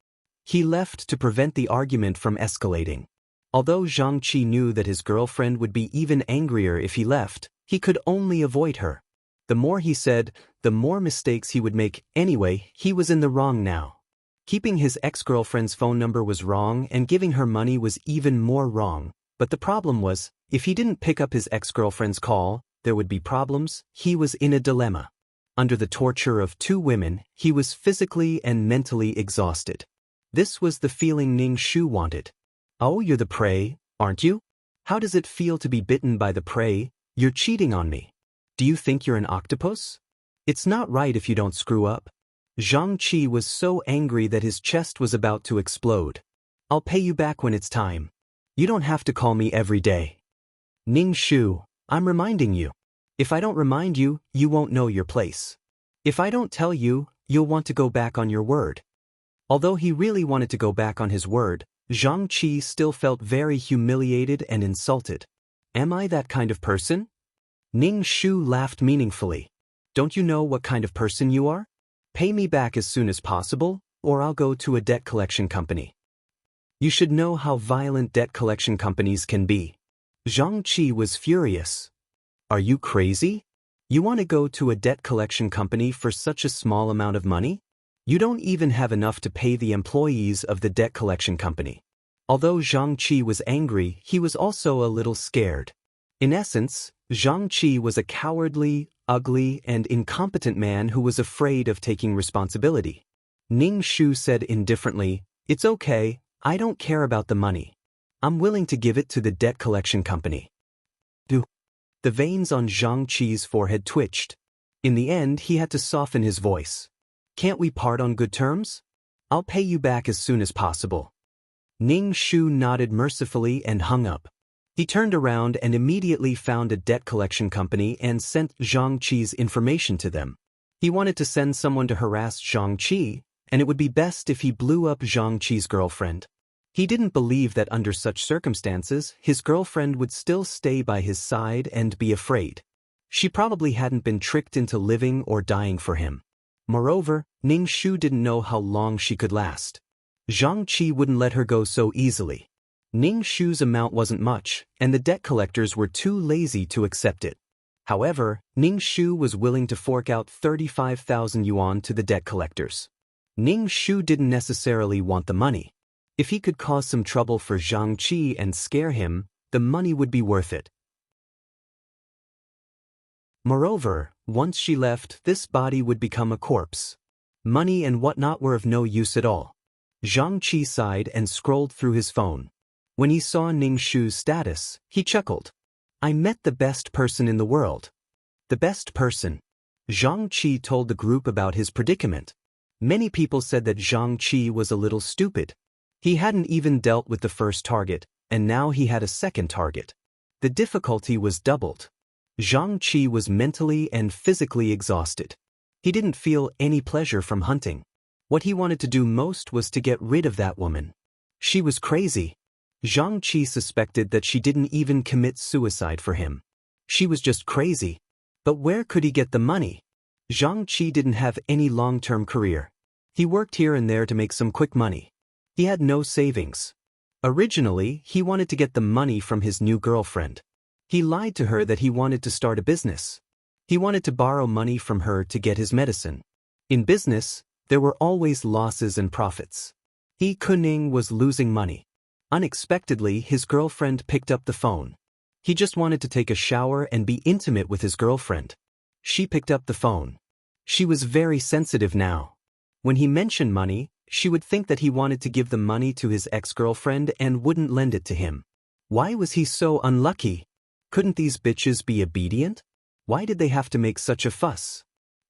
He left to prevent the argument from escalating. Although Zhang Qi knew that his girlfriend would be even angrier if he left, he could only avoid her. The more he said, the more mistakes he would make. Anyway, he was in the wrong now. Keeping his ex-girlfriend's phone number was wrong, and giving her money was even more wrong. But the problem was, if he didn't pick up his ex-girlfriend's call, there would be problems. He was in a dilemma. Under the torture of two women, he was physically and mentally exhausted. This was the feeling Ning Shu wanted. "Oh, you're the prey, aren't you? How does it feel to be bitten by the prey? You're cheating on me. Do you think you're an octopus? It's not right if you don't screw up." Zhang Qi was so angry that his chest was about to explode. "I'll pay you back when it's time. You don't have to call me every day." "Ning Shu, I'm reminding you. If I don't remind you, you won't know your place. If I don't tell you, you'll want to go back on your word." Although he really wanted to go back on his word, Zhang Qi still felt very humiliated and insulted. "Am I that kind of person?" Ning Shu laughed meaningfully. "Don't you know what kind of person you are? Pay me back as soon as possible, or I'll go to a debt collection company. You should know how violent debt collection companies can be." Zhang Qi was furious. "Are you crazy? You want to go to a debt collection company for such a small amount of money? You don't even have enough to pay the employees of the debt collection company." Although Zhang Qi was angry, he was also a little scared. In essence, Zhang Qi was a cowardly, ugly, and incompetent man who was afraid of taking responsibility. Ning Shu said indifferently, "It's okay, I don't care about the money. I'm willing to give it to the debt collection company." The veins on Zhang Qi's forehead twitched. In the end, he had to soften his voice. "Can't we part on good terms? I'll pay you back as soon as possible." Ning Shu nodded mercifully and hung up. He turned around and immediately found a debt collection company and sent Zhang Qi's information to them. He wanted to send someone to harass Zhang Qi, and it would be best if he blew up Zhang Qi's girlfriend. He didn't believe that under such circumstances, his girlfriend would still stay by his side and be afraid. She probably hadn't been tricked into living or dying for him. Moreover, Ning Shu didn't know how long she could last. Zhang Qi wouldn't let her go so easily. Ning Shu's amount wasn't much, and the debt collectors were too lazy to accept it. However, Ning Shu was willing to fork out 35,000 yuan to the debt collectors. Ning Shu didn't necessarily want the money. If he could cause some trouble for Zhang Qi and scare him, the money would be worth it. Moreover, once she left, this body would become a corpse. Money and whatnot were of no use at all. Zhang Qi sighed and scrolled through his phone. When he saw Ning Shu's status, he chuckled. "I met the best person in the world." The best person. Zhang Qi told the group about his predicament. Many people said that Zhang Qi was a little stupid. He hadn't even dealt with the first target, and now he had a second target. The difficulty was doubled. Zhang Qi was mentally and physically exhausted. He didn't feel any pleasure from hunting. What he wanted to do most was to get rid of that woman. She was crazy. Zhang Qi suspected that she didn't even commit suicide for him. She was just crazy. But where could he get the money? Zhang Qi didn't have any long-term career. He worked here and there to make some quick money. He had no savings. Originally, he wanted to get the money from his new girlfriend. He lied to her that he wanted to start a business. He wanted to borrow money from her to get his medicine. In business, there were always losses and profits. He Kuning was losing money. Unexpectedly, his girlfriend picked up the phone. He just wanted to take a shower and be intimate with his girlfriend. She picked up the phone. She was very sensitive now. When he mentioned money, She would think that he wanted to give the money to his ex-girlfriend and wouldn't lend it to him. Why was he so unlucky? Couldn't these bitches be obedient? Why did they have to make such a fuss?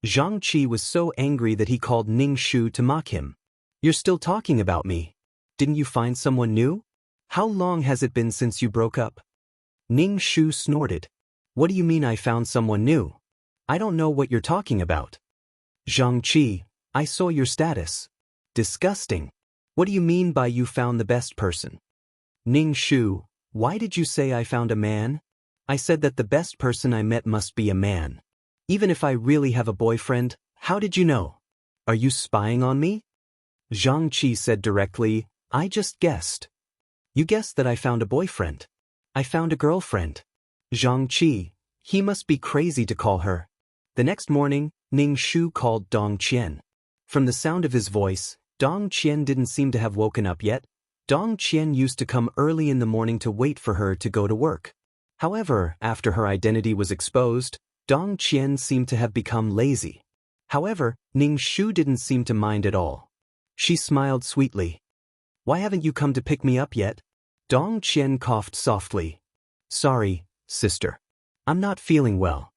Zhang Qi was so angry that he called Ning Shu to mock him. You're still talking about me. Didn't you find someone new? How long has it been since you broke up? Ning Shu snorted. What do you mean I found someone new? I don't know what you're talking about. Zhang Qi, I saw your status. Disgusting. What do you mean by you found the best person? Ning Shu, why did you say I found a man? I said that the best person I met must be a man. Even if I really have a boyfriend, how did you know? Are you spying on me? Zhang Qi said directly, I just guessed. You guessed that I found a boyfriend. I found a girlfriend. Zhang Qi, he must be crazy to call her. The next morning, Ning Shu called Dong Qian. From the sound of his voice, Dong Qian didn't seem to have woken up yet. Dong Qian used to come early in the morning to wait for her to go to work. However, after her identity was exposed, Dong Qian seemed to have become lazy. However, Ning Shu didn't seem to mind at all. She smiled sweetly. Why haven't you come to pick me up yet? Dong Qian coughed softly. Sorry, sister. I'm not feeling well.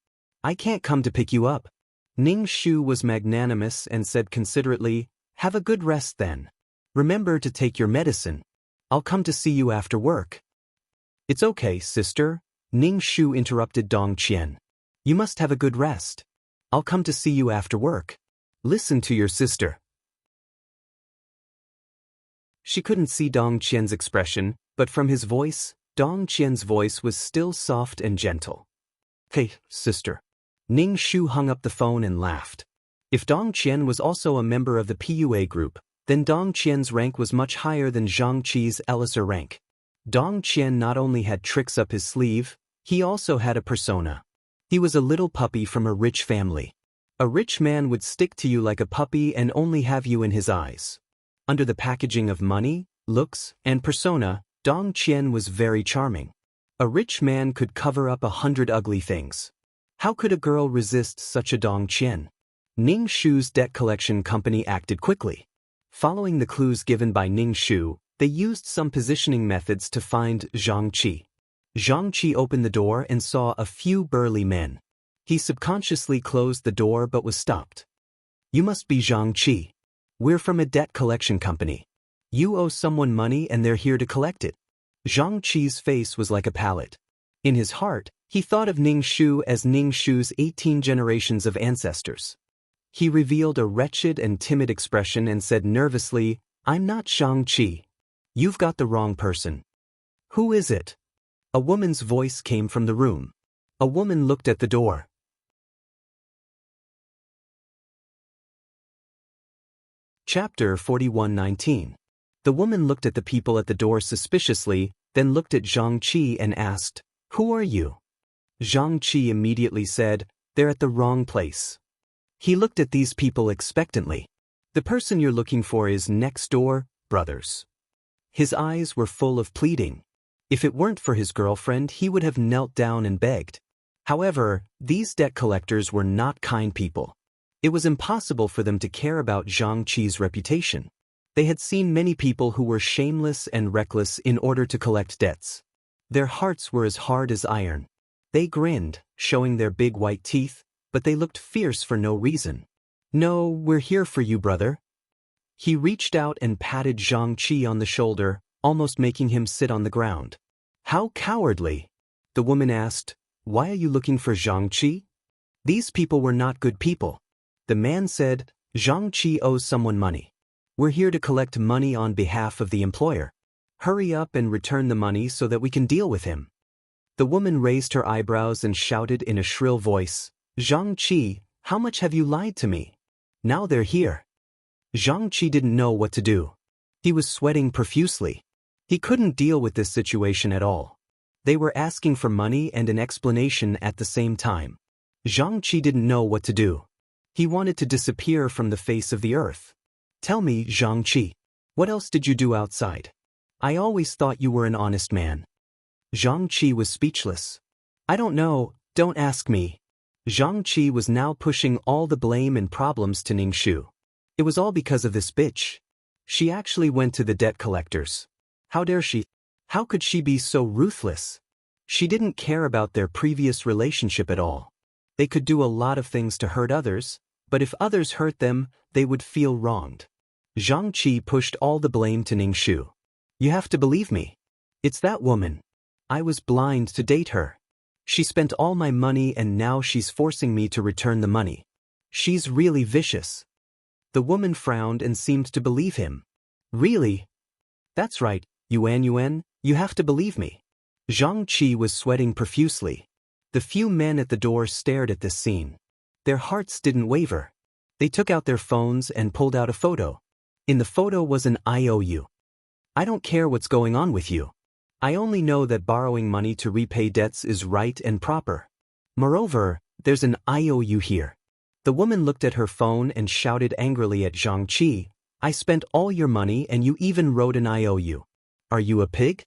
I can't come to pick you up. Ning Shu was magnanimous and said considerately, have a good rest then. Remember to take your medicine. I'll come to see you after work. It's okay, sister. Ning Shu interrupted Dong Qian. You must have a good rest. I'll come to see you after work. Listen to your sister. She couldn't see Dong Qian's expression, but from his voice, Dong Qian's voice was still soft and gentle. Hey, sister. Ning Shu hung up the phone and laughed. If Dong Qian was also a member of the PUA group, then Dong Qian's rank was much higher than Zhang Qi's Elisir rank. Dong Qian not only had tricks up his sleeve, he also had a persona. He was a little puppy from a rich family. A rich man would stick to you like a puppy and only have you in his eyes. Under the packaging of money, looks, and persona, Dong Qian was very charming. A rich man could cover up 100 ugly things. How could a girl resist such a Dong Qian? Ning Shu's debt collection company acted quickly. Following the clues given by Ning Shu, they used some positioning methods to find Zhang Qi. Zhang Qi opened the door and saw a few burly men. He subconsciously closed the door but was stopped. You must be Zhang Qi. We're from a debt collection company. You owe someone money and they're here to collect it. Zhang Qi's face was like a palette. In his heart, he thought of Ning Shu as Ning Shu's 18 generations of ancestors. He revealed a wretched and timid expression and said nervously, I'm not Zhang Qi. You've got the wrong person. Who is it? A woman's voice came from the room. A woman looked at the door. Chapter 41:19. The woman looked at the people at the door suspiciously, then looked at Zhang Qi and asked, Who are you? Zhang Qi immediately said, They're at the wrong place. He looked at these people expectantly. The person you're looking for is next door, brothers. His eyes were full of pleading. If it weren't for his girlfriend, he would have knelt down and begged. However, these debt collectors were not kind people. It was impossible for them to care about Zhang Qi's reputation. They had seen many people who were shameless and reckless in order to collect debts. Their hearts were as hard as iron. They grinned, showing their big white teeth, but they looked fierce for no reason. No, we're here for you, brother. He reached out and patted Zhang Qi on the shoulder, almost making him sit on the ground. How cowardly! The woman asked, Why are you looking for Zhang Qi? These people were not good people. The man said, Zhang Qi owes someone money. We're here to collect money on behalf of the employer. Hurry up and return the money so that we can deal with him. The woman raised her eyebrows and shouted in a shrill voice, Zhang Qi, how much have you lied to me? Now they're here. Zhang Qi didn't know what to do. He was sweating profusely. He couldn't deal with this situation at all. They were asking for money and an explanation at the same time. Zhang Qi didn't know what to do. He wanted to disappear from the face of the earth. Tell me, Zhang Qi, what else did you do outside? I always thought you were an honest man. Zhang Qi was speechless. I don't know, don't ask me. Zhang Qi was now pushing all the blame and problems to Ning Shu. It was all because of this bitch. She actually went to the debt collectors. How dare she? How could she be so ruthless? She didn't care about their previous relationship at all. They could do a lot of things to hurt others, but if others hurt them, they would feel wronged. Zhang Qi pushed all the blame to Ning Shu. You have to believe me. It's that woman. I was blind to date her. She spent all my money and now she's forcing me to return the money. She's really vicious. The woman frowned and seemed to believe him. Really? That's right, Yuan, you have to believe me. Zhang Qi was sweating profusely. The few men at the door stared at this scene. Their hearts didn't waver. They took out their phones and pulled out a photo. In the photo was an IOU. I don't care what's going on with you. I only know that borrowing money to repay debts is right and proper. Moreover, there's an IOU here. The woman looked at her phone and shouted angrily at Zhang Qi, I spent all your money and you even wrote an IOU. Are you a pig?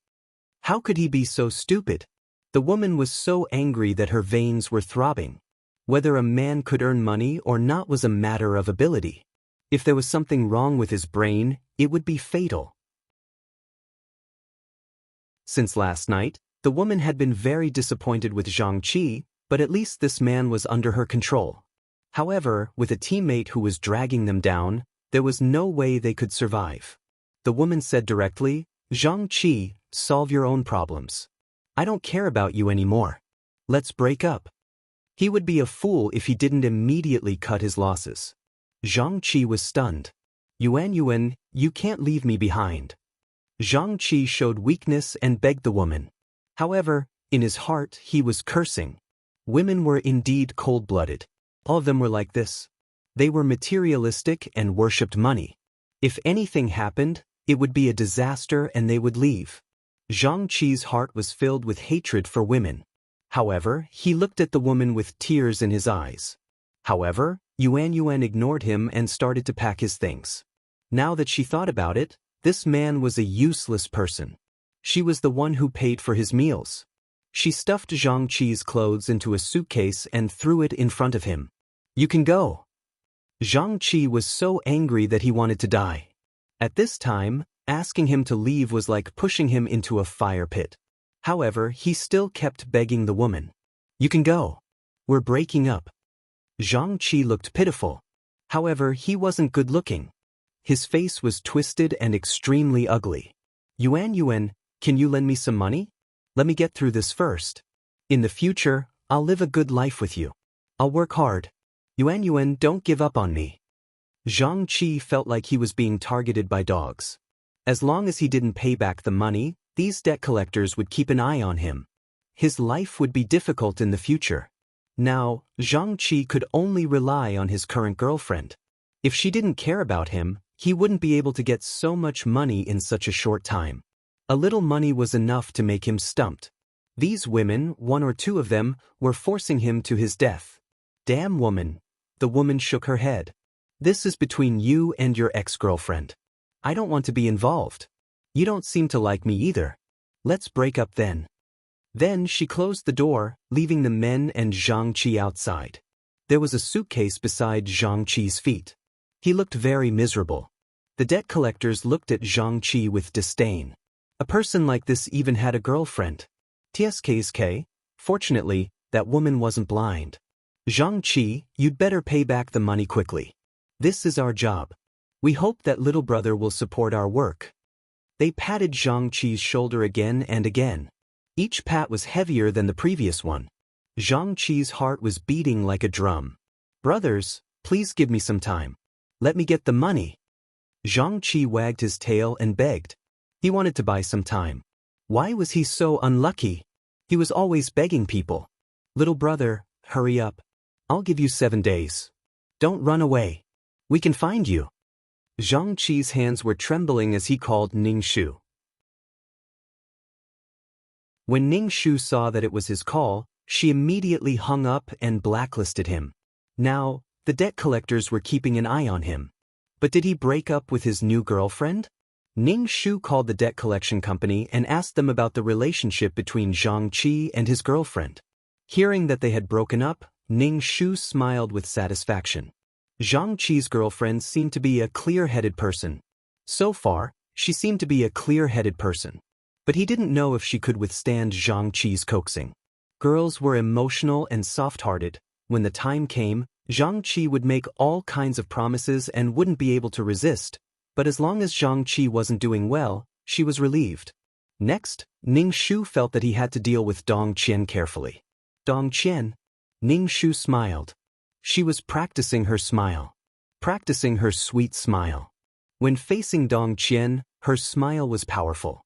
How could he be so stupid? The woman was so angry that her veins were throbbing. Whether a man could earn money or not was a matter of ability. If there was something wrong with his brain, it would be fatal. Since last night, the woman had been very disappointed with Zhang Qi, but at least this man was under her control. However, with a teammate who was dragging them down, there was no way they could survive. The woman said directly, Zhang Qi, solve your own problems. I don't care about you anymore. Let's break up. He would be a fool if he didn't immediately cut his losses. Zhang Qi was stunned. Yuan, you can't leave me behind. Zhang Qi showed weakness and begged the woman. However, in his heart he was cursing. Women were indeed cold-blooded. All of them were like this. They were materialistic and worshipped money. If anything happened, it would be a disaster and they would leave. Zhang Qi's heart was filled with hatred for women. However, he looked at the woman with tears in his eyes. However, Yuan ignored him and started to pack his things. Now that she thought about it, this man was a useless person. She was the one who paid for his meals. She stuffed Zhang Qi's clothes into a suitcase and threw it in front of him. You can go. Zhang Qi was so angry that he wanted to die. At this time, asking him to leave was like pushing him into a fire pit. However, he still kept begging the woman. You can go. We're breaking up. Zhang Qi looked pitiful. However, he wasn't good-looking. His face was twisted and extremely ugly. Yuan, can you lend me some money? Let me get through this first. In the future, I'll live a good life with you. I'll work hard. Yuan, don't give up on me. Zhang Qi felt like he was being targeted by dogs. As long as he didn't pay back the money, these debt collectors would keep an eye on him. His life would be difficult in the future. Now, Zhang Qi could only rely on his current girlfriend. If she didn't care about him, he wouldn't be able to get so much money in such a short time. A little money was enough to make him stumped. These women, one or two of them, were forcing him to his death. Damn woman. The woman shook her head. This is between you and your ex-girlfriend. I don't want to be involved. You don't seem to like me either. Let's break up then. Then she closed the door, leaving the men and Zhang Qi outside. There was a suitcase beside Zhang Qi's feet. He looked very miserable. The debt collectors looked at Zhang Qi with disdain. A person like this even had a girlfriend. TSKSK, fortunately, that woman wasn't blind. Zhang Qi, you'd better pay back the money quickly. This is our job. We hope that little brother will support our work. They patted Zhang Qi's shoulder again and again. Each pat was heavier than the previous one. Zhang Qi's heart was beating like a drum. Brothers, please give me some time. Let me get the money. Zhang Qi wagged his tail and begged. He wanted to buy some time. Why was he so unlucky? He was always begging people. Little brother, hurry up. I'll give you 7 days. Don't run away. We can find you. Zhang Qi's hands were trembling as he called Ning Shu. When Ning Shu saw that it was his call, she immediately hung up and blacklisted him. Now, the debt collectors were keeping an eye on him. But did he break up with his new girlfriend? Ning Shu called the debt collection company and asked them about the relationship between Zhang Qi and his girlfriend. Hearing that they had broken up, Ning Shu smiled with satisfaction. Zhang Qi's girlfriend seemed to be a clear-headed person. So far, she seemed to be a clear-headed person. But he didn't know if she could withstand Zhang Qi's coaxing. Girls were emotional and soft-hearted. When the time came, Zhang Qi would make all kinds of promises and wouldn't be able to resist, but as long as Zhang Qi wasn't doing well, she was relieved. Next, Ning Shu felt that he had to deal with Dong Qian carefully. Dong Qian? Ning Shu smiled. She was practicing her smile. Practicing her sweet smile. When facing Dong Qian, her smile was powerful.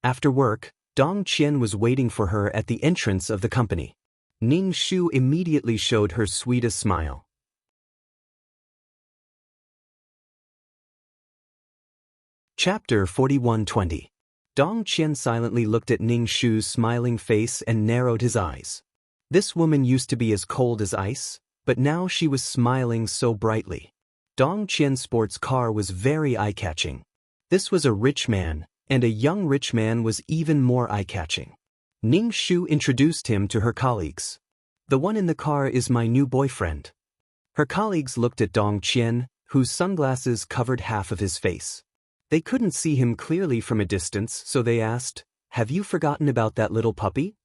After work, Dong Qian was waiting for her at the entrance of the company. Ning Shu immediately showed her sweetest smile. Chapter 41:20. Dong Qian silently looked at Ning Shu's smiling face and narrowed his eyes. This woman used to be as cold as ice, but now she was smiling so brightly. Dong Qian's sports car was very eye-catching. This was a rich man, and a young rich man was even more eye-catching. Ning Shu introduced him to her colleagues. The one in the car is my new boyfriend. Her colleagues looked at Dong Qian, whose sunglasses covered half of his face. They couldn't see him clearly from a distance, so they asked, "Have you forgotten about that little puppy?"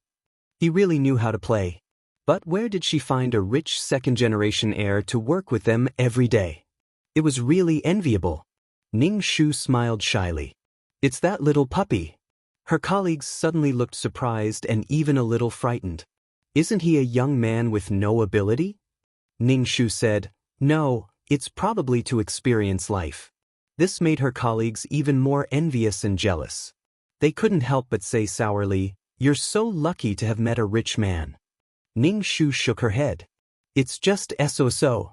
He really knew how to play. But where did she find a rich second-generation heir to work with them every day? It was really enviable. Ning Shu smiled shyly. "It's that little puppy." Her colleagues suddenly looked surprised and even a little frightened. "Isn't he a young man with no ability?" Ning Shu said, "No, it's probably to experience life." This made her colleagues even more envious and jealous. They couldn't help but say sourly, "You're so lucky to have met a rich man." Ning Shu shook her head. "It's just so."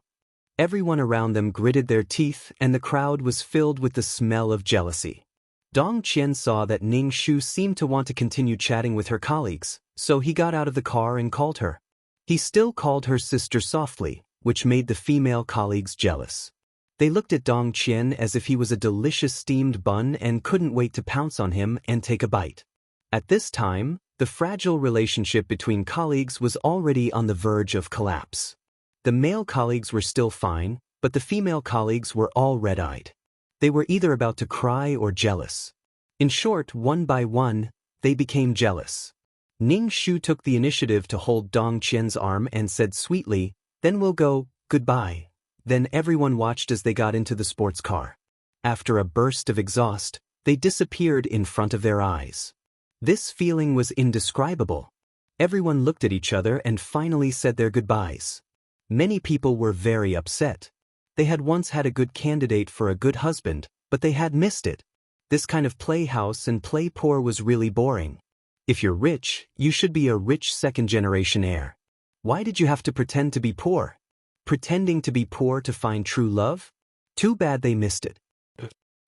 Everyone around them gritted their teeth and the crowd was filled with the smell of jealousy. Dong Qian saw that Ning Shu seemed to want to continue chatting with her colleagues, so he got out of the car and called her. He still called her sister softly, which made the female colleagues jealous. They looked at Dong Qian as if he was a delicious steamed bun and couldn't wait to pounce on him and take a bite. At this time, the fragile relationship between colleagues was already on the verge of collapse. The male colleagues were still fine, but the female colleagues were all red-eyed. They were either about to cry or jealous. In short, one by one, they became jealous. Ning Shu took the initiative to hold Dong Qian's arm and said sweetly, "Then we'll go, goodbye." Then everyone watched as they got into the sports car. After a burst of exhaust, they disappeared in front of their eyes. This feeling was indescribable. Everyone looked at each other and finally said their goodbyes. Many people were very upset. They had once had a good candidate for a good husband, but they had missed it. This kind of playhouse and play poor was really boring. If you're rich, you should be a rich second-generation heir. Why did you have to pretend to be poor? Pretending to be poor to find true love? Too bad they missed it.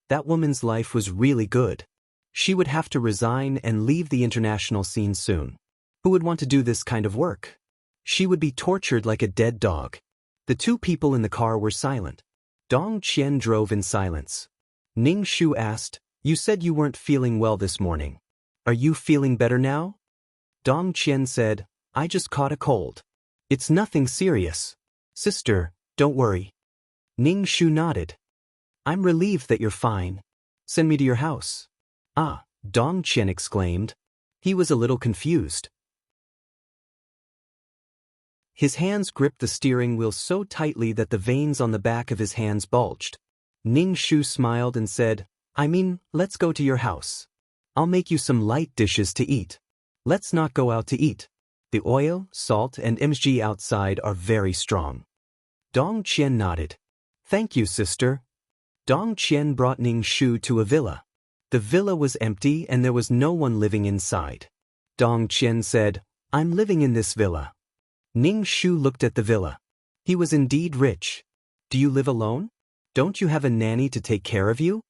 That woman's life was really good. She would have to resign and leave the international scene soon. Who would want to do this kind of work? She would be tortured like a dead dog. The two people in the car were silent. Dong Qian drove in silence. Ning Shu asked, "You said you weren't feeling well this morning. Are you feeling better now?" Dong Qian said, "I just caught a cold. It's nothing serious. Sister, don't worry." Ning Shu nodded. "I'm relieved that you're fine. Send me to your house." "Ah," Dong Qian exclaimed. He was a little confused. His hands gripped the steering wheel so tightly that the veins on the back of his hands bulged. Ning Shu smiled and said, let's go to your house. I'll make you some light dishes to eat. Let's not go out to eat. The oil, salt, and MSG outside are very strong." Dong Qian nodded. "Thank you, sister." Dong Qian brought Ning Shu to a villa. The villa was empty and there was no one living inside. Dong Qian said, "I'm living in this villa." Ning Shu looked at the villa. He was indeed rich. "Do you live alone? Don't you have a nanny to take care of you?"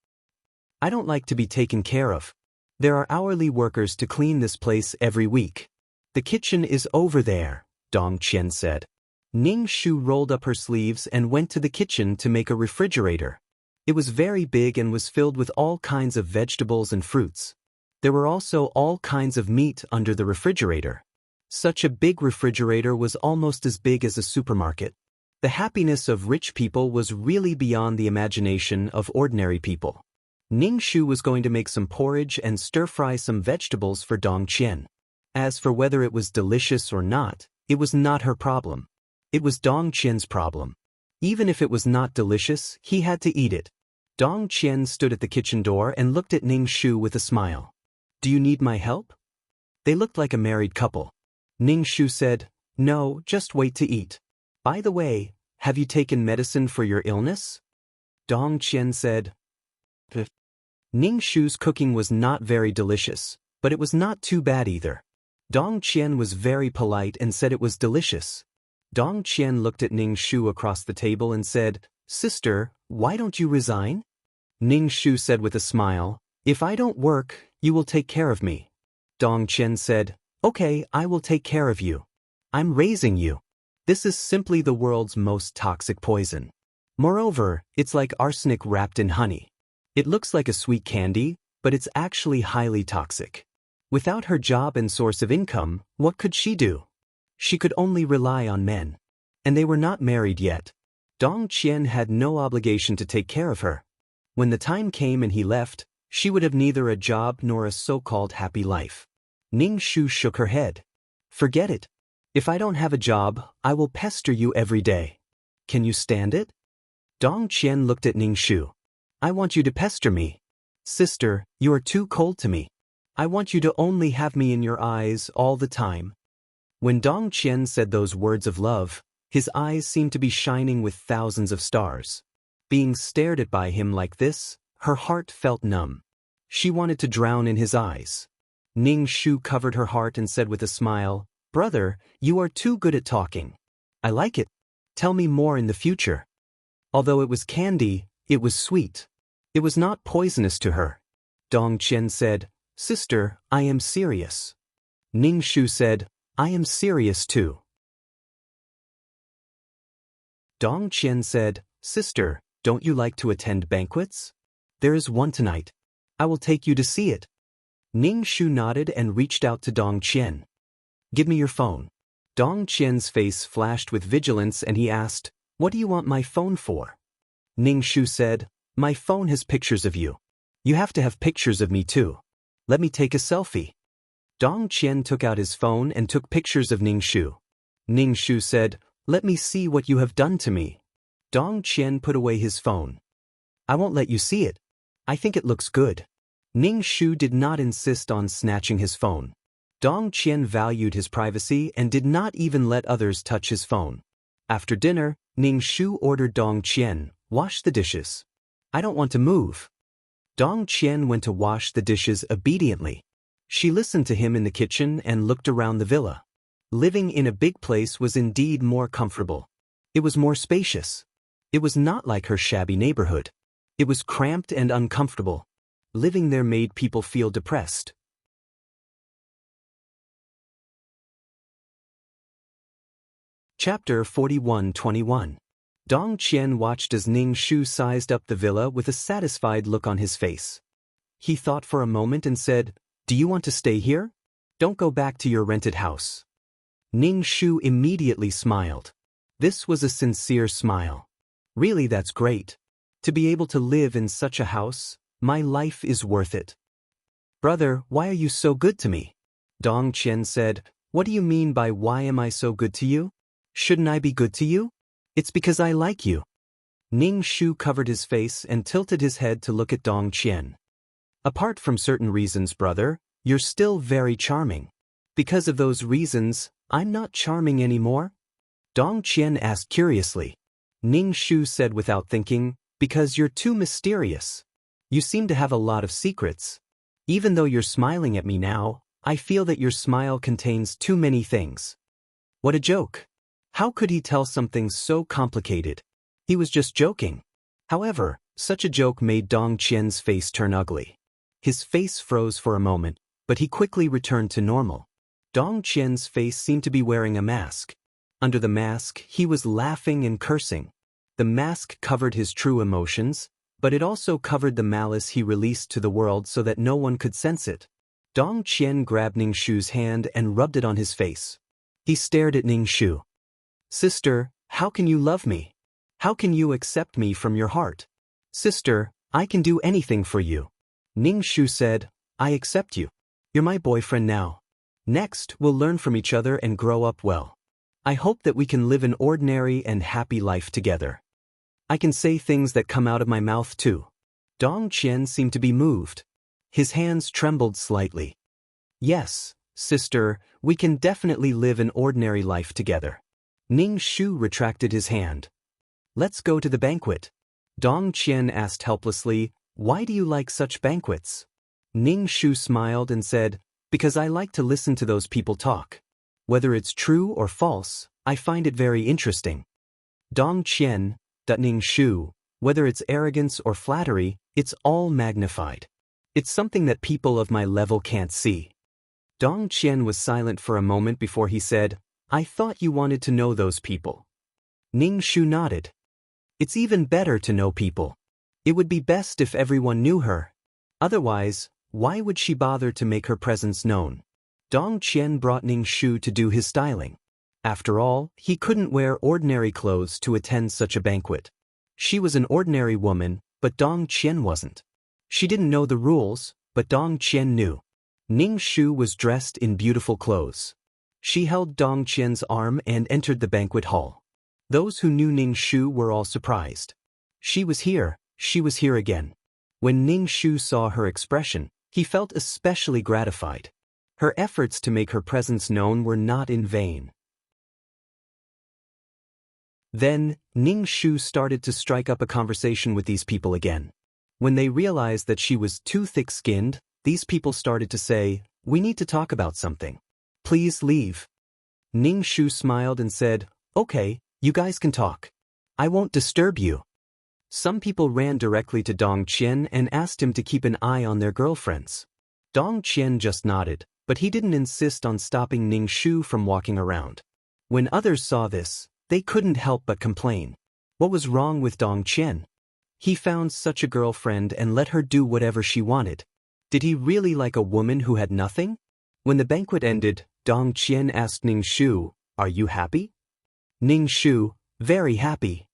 "I don't like to be taken care of. There are hourly workers to clean this place every week." "The kitchen is over there," Dong Qian said. Ning Shu rolled up her sleeves and went to the kitchen to make a refrigerator. It was very big and was filled with all kinds of vegetables and fruits. There were also all kinds of meat under the refrigerator. Such a big refrigerator was almost as big as a supermarket. The happiness of rich people was really beyond the imagination of ordinary people. Ning Shu was going to make some porridge and stir-fry some vegetables for Dong Qian. As for whether it was delicious or not, it was not her problem. It was Dong Qian's problem. Even if it was not delicious, he had to eat it. Dong Qian stood at the kitchen door and looked at Ning Shu with a smile. "Do you need my help?" They looked like a married couple. Ning Shu said, "No, just wait to eat. By the way, have you taken medicine for your illness?" Dong Qian said, "Pff." Ning Shu's cooking was not very delicious, but it was not too bad either. Dong Qian was very polite and said it was delicious. Dong Qian looked at Ning Shu across the table and said, "Sister, why don't you resign?" Ning Shu said with a smile, "If I don't work, you will take care of me." Dong Qian said, "Okay, I will take care of you. I'm raising you." This is simply the world's most toxic poison. Moreover, it's like arsenic wrapped in honey. It looks like a sweet candy, but it's actually highly toxic. Without her job and source of income, what could she do? She could only rely on men. And they were not married yet. Dong Qian had no obligation to take care of her. When the time came and he left, she would have neither a job nor a so-called happy life. Ning Shu shook her head. "Forget it. If I don't have a job, I will pester you every day. Can you stand it?" Dong Qian looked at Ning Shu. "I want you to pester me. Sister, you are too cold to me. I want you to only have me in your eyes all the time." When Dong Qian said those words of love, his eyes seemed to be shining with thousands of stars. Being stared at by him like this, her heart felt numb. She wanted to drown in his eyes. Ning Shu covered her heart and said with a smile, "Brother, you are too good at talking. I like it. Tell me more in the future." Although it was candy, it was sweet. It was not poisonous to her. Dong Qian said, "Sister, I am serious." Ning Shu said, "I am serious too." Dong Qian said, "Sister, don't you like to attend banquets? There is one tonight. I will take you to see it." Ning Shu nodded and reached out to Dong Qian. "Give me your phone." Dong Qian's face flashed with vigilance and he asked, "What do you want my phone for?" Ning Shu said, "My phone has pictures of you. You have to have pictures of me too. Let me take a selfie." Dong Qian took out his phone and took pictures of Ning Shu. Ning Shu said, "Let me see what you have done to me." Dong Qian put away his phone. "I won't let you see it. I think it looks good." Ning Shu did not insist on snatching his phone. Dong Qian valued his privacy and did not even let others touch his phone. After dinner, Ning Shu ordered Dong Qian, "Wash the dishes." "I don't want to move." Dong Qian went to wash the dishes obediently. She listened to him in the kitchen and looked around the villa. Living in a big place was indeed more comfortable. It was more spacious. It was not like her shabby neighborhood. It was cramped and uncomfortable. Living there made people feel depressed. Chapter 41-21. Dong Qian watched as Ning Shu sized up the villa with a satisfied look on his face. He thought for a moment and said, "Do you want to stay here? Don't go back to your rented house." Ning Shu immediately smiled. This was a sincere smile. "Really, that's great. To be able to live in such a house, my life is worth it." "Brother, why are you so good to me?" Dong Qian said, "What do you mean by why am I so good to you? Shouldn't I be good to you? It's because I like you." Ning Shu covered his face and tilted his head to look at Dong Qian. "Apart from certain reasons, brother, you're still very charming. Because of those reasons, I'm not charming anymore?" Dong Qian asked curiously. Ning Shu said without thinking, "Because you're too mysterious. You seem to have a lot of secrets. Even though you're smiling at me now, I feel that your smile contains too many things." What a joke. How could he tell something so complicated? He was just joking. However, such a joke made Dong Qian's face turn ugly. His face froze for a moment, but he quickly returned to normal. Dong Qian's face seemed to be wearing a mask. Under the mask, he was laughing and cursing. The mask covered his true emotions, but it also covered the malice he released to the world so that no one could sense it. Dong Qian grabbed Ning Shu's hand and rubbed it on his face. He stared at Ning Shu. "Sister, how can you love me? How can you accept me from your heart? Sister, I can do anything for you. Ning Shu said, I accept you. You're my boyfriend now. Next, we'll learn from each other and grow up well. I hope that we can live an ordinary and happy life together. I can say things that come out of my mouth too. Dong Qian seemed to be moved. His hands trembled slightly. Yes, sister, we can definitely live an ordinary life together. Ning Shu retracted his hand. Let's go to the banquet. Dong Qian asked helplessly, why do you like such banquets? Ning Shu smiled and said, because I like to listen to those people talk. Whether it's true or false, I find it very interesting. Dong Qian, Ning Shu, whether it's arrogance or flattery, it's all magnified. It's something that people of my level can't see. Dong Qian was silent for a moment before he said, I thought you wanted to know those people. Ning Shu nodded. It's even better to know people. It would be best if everyone knew her. Otherwise, why would she bother to make her presence known? Dong Qian brought Ning Shu to do his styling. After all, he couldn't wear ordinary clothes to attend such a banquet. She was an ordinary woman, but Dong Qian wasn't. She didn't know the rules, but Dong Qian knew. Ning Shu was dressed in beautiful clothes. She held Dong Qian's arm and entered the banquet hall. Those who knew Ning Shu were all surprised. She was here again. When Ning Shu saw her expression, he felt especially gratified. Her efforts to make her presence known were not in vain. Then, Ning Shu started to strike up a conversation with these people again. When they realized that she was too thick-skinned, these people started to say, we need to talk about something. Please leave. Ning Shu smiled and said, okay, you guys can talk. I won't disturb you. Some people ran directly to Dong Qian and asked him to keep an eye on their girlfriends. Dong Qian just nodded, but he didn't insist on stopping Ning Shu from walking around. When others saw this, they couldn't help but complain. What was wrong with Dong Qian? He found such a girlfriend and let her do whatever she wanted. Did he really like a woman who had nothing? When the banquet ended, Dong Qian asked Ning Shu, are you happy? Ning Shu, very happy.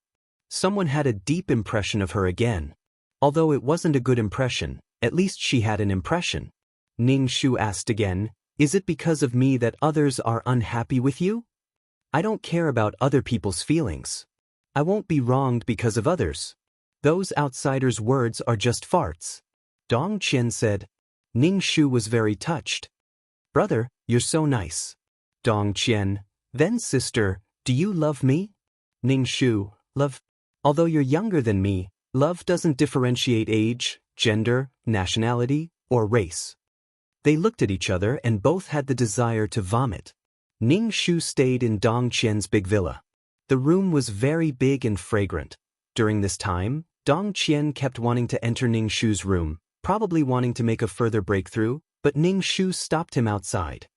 Someone had a deep impression of her again. Although it wasn't a good impression, at least she had an impression. Ning Shu asked again, is it because of me that others are unhappy with you? I don't care about other people's feelings. I won't be wronged because of others. Those outsiders' words are just farts. Dong Qian said. Ning Shu was very touched. Brother, you're so nice. Dong Qian, then sister, do you love me? Ning Shu, love. Although you're younger than me, love doesn't differentiate age, gender, nationality, or race. They looked at each other and both had the desire to vomit. Ning Shu stayed in Dong Qian's big villa. The room was very big and fragrant. During this time, Dong Qian kept wanting to enter Ning Shu's room, probably wanting to make a further breakthrough, but Ning Shu stopped him outside.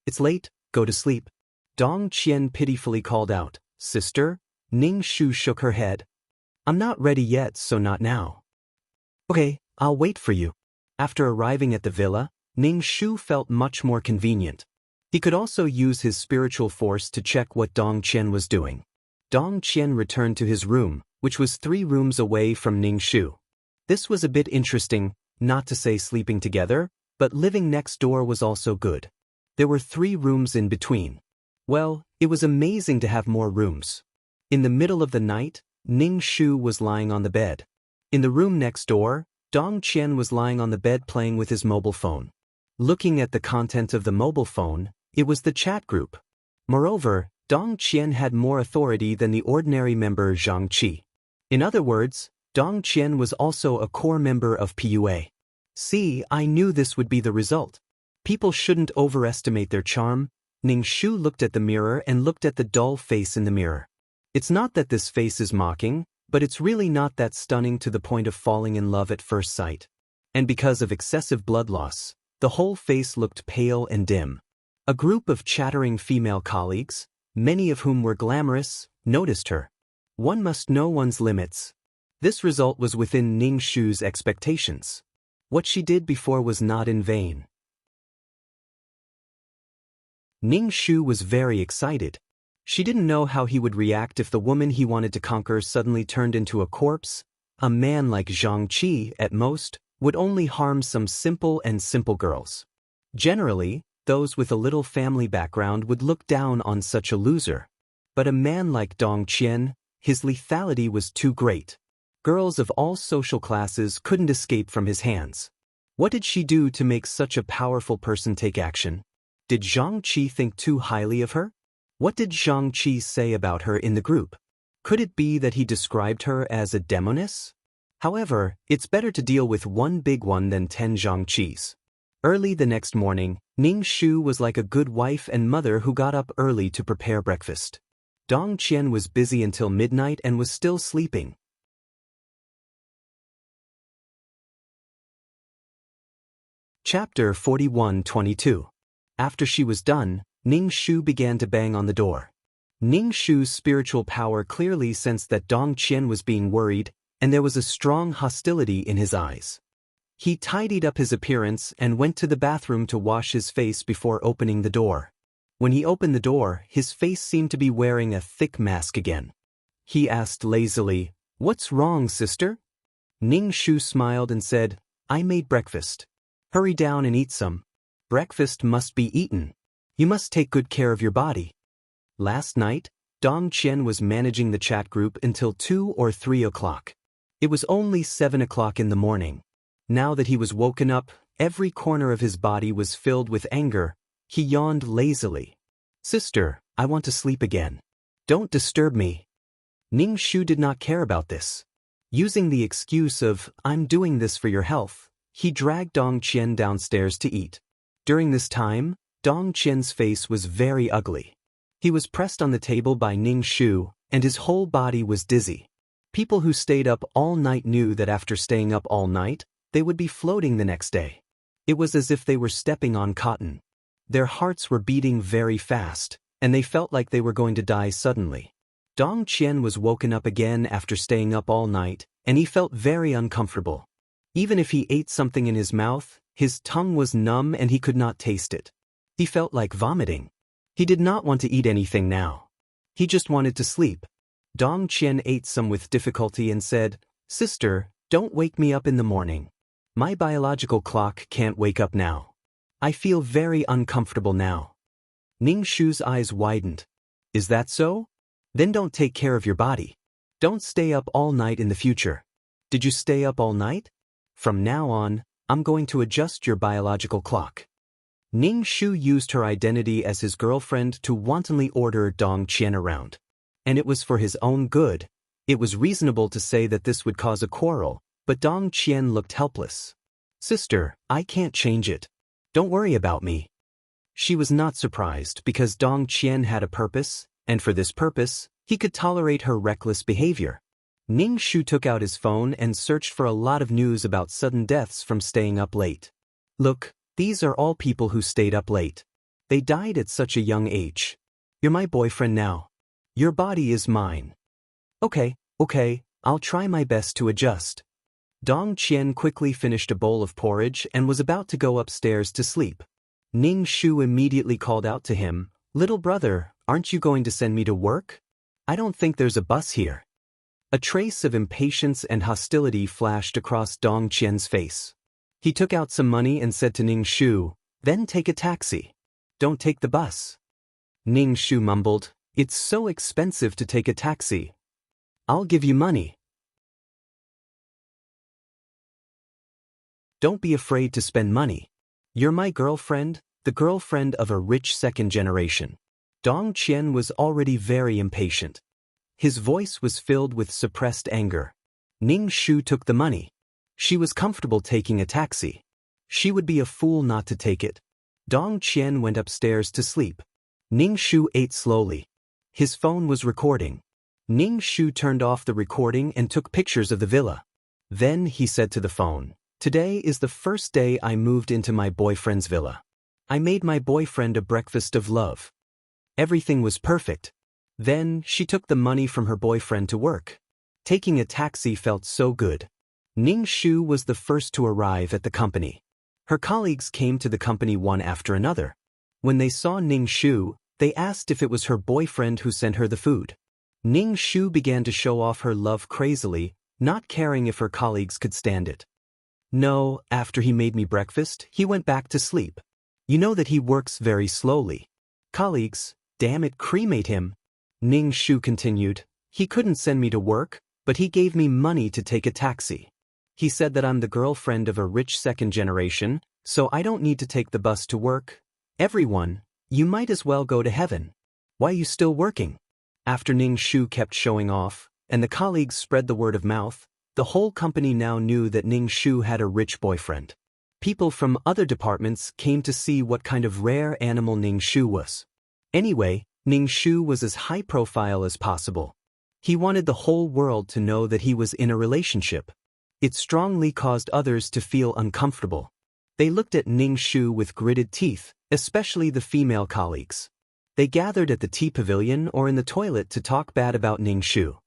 It's late, go to sleep. Dong Qian pitifully called out, sister? Ning Shu shook her head. I'm not ready yet, so not now. Okay, I'll wait for you. After arriving at the villa, Ning Shu felt much more convenient. He could also use his spiritual force to check what Dong Qian was doing. Dong Qian returned to his room, which was 3 rooms away from Ning Shu. This was a bit interesting, not to say sleeping together, but living next door was also good. There were 3 rooms in between. Well, it was amazing to have more rooms. In the middle of the night, Ning Shu was lying on the bed. In the room next door, Dong Qian was lying on the bed playing with his mobile phone. Looking at the content of the mobile phone, it was the chat group. Moreover, Dong Qian had more authority than the ordinary member Zhang Qi. In other words, Dong Qian was also a core member of PUA. See, I knew this would be the result. People shouldn't overestimate their charm. Ning Shu looked at the mirror and looked at the dull face in the mirror. It's not that this face is mocking, but it's really not that stunning to the point of falling in love at first sight. And because of excessive blood loss, the whole face looked pale and dim. A group of chattering female colleagues, many of whom were glamorous, noticed her. One must know one's limits. This result was within Ning Shu's expectations. What she did before was not in vain. Ning Shu was very excited. She didn't know how he would react if the woman he wanted to conquer suddenly turned into a corpse, A man like Zhang Qi, at most, would only harm some simple girls. Generally, those with a little family background would look down on such a loser. But a man like Dong Qian, his lethality was too great. Girls of all social classes couldn't escape from his hands. What did she do to make such a powerful person take action? Did Zhang Qi think too highly of her? What did Zhang Qi say about her in the group? Could it be that he described her as a demoness? However, it's better to deal with one big one than 10 Zhang Qis. Early the next morning, Ning Shu was like a good wife and mother who got up early to prepare breakfast. Dong Qian was busy until midnight and was still sleeping. Chapter 41-22. After she was done, Ning Shu began to bang on the door. Ning Shu's spiritual power clearly sensed that Dong Qian was being worried, and there was a strong hostility in his eyes. He tidied up his appearance and went to the bathroom to wash his face before opening the door. When he opened the door, his face seemed to be wearing a thick mask again. He asked lazily, "What's wrong, sister?" Ning Shu smiled and said, "I made breakfast. Hurry down and eat some. Breakfast must be eaten. You must take good care of your body." Last night, Dong Qian was managing the chat group until 2 or 3 o'clock. It was only 7 o'clock in the morning. Now that he was woken up, every corner of his body was filled with anger. He yawned lazily. "Sister, I want to sleep again. Don't disturb me." Ning Shu did not care about this. Using the excuse of, "I'm doing this for your health," he dragged Dong Qian downstairs to eat. During this time, Dong Qian's face was very ugly. He was pressed on the table by Ning Shu, and his whole body was dizzy. People who stayed up all night knew that after staying up all night, they would be floating the next day. It was as if they were stepping on cotton. Their hearts were beating very fast, and they felt like they were going to die suddenly. Dong Qian was woken up again after staying up all night, and he felt very uncomfortable. Even if he ate something in his mouth, his tongue was numb and he could not taste it. He felt like vomiting. He did not want to eat anything now. He just wanted to sleep. Dong Qian ate some with difficulty and said, "Sister, don't wake me up in the morning. My biological clock can't wake up now. I feel very uncomfortable now." Ning Shu's eyes widened. "Is that so? Then don't take care of your body. Don't stay up all night in the future. Did you stay up all night? From now on, I'm going to adjust your biological clock." Ning Shu used her identity as his girlfriend to wantonly order Dong Qian around. And it was for his own good. It was reasonable to say that this would cause a quarrel, but Dong Qian looked helpless. "Sister, I can't change it. Don't worry about me." She was not surprised because Dong Qian had a purpose, and for this purpose, he could tolerate her reckless behavior. Ning Shu took out his phone and searched for a lot of news about sudden deaths from staying up late. "Look, these are all people who stayed up late. They died at such a young age. You're my boyfriend now. Your body is mine." Okay, I'll try my best to adjust." Dong Qian quickly finished a bowl of porridge and was about to go upstairs to sleep. Ning Shu immediately called out to him, "Little brother, aren't you going to send me to work? I don't think there's a bus here." A trace of impatience and hostility flashed across Dong Qian's face. He took out some money and said to Ning Shu, "Then take a taxi. Don't take the bus." Ning Shu mumbled, "It's so expensive to take a taxi. I'll give you money." "Don't be afraid to spend money. You're my girlfriend, the girlfriend of a rich second generation." Dong Qian was already very impatient. His voice was filled with suppressed anger. Ning Shu took the money. She was comfortable taking a taxi. She would be a fool not to take it. Dong Qian went upstairs to sleep. Ning Shu ate slowly. His phone was recording. Ning Shu turned off the recording and took pictures of the villa. Then he said to the phone, "Today is the first day I moved into my boyfriend's villa. I made my boyfriend a breakfast of love. Everything was perfect." Then she took the money from her boyfriend to work. Taking a taxi felt so good. Ning Shu was the first to arrive at the company. Her colleagues came to the company one after another. When they saw Ning Shu, they asked if it was her boyfriend who sent her the food. Ning Shu began to show off her love crazily, not caring if her colleagues could stand it. No, after he made me breakfast, he went back to sleep. You know that he works very slowly. Colleagues, damn it, cremate him. Ning Shu continued. He couldn't send me to work, but he gave me money to take a taxi. He said that I'm the girlfriend of a rich second generation, so I don't need to take the bus to work. Everyone, you might as well go to heaven. Why are you still working? After Ning Shu kept showing off, and the colleagues spread the word of mouth, the whole company now knew that Ning Shu had a rich boyfriend. People from other departments came to see what kind of rare animal Ning Shu was. Anyway, Ning Shu was as high profile as possible. He wanted the whole world to know that he was in a relationship. It strongly caused others to feel uncomfortable. They looked at Ning Shu with gritted teeth, especially the female colleagues. They gathered at the tea pavilion or in the toilet to talk bad about Ning Shu.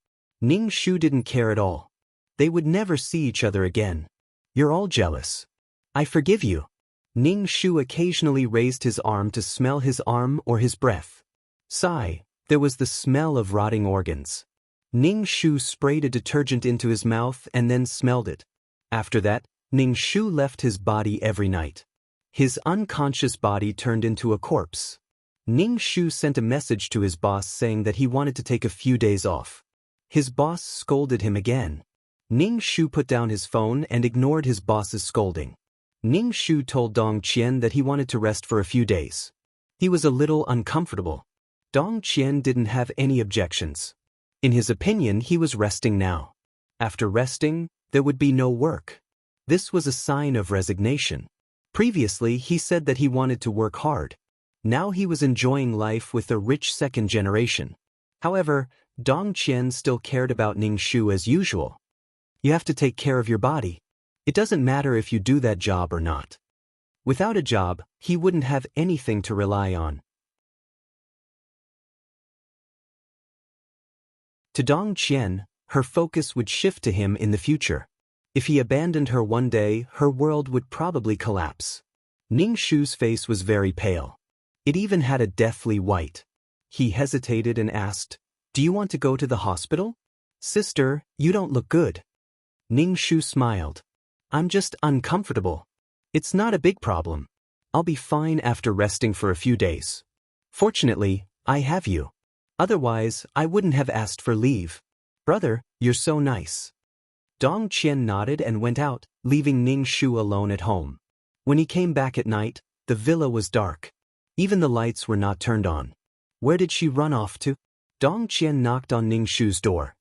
Ning Shu didn't care at all. They would never see each other again. You're all jealous. I forgive you. Ning Shu occasionally raised his arm to smell his arm or his breath. Sigh, there was the smell of rotting organs. Ning Shu sprayed a detergent into his mouth and then smelled it. After that, Ning Shu left his body every night. His unconscious body turned into a corpse. Ning Shu sent a message to his boss saying that he wanted to take a few days off. His boss scolded him again. Ning Shu put down his phone and ignored his boss's scolding. Ning Shu told Dong Qian that he wanted to rest for a few days. He was a little uncomfortable. Dong Qian didn't have any objections. In his opinion, he was resting now. After resting, there would be no work. This was a sign of resignation. Previously, he said that he wanted to work hard. Now he was enjoying life with the rich second generation. However, Dong Qian still cared about Ning Shu as usual. You have to take care of your body. It doesn't matter if you do that job or not. Without a job, he wouldn't have anything to rely on. To Dong Qian, her focus would shift to him in the future. If he abandoned her one day, her world would probably collapse. Ning Shu's face was very pale. It even had a deathly white. He hesitated and asked, "Do you want to go to the hospital?" "Sister, you don't look good." Ning Shu smiled. "I'm just uncomfortable. It's not a big problem. I'll be fine after resting for a few days. Fortunately, I have you. Otherwise, I wouldn't have asked for leave. Brother, you're so nice." Dong Qian nodded and went out, leaving Ning Shu alone at home. When he came back at night, the villa was dark. Even the lights were not turned on. Where did she run off to? Dong Qian knocked on Ning Shu's door.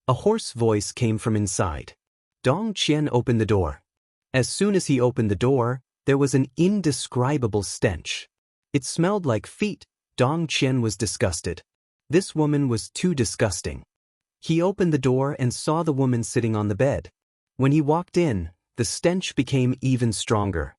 A hoarse voice came from inside. Dong Qian opened the door. As soon as he opened the door, there was an indescribable stench. It smelled like feet. Dong Qian was disgusted. This woman was too disgusting. He opened the door and saw the woman sitting on the bed. When he walked in, the stench became even stronger.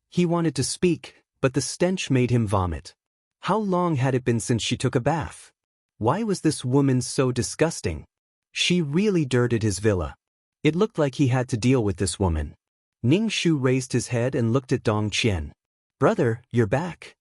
He wanted to speak, but the stench made him vomit. How long had it been since she took a bath? Why was this woman so disgusting? She really dirtied his villa. It looked like he had to deal with this woman. Ning Shu raised his head and looked at Dong Qian. "Brother, you're back."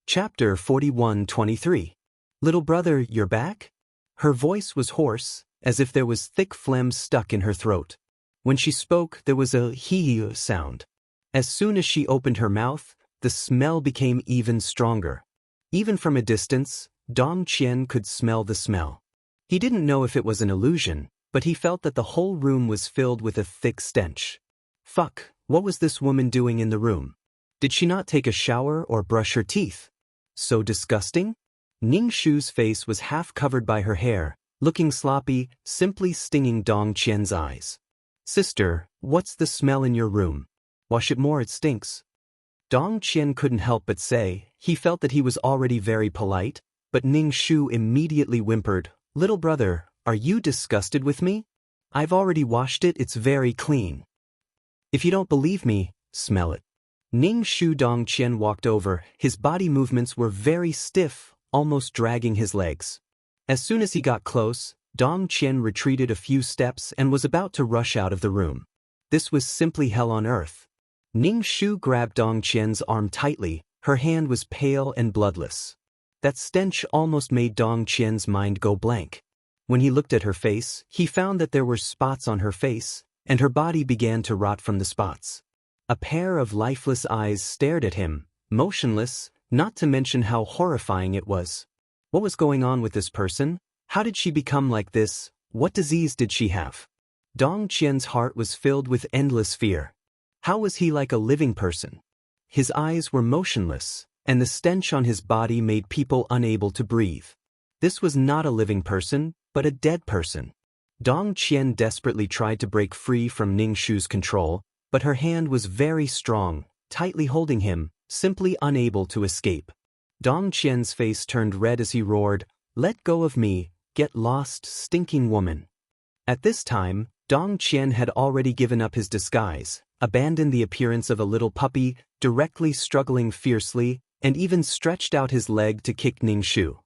Chapter 41-23. Little brother, you're back? Her voice was hoarse, as if there was thick phlegm stuck in her throat. When she spoke, there was a hee sound. As soon as she opened her mouth, the smell became even stronger. Even from a distance, Dong Qian could smell the smell. He didn't know if it was an illusion, but he felt that the whole room was filled with a thick stench. Fuck, what was this woman doing in the room? Did she not take a shower or brush her teeth? So disgusting? Ning Shu's face was half covered by her hair, looking sloppy, simply stinging Dong Qian's eyes. "Sister, what's the smell in your room? Wash it more, it stinks." Dong Qian couldn't help but say. He felt that he was already very polite, but Ning Shu immediately whimpered, "Little brother, are you disgusted with me? I've already washed it, it's very clean. If you don't believe me, smell it." Ning Shu. Dong Qian walked over. His body movements were very stiff, almost dragging his legs. As soon as he got close, Dong Qian retreated a few steps and was about to rush out of the room. This was simply hell on earth. Ning Shu grabbed Dong Qian's arm tightly. Her hand was pale and bloodless. That stench almost made Dong Qian's mind go blank. When he looked at her face, he found that there were spots on her face, and her body began to rot from the spots. A pair of lifeless eyes stared at him, motionless, not to mention how horrifying it was. What was going on with this person? How did she become like this? What disease did she have? Dong Qian's heart was filled with endless fear. How was he like a living person? His eyes were motionless, and the stench on his body made people unable to breathe. This was not a living person, but a dead person. Dong Qian desperately tried to break free from Ning Shu's control, but her hand was very strong, tightly holding him, simply unable to escape. Dong Qian's face turned red as he roared, "Let go of me, get lost, stinking woman." At this time, Dong Qian had already given up his disguise, abandoned the appearance of a little puppy, directly struggling fiercely, and even stretched out his leg to kick Ning Shu.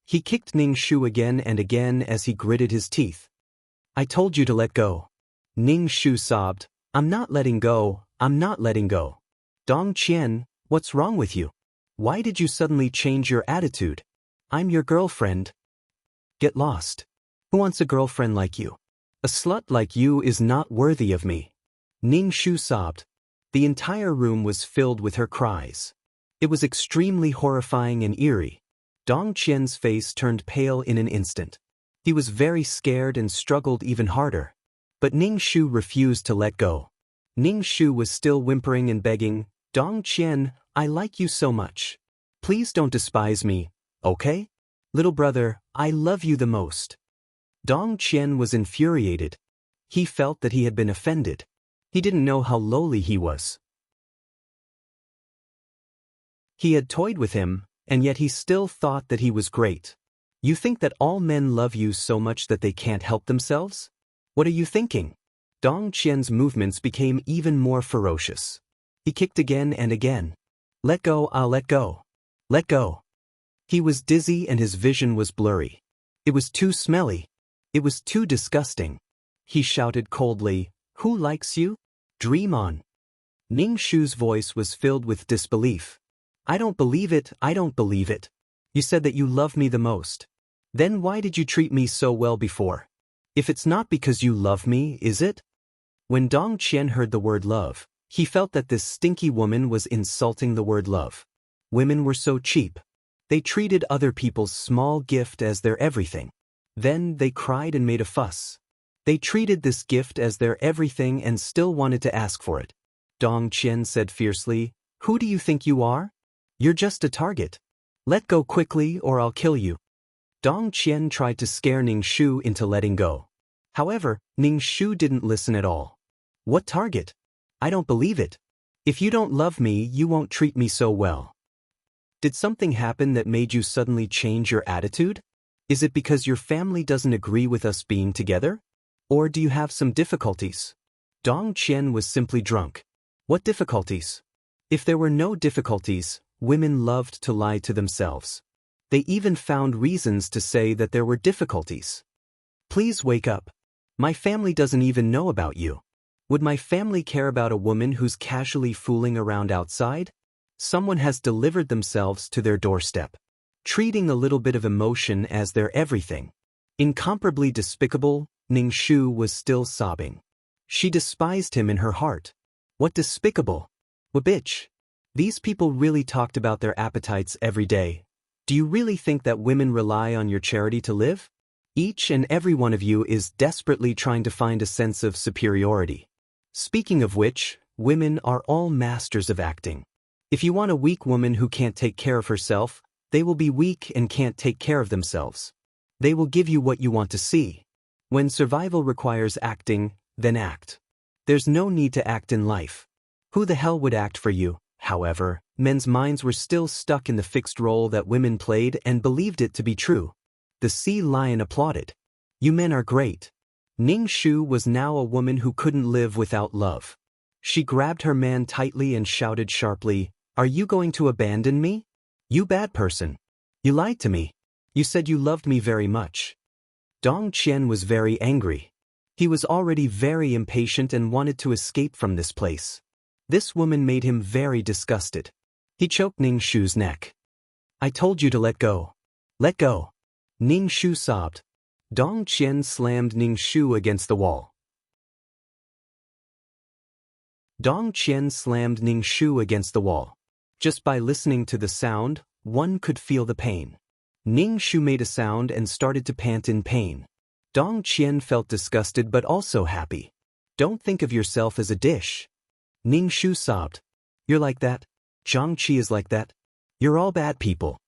He kicked Ning Shu again and again as he gritted his teeth. "I told you to let go." Ning Shu sobbed, "I'm not letting go, I'm not letting go." "Dong Qian, what's wrong with you? Why did you suddenly change your attitude? I'm your girlfriend." "Get lost. Who wants a girlfriend like you? A slut like you is not worthy of me." Ning Shu sobbed. The entire room was filled with her cries. It was extremely horrifying and eerie. Dong Qian's face turned pale in an instant. He was very scared and struggled even harder. But Ning Shu refused to let go. Ning Shu was still whimpering and begging, "Dong Qian, I like you so much. Please don't despise me, okay? Little brother, I love you the most." Dong Qian was infuriated. He felt that he had been offended. He didn't know how lowly he was. He had toyed with him, and yet he still thought that he was great. You think that all men love you so much that they can't help themselves? What are you thinking? Dong Qian's movements became even more ferocious. He kicked again and again. "Let go, I'll let go. Let go." He was dizzy and his vision was blurry. It was too smelly. It was too disgusting. He shouted coldly, "Who likes you? Dream on." Ning Shu's voice was filled with disbelief. "I don't believe it, I don't believe it. You said that you love me the most. Then why did you treat me so well before? If it's not because you love me, is it?" When Dong Qian heard the word love, he felt that this stinky woman was insulting the word love. Women were so cheap. They treated other people's small gift as their everything. Then they cried and made a fuss. They treated this gift as their everything and still wanted to ask for it. Dong Qian said fiercely, "Who do you think you are? You're just a target. Let go quickly or I'll kill you." Dong Qian tried to scare Ning Shu into letting go. However, Ning Shu didn't listen at all. "What target? I don't believe it. If you don't love me, you won't treat me so well. Did something happen that made you suddenly change your attitude? Is it because your family doesn't agree with us being together? Or do you have some difficulties?" Dong Qian was simply drunk. What difficulties? If there were no difficulties, women loved to lie to themselves. They even found reasons to say that there were difficulties. "Please wake up. My family doesn't even know about you. Would my family care about a woman who's casually fooling around outside? Someone has delivered themselves to their doorstep, treating a little bit of emotion as their everything." Incomparably despicable, Ning Shu was still sobbing. She despised him in her heart. What despicable? What bitch? These people really talked about their appetites every day. Do you really think that women rely on your charity to live? Each and every one of you is desperately trying to find a sense of superiority. Speaking of which, women are all masters of acting. If you want a weak woman who can't take care of herself, they will be weak and can't take care of themselves. They will give you what you want to see. When survival requires acting, then act. There's no need to act in life. Who the hell would act for you? However, men's minds were still stuck in the fixed role that women played and believed it to be true. The sea lion applauded. "You men are great." Ning Shu was now a woman who couldn't live without love. She grabbed her man tightly and shouted sharply, "Are you going to abandon me? You bad person. You lied to me. You said you loved me very much." Dong Qian was very angry. He was already very impatient and wanted to escape from this place. This woman made him very disgusted. He choked Ning Shu's neck. I told you to let go. Let go. Ning Shu sobbed. Dong Qian slammed Ning Shu against the wall. Dong Qian slammed Ning Shu against the wall. Just by listening to the sound, one could feel the pain. Ning Shu made a sound and started to pant in pain. Dong Qian felt disgusted but also happy. Don't think of yourself as a dish. Ning Shu sobbed. You're like that. Zhang Qi is like that. You're all bad people.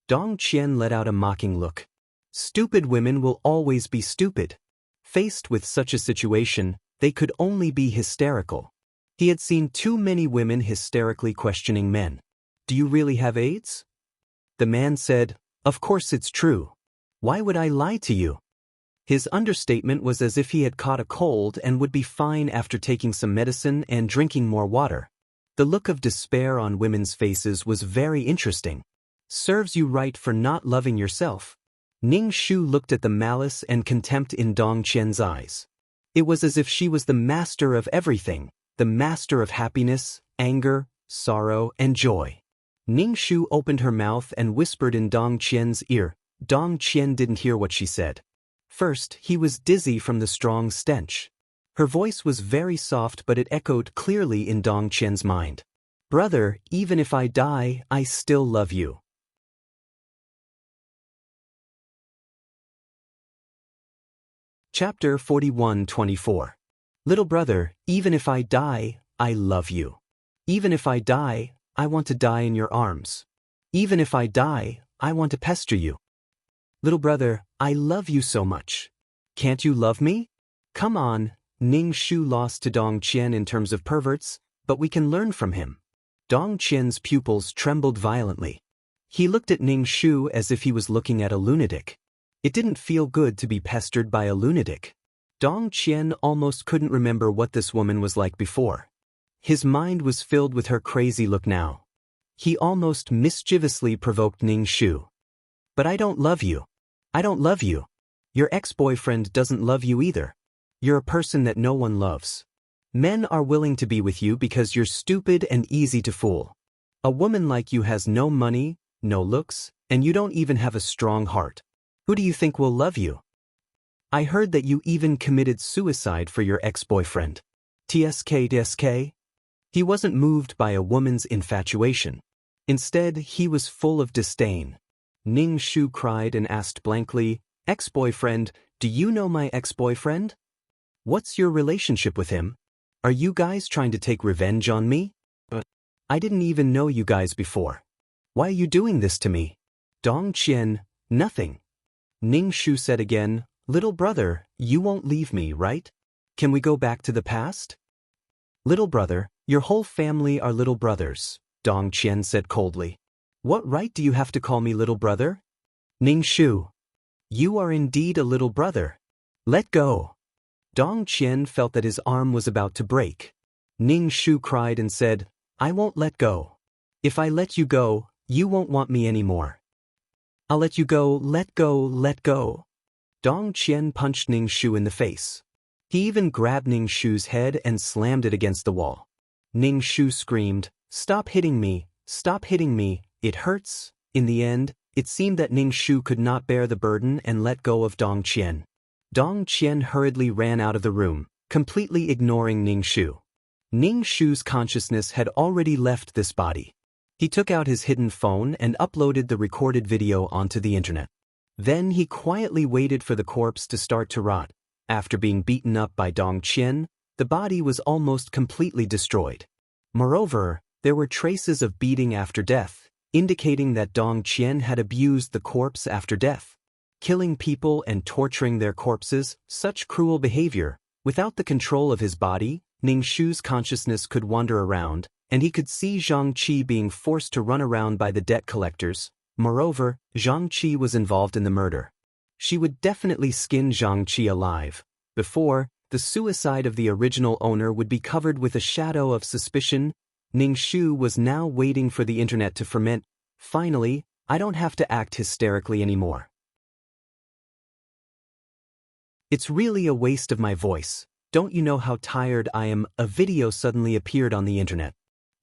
Dong Qian let out a mocking look. Stupid women will always be stupid. Faced with such a situation, they could only be hysterical. He had seen too many women hysterically questioning men. Do you really have AIDS? The man said, Of course it's true. Why would I lie to you? His understatement was as if he had caught a cold and would be fine after taking some medicine and drinking more water. The look of despair on women's faces was very interesting. Serves you right for not loving yourself. Ning Shu looked at the malice and contempt in Dong Qian's eyes. It was as if she was the master of everything, the master of happiness, anger, sorrow, and joy. Ning Shu opened her mouth and whispered in Dong Qian's ear. Dong Qian didn't hear what she said. First, he was dizzy from the strong stench. Her voice was very soft, but it echoed clearly in Dong Qian's mind. Brother, even if I die, I still love you. Chapter 41-24. Little brother, even if I die, I love you. Even if I die, I want to die in your arms. Even if I die, I want to pester you. Little brother, I love you so much. Can't you love me? Come on. Ning Shu lost to Dong Qian in terms of perverts, but we can learn from him. Dong Qian's pupils trembled violently. He looked at Ning Shu as if he was looking at a lunatic. It didn't feel good to be pestered by a lunatic. Dong Qian almost couldn't remember what this woman was like before. His mind was filled with her crazy look now. He almost mischievously provoked Ning Shu. But I don't love you. I don't love you. Your ex-boyfriend doesn't love you either. You're a person that no one loves. Men are willing to be with you because you're stupid and easy to fool. A woman like you has no money, no looks, and you don't even have a strong heart. Who do you think will love you? I heard that you even committed suicide for your ex-boyfriend. TSK. He wasn't moved by a woman's infatuation. Instead, he was full of disdain. Ning Shu cried and asked blankly, Ex-boyfriend, do you know my ex-boyfriend? What's your relationship with him? Are you guys trying to take revenge on me? But I didn't even know you guys before. Why are you doing this to me? Dong Qian, nothing. Ning Shu said again, Little brother, you won't leave me, right? Can we go back to the past? Little brother, your whole family are little brothers, Dong Qian said coldly. What right do you have to call me little brother? Ning Shu, you are indeed a little brother. Let go. Dong Qian felt that his arm was about to break. Ning Shu cried and said, I won't let go. If I let you go, you won't want me anymore. I'll let you go, let go, let go. Dong Qian punched Ning Shu in the face. He even grabbed Ning Shu's head and slammed it against the wall. Ning Shu screamed, Stop hitting me, it hurts. In the end, it seemed that Ning Shu could not bear the burden and let go of Dong Qian. Dong Qian hurriedly ran out of the room, completely ignoring Ning Shu. Ning Shu's consciousness had already left this body. He took out his hidden phone and uploaded the recorded video onto the internet. Then he quietly waited for the corpse to start to rot. After being beaten up by Dong Qian, the body was almost completely destroyed. Moreover, there were traces of beating after death, indicating that Dong Qian had abused the corpse after death. Killing people and torturing their corpses, such cruel behavior. Without the control of his body, Ning Shu's consciousness could wander around, and he could see Zhang Qi being forced to run around by the debt collectors. Moreover, Zhang Qi was involved in the murder. She would definitely skin Zhang Qi alive. Before, the suicide of the original owner would be covered with a shadow of suspicion. Ning Shu was now waiting for the internet to ferment. Finally, I don't have to act hysterically anymore. It's really a waste of my voice. Don't you know how tired I am? A video suddenly appeared on the internet.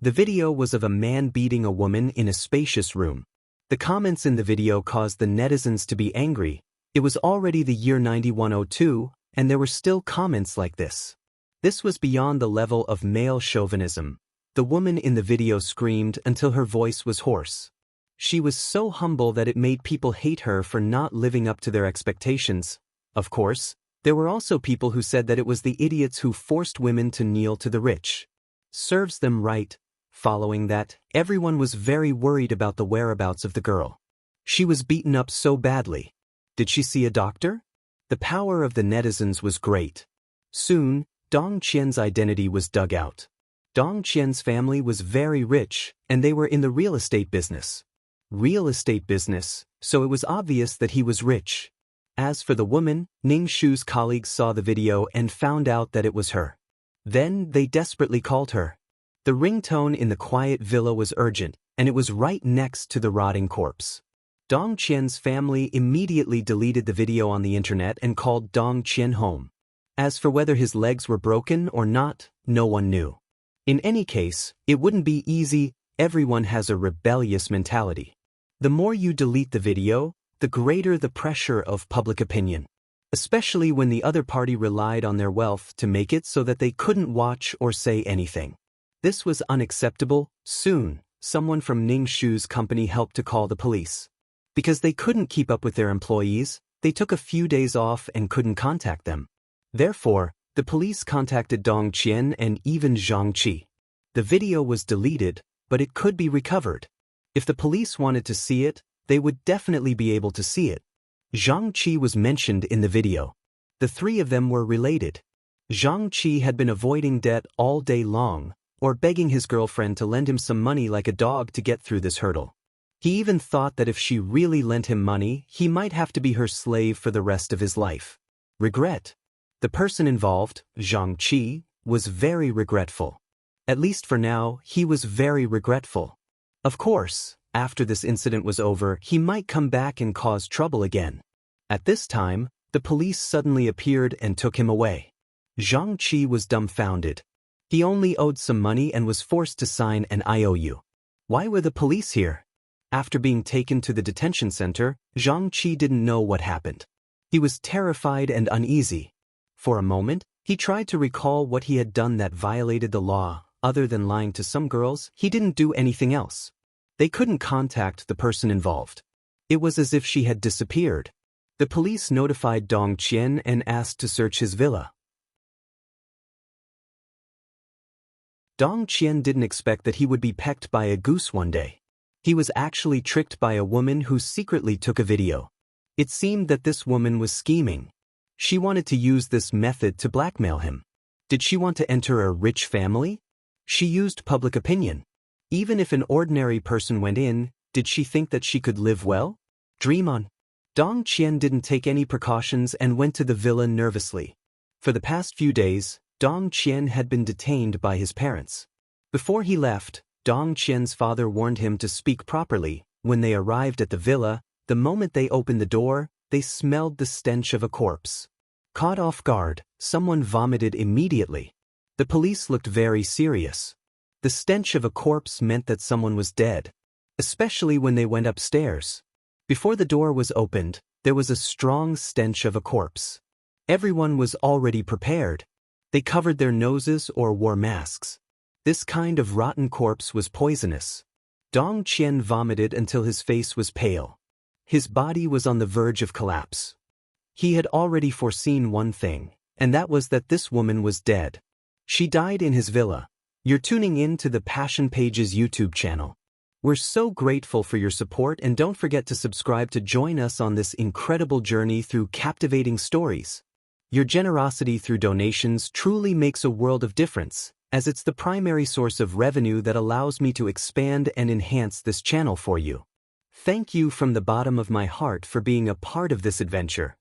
The video was of a man beating a woman in a spacious room. The comments in the video caused the netizens to be angry. It was already the year 9102, and there were still comments like this. This was beyond the level of male chauvinism. The woman in the video screamed until her voice was hoarse. She was so humble that it made people hate her for not living up to their expectations. Of course, there were also people who said that it was the idiots who forced women to kneel to the rich. Serves them right. Following that, everyone was very worried about the whereabouts of the girl. She was beaten up so badly. Did she see a doctor? The power of the netizens was great. Soon, Dong Qian's identity was dug out. Dong Qian's family was very rich, and they were in the real estate business. Real estate business, so it was obvious that he was rich. As for the woman, Ning Shu's colleagues saw the video and found out that it was her. Then they desperately called her. The ringtone in the quiet villa was urgent, and it was right next to the rotting corpse. Dong Qian's family immediately deleted the video on the internet and called Dong Qian home. As for whether his legs were broken or not, no one knew. In any case, it wouldn't be easy. Everyone has a rebellious mentality. The more you delete the video, the greater the pressure of public opinion. Especially when the other party relied on their wealth to make it so that they couldn't watch or say anything. This was unacceptable. Soon, someone from Ning Shu's company helped to call the police. Because they couldn't keep up with their employees, they took a few days off and couldn't contact them. Therefore, the police contacted Dong Qian and even Zhang Qi. The video was deleted, but it could be recovered. If the police wanted to see it, they would definitely be able to see it. Zhang Qi was mentioned in the video. The three of them were related. Zhang Qi had been avoiding debt all day long, or begging his girlfriend to lend him some money like a dog to get through this hurdle. He even thought that if she really lent him money, he might have to be her slave for the rest of his life. Regret. The person involved, Zhang Qi, was very regretful. At least for now, he was very regretful. Of course, after this incident was over, he might come back and cause trouble again. At this time, the police suddenly appeared and took him away. Zhang Qi was dumbfounded. He only owed some money and was forced to sign an IOU. Why were the police here? After being taken to the detention center, Zhang Qi didn't know what happened. He was terrified and uneasy. For a moment, he tried to recall what he had done that violated the law. Other than lying to some girls, he didn't do anything else. They couldn't contact the person involved. It was as if she had disappeared. The police notified Dong Qian and asked to search his villa. Dong Qian didn't expect that he would be pecked by a goose one day. He was actually tricked by a woman who secretly took a video. It seemed that this woman was scheming. She wanted to use this method to blackmail him. Did she want to enter a rich family? She used public opinion. Even if an ordinary person went in, did she think that she could live well? Dream on. Dong Qian didn't take any precautions and went to the villa nervously. For the past few days, Dong Qian had been detained by his parents. Before he left, Dong Qian's father warned him to speak properly. When they arrived at the villa, the moment they opened the door, they smelled the stench of a corpse. Caught off guard, someone vomited immediately. The police looked very serious. The stench of a corpse meant that someone was dead, especially when they went upstairs. Before the door was opened, there was a strong stench of a corpse. Everyone was already prepared. They covered their noses or wore masks. This kind of rotten corpse was poisonous. Dong Qian vomited until his face was pale. His body was on the verge of collapse. He had already foreseen one thing, and that was that this woman was dead. She died in his villa. You're tuning in to the Passion Pages YouTube channel. We're so grateful for your support, and don't forget to subscribe to join us on this incredible journey through captivating stories. Your generosity through donations truly makes a world of difference, as it's the primary source of revenue that allows me to expand and enhance this channel for you. Thank you from the bottom of my heart for being a part of this adventure.